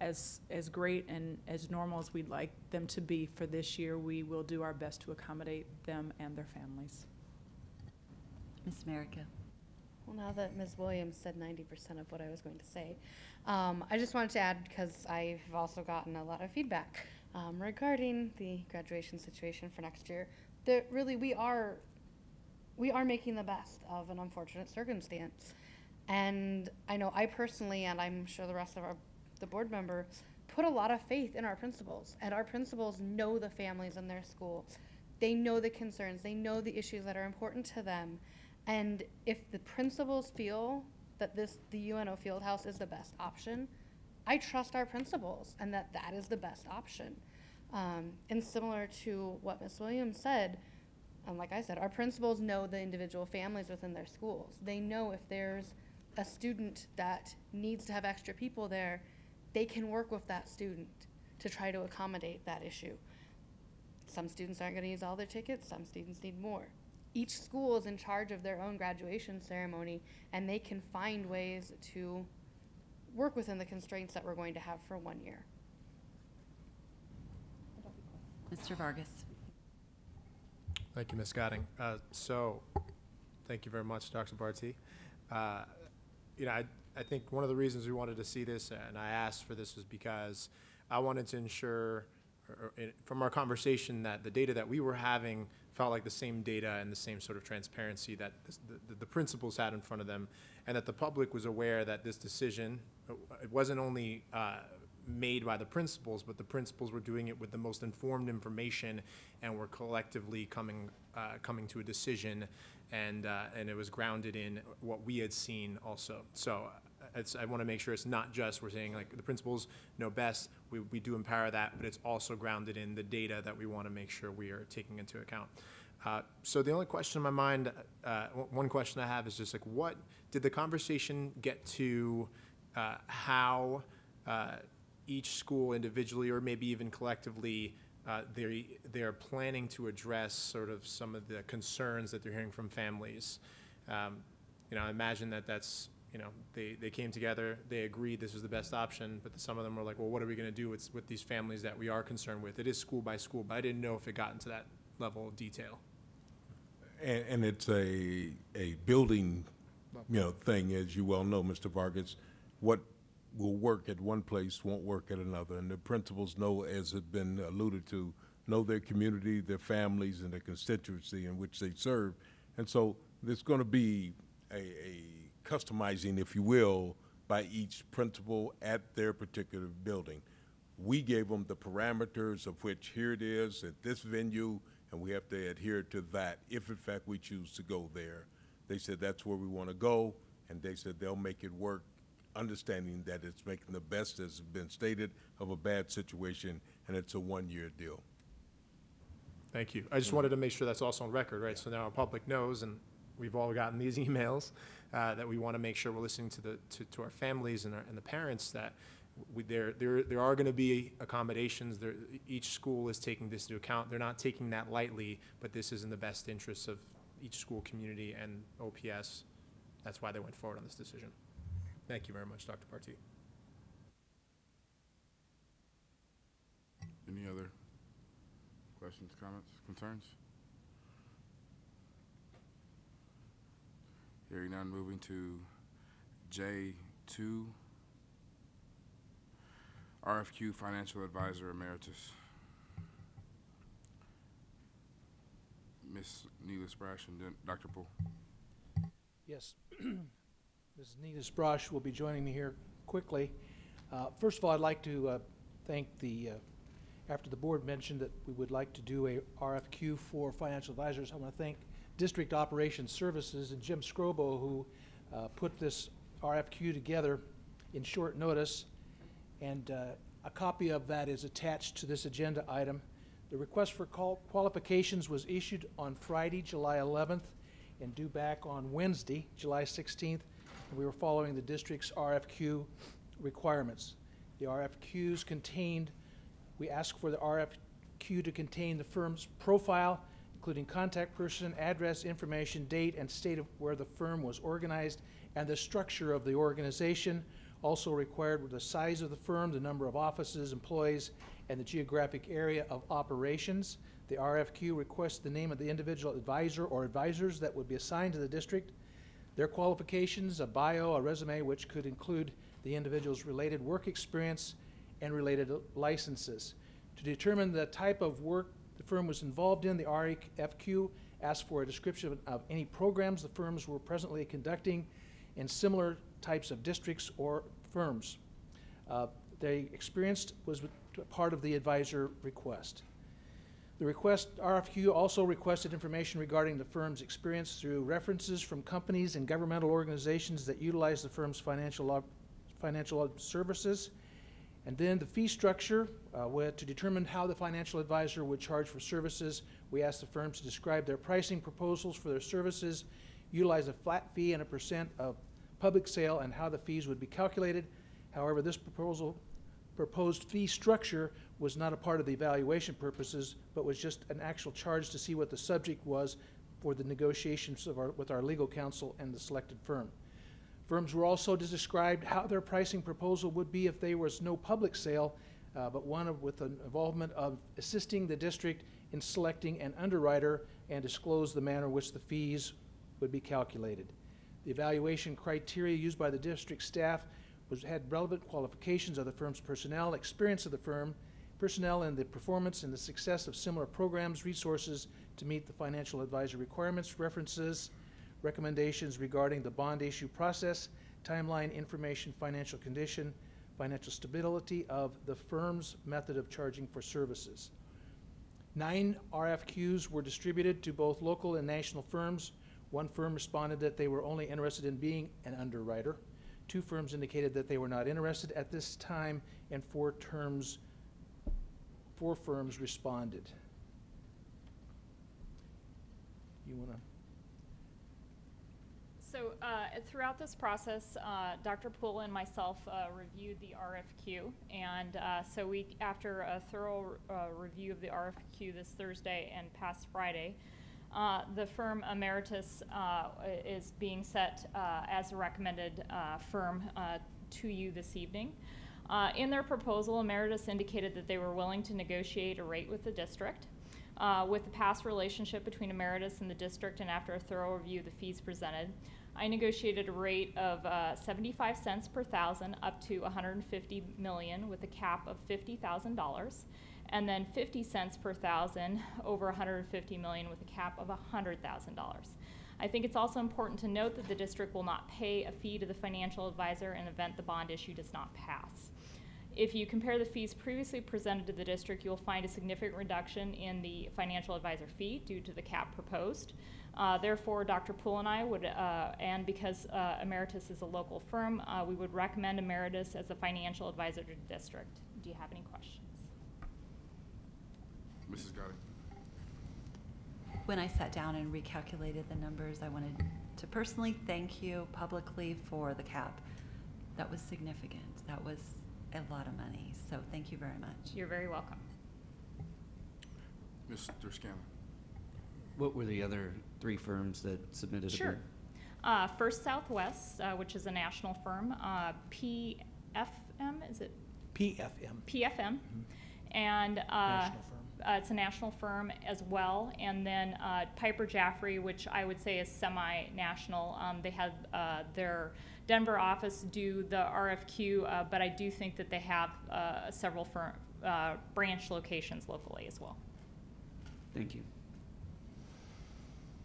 as great and as normal as we'd like them to be for this year, we will do our best to accommodate them and their families. Ms. Merica. Well, now that Ms. Williams said 90% of what I was going to say, I just wanted to add, because I've also gotten a lot of feedback regarding the graduation situation for next year, that really we are making the best of an unfortunate circumstance. And I know I personally, and I'm sure the rest of the board members, put a lot of faith in our principals, and our principals know the families in their school. They know the concerns, they know the issues that are important to them. And if the principals feel that the UNO Fieldhouse is the best option, I trust our principals and that is the best option. And similar to what Ms. Williams said, and like I said, our principals know the individual families within their schools. They know if there's a student that needs to have extra people there, they can work with that student to try to accommodate that issue. Some students aren't going to use all their tickets, some students need more. Each school is in charge of their own graduation ceremony, and they can find ways to work within the constraints that we're going to have for 1 year. Mr. Vargas. Thank you, Ms. Scotting. Thank you very much, Dr. Barty. I think one of the reasons we wanted to see this, and I asked for this, was because I wanted to ensure, from our conversation, that the data that we were having felt like the same data and the same sort of transparency that the principals had in front of them, and that the public was aware that this decision, it wasn't only made by the principals, but the principals were doing it with the most informed information, and were collectively coming to a decision, and it was grounded in what we had seen also. So I want to make sure it's not just we're saying like the principals know best, we do empower that, but it's also grounded in the data that we want to make sure we are taking into account. So the only question in my mind, one question I have is just like, what did the conversation get to, how each school individually or maybe even collectively they're planning to address sort of some of the concerns that they're hearing from families. I imagine that's, they came together, they agreed this was the best option, but some of them were like, well, what are we going to do with these families that we are concerned with? It is school by school, but I didn't know if it got into that level of detail. And it's a building, thing, as you well know, Mr. Vargas. What will work at one place won't work at another, and the principals know, as has been alluded to, know their community, their families, and their constituency in which they serve. And so there's going to be a customizing, if you will, by each principal at their particular building. We gave them the parameters of which here it is at this venue, and we have to adhere to that if in fact we choose to go there. They said that's where we want to go, and they said they'll make it work, understanding that it's making the best, as has been stated, of a bad situation, and it's a one-year deal. Thank you. I just wanted to make sure that's also on record, right? So now our public knows, and we've all gotten these emails, that we want to make sure we're listening to our families and the parents, that there are going to be accommodations. Each school is taking this into account. They're not taking that lightly, but this is in the best interests of each school community and OPS. That's why they went forward on this decision. Thank you very much, Dr. Barty. Any other questions, comments, concerns? Hearing none, moving to J2, RFQ Financial Advisor Emeritus. Ms. Neela Sprash and then Dr. Poole. Yes. Ms. Nita Sprash will be joining me here quickly. First of all, I'd like to thank after the board mentioned that we would like to do a RFQ for financial advisors, I want to thank District Operations Services and Jim Scrobo, who put this RFQ together in short notice, and a copy of that is attached to this agenda item. The request for qualifications was issued on Friday, July 11th, and due back on Wednesday, July 16th. We were following the district's RFQ requirements. The RFQs contained, we asked for the RFQ to contain the firm's profile, including contact person, address, information, date, and state of where the firm was organized, and the structure of the organization. Also required were the size of the firm, the number of offices, employees, and the geographic area of operations. The RFQ requests the name of the individual advisor or advisors that would be assigned to the district. their qualifications, a bio, a resume, which could include the individual's related work experience and related licenses. To determine the type of work the firm was involved in, the RFQ asked for a description of any programs the firms were presently conducting in similar types of districts or firms. They experienced was part of the advisor request. The RFQ also requested information regarding the firm's experience through references from companies and governmental organizations that utilize the firm's financial services. And then the fee structure, to determine how the financial advisor would charge for services, we asked the firms to describe their pricing proposals for their services, utilize a flat fee and a % of public sale, and how the fees would be calculated. However, this proposed fee structure was not a part of the evaluation purposes, but was just an actual charge to see what the subject was for the negotiations with our legal counsel and the selected firm. Firms were also to describe how their pricing proposal would be if there was no public sale, but one with an involvement of assisting the district in selecting an underwriter, and disclose the manner in which the fees would be calculated. The evaluation criteria used by the district staff had relevant qualifications of the firm's personnel, experience of the firm, personnel, and the performance and the success of similar programs, resources to meet the financial advisor requirements, references, recommendations regarding the bond issue process, timeline, information, financial condition, financial stability of the firm's method of charging for services. 9 RFQs were distributed to both local and national firms. One firm responded that they were only interested in being an underwriter. 2 firms indicated that they were not interested at this time, and 4 firms responded. You want to? So throughout this process, Dr. Poole and myself reviewed the RFQ, and so after a thorough review of the RFQ this Thursday and past Friday, the firm Emeritus is being set as a recommended firm to you this evening. In their proposal, Emeritus indicated that they were willing to negotiate a rate with the district. With the past relationship between Emeritus and the district, and after a thorough review of the fees presented, I negotiated a rate of 75 cents per thousand up to 150 million with a cap of $50,000, and then 50 cents per thousand over 150 million with a cap of $100,000. I think it's also important to note that the district will not pay a fee to the financial advisor in the event the bond issue does not pass. If you compare the fees previously presented to the district, you'll find a significant reduction in the financial advisor fee due to the cap proposed. Therefore, Dr. Poole and I would, and because Emeritus is a local firm, we would recommend Emeritus as a financial advisor to the district. Do you have any questions? Mrs. Gotti. When I sat down and recalculated the numbers, I wanted to personally thank you publicly for the cap. That was significant. That was a lot of money, so thank you very much. You're very welcome. Mr. Scanlon. What were the other 3 firms that submitted Sure. a bid? First Southwest, which is a national firm, PFM, is it? PFM. PFM, and National firm. It's a national firm as well. And then Piper Jaffray, which I would say is semi-national. They had their Denver office do the RFQ, but I do think that they have several branch locations locally as well. Thank you.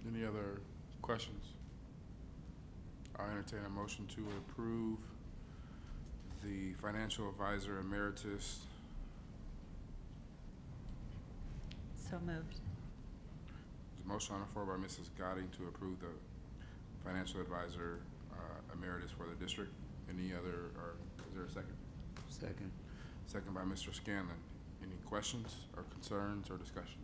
Any other questions? I'll entertain a motion to approve the financial advisor emeritus. So moved. There's a motion on the floor by Mrs. Gotti to approve the financial advisor emeritus for the district. Any other, or is there a second? Second. Second by Mr. Scanlon. Any questions or concerns or discussion?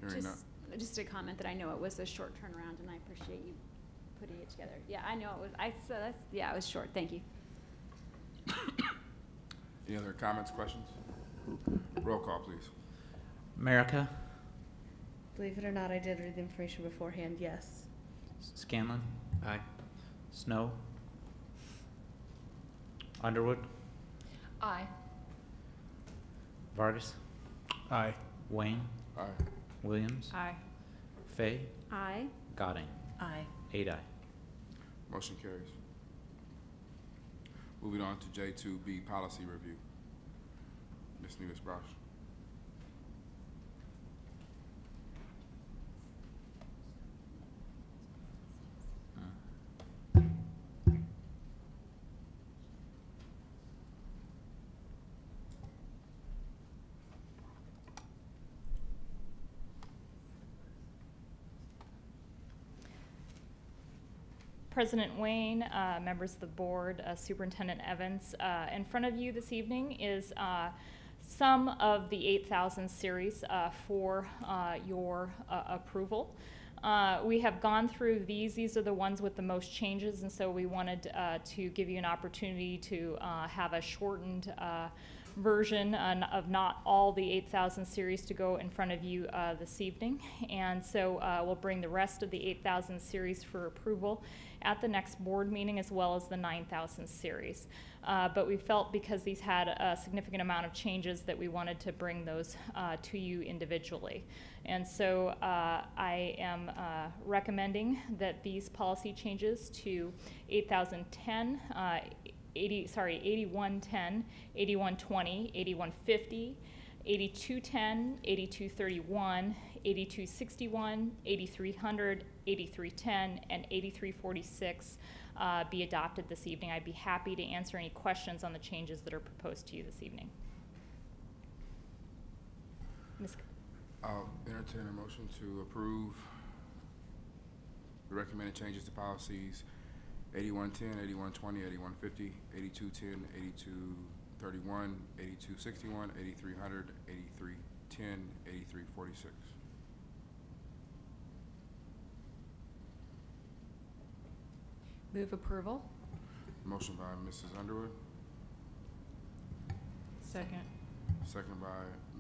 Hearing none. Just a comment that I know it was a short turnaround, and I appreciate you putting it together. Yeah, I know it was. Yeah, it was short. Thank you. Any other comments, questions? Roll call, please. America, Believe it or not, I did read the information beforehand, yes. Scanlon, Aye. Snow, Underwood, Aye. Vargas, Aye. Wayne, Aye. Williams, Aye. Fay, Aye. Gadding. Aye. 8 aye. Motion carries. Moving on to J2B, policy review. Ms. Nevis Brosh. President Wayne, members of the board, Superintendent Evans, in front of you this evening is some of the 8,000 series for your approval. We have gone through these. These are the ones with the most changes, and so we wanted to give you an opportunity to have a shortened version of not all the 8,000 series to go in front of you this evening. And so we'll bring the rest of the 8,000 series for approval at the next board meeting, as well as the 9,000 series. But we felt because these had a significant amount of changes that we wanted to bring those to you individually. And so I am recommending that these policy changes to 8,010, 8110, 8120, 8150, 8210, 8231, 8261, 8300, 8310, and 8346 be adopted this evening. I'd be happy to answer any questions on the changes that are proposed to you this evening. I'll entertain a motion to approve the recommended changes to policies 8110, 8120, 8150, 8210, 8231, 8261, 8300, 8310, 8346. Move approval. Motion by Mrs. Underwood, Second. second by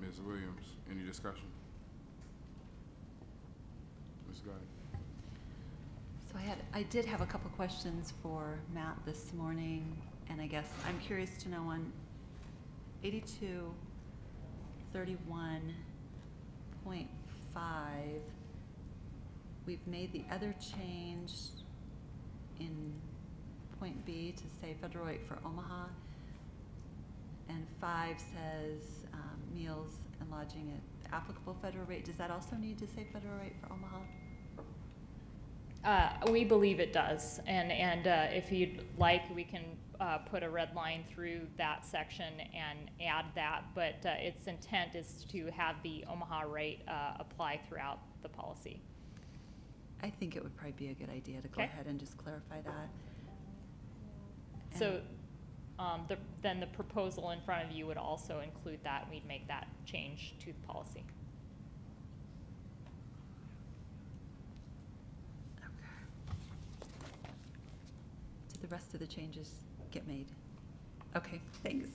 Ms. Williams. Any discussion? Ms. Gotti. So I did have a couple questions for Matt this morning, and I guess I'm curious to know on 8231.5, we've made the other change in point B to say federal rate for Omaha, and 5 says meals and lodging at applicable federal rate. Does that also need to say federal rate for Omaha? We believe it does, and if you'd like, we can put a red line through that section and add that, but its intent is to have the Omaha rate apply throughout the policy. I think it would probably be a good idea to go ahead and just clarify that. So then the proposal in front of you would also include that, and we'd make that change to the policy. The rest of the changes get made. Okay, thanks.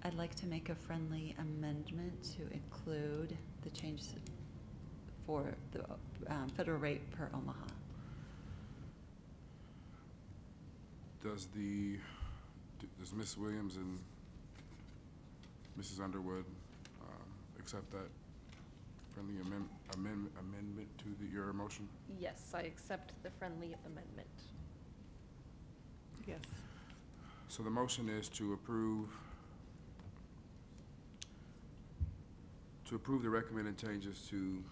I'd like to make a friendly amendment to include the changes for the federal rate per Omaha. Does Ms. Williams and Mrs. Underwood accept that friendly amendment to your motion? Yes, I accept the friendly amendment. Yes. So the motion is to approve the recommended changes to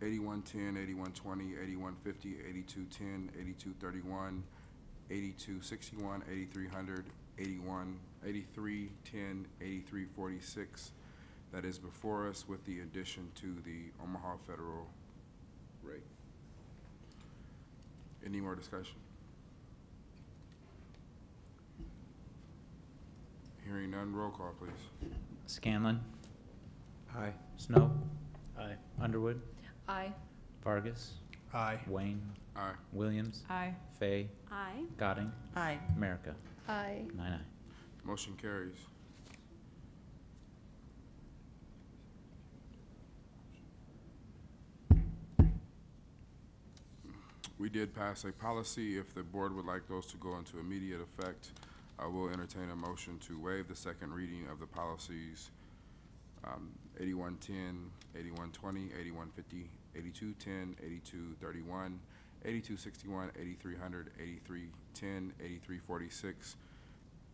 8110, 8120, 8150, 8210, 8231, 8261, 8300, 8310, 8346. That is before us with the addition to the Omaha federal rate. Any more discussion? Hearing none, roll call, please. Scanlon. Aye. Snow. Aye. Underwood. Aye. Vargas. Aye. Wayne. Aye. Williams. Aye. Fay. Aye. Gadding. Aye. America. Aye. 9 aye. Motion carries. We did pass a policy. If the board would like those to go into immediate effect, I will entertain a motion to waive the second reading of the policies 8110, 8120, 8150, 8210, 8231, 8261, 8300, 8310, 8346,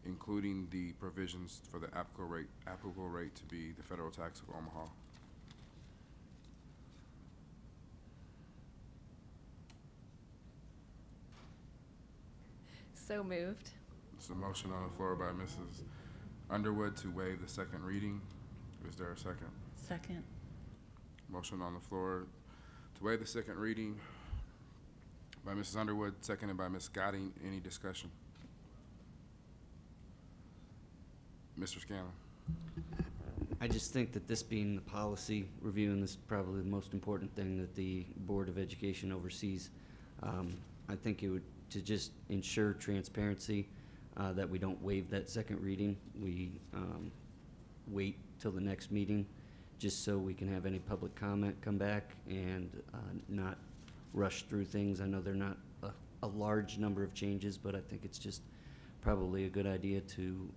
including the provisions for the applicable rate to be the federal tax of Omaha. So moved. There's a motion on the floor by Mrs. Underwood to waive the second reading. Is there a second? Second. Motion on the floor to waive the second reading by Mrs. Underwood, seconded by Ms. Scotting. Any discussion? Mr. Scanlon. I just think that this being the policy review, and this is probably the most important thing that the Board of Education oversees, I think it would, to just ensure transparency, that we don't waive that second reading. We wait till the next meeting, just so we can have any public comment come back and not rush through things. I know they're not a large number of changes, but I think it's just probably a good idea to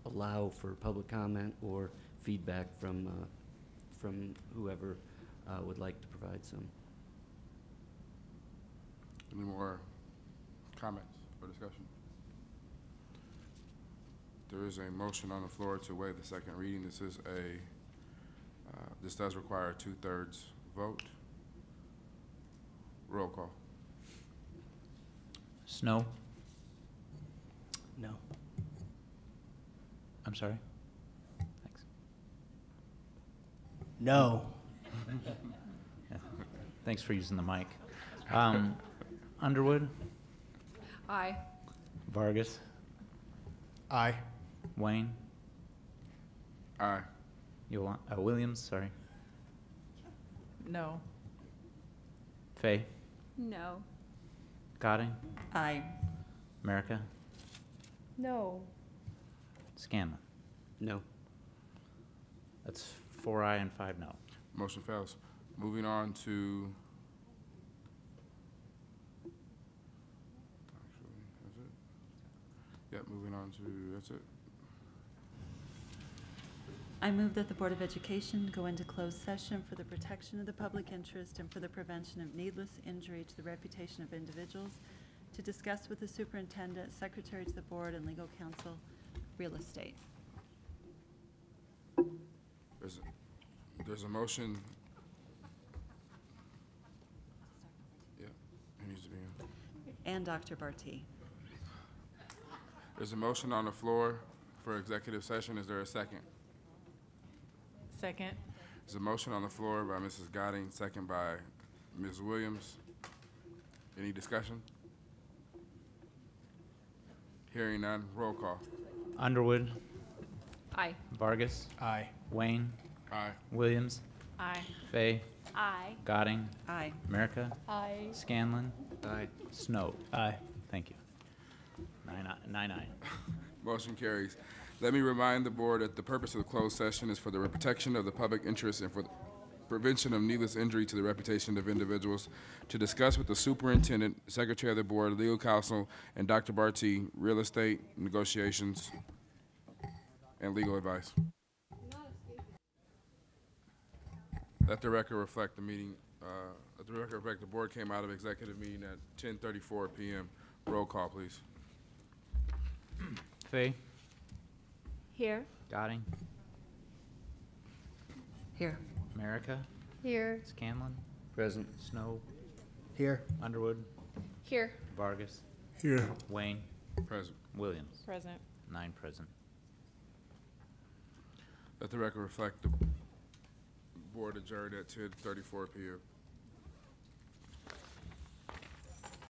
allow for public comment or feedback from whoever would like to provide some. Any more comments or discussion? There is a motion on the floor to waive the second reading. This is this does require a 2/3 vote. Roll call. Snow? No. I'm sorry? Thanks. No. Yeah. Thanks for using the mic. Underwood? Aye. Vargas? Aye. Wayne? Aye. Williams, sorry. No. Fay? No. Goding? Aye. America? No. Scanlon? No. That's 4 aye and 5 no. Motion fails. Moving on to. Actually, that's it. Yep, moving on to, that's it. I move that the Board of Education go into closed session for the protection of the public interest and for the prevention of needless injury to the reputation of individuals, to discuss with the superintendent, secretary to the board, and legal counsel real estate. There's a motion. Yeah, he needs to be in. And Dr. Barty. There's a motion on the floor for executive session. Is there a second? Second. There's a motion on the floor by Mrs. Goding, second by Ms. Williams. Any discussion? Hearing none, roll call. Underwood? Aye. Vargas? Aye. Wayne? Aye. Williams? Aye. Fay? Aye. Goding? Aye. America? Aye. Scanlon? Aye. Snow? Aye. Thank you. 9 aye. Motion carries. Let me remind the board that the purpose of the closed session is for the protection of the public interest and for the prevention of needless injury to the reputation of individuals, to discuss with the superintendent, secretary of the board, legal counsel, and Dr. Barty real estate negotiations and legal advice. Let the record reflect the meeting. Let the record reflect the board came out of executive meeting at 10:34 p.m. Roll call, please. Fay? Here. Goding? Here. America? Here. Scanlon? Present. Snow? Here. Underwood? Here. Vargas? Here. Wayne? Present. Williams? Present. 9 present. Let the record reflect the board adjourned at 10:34 p.m.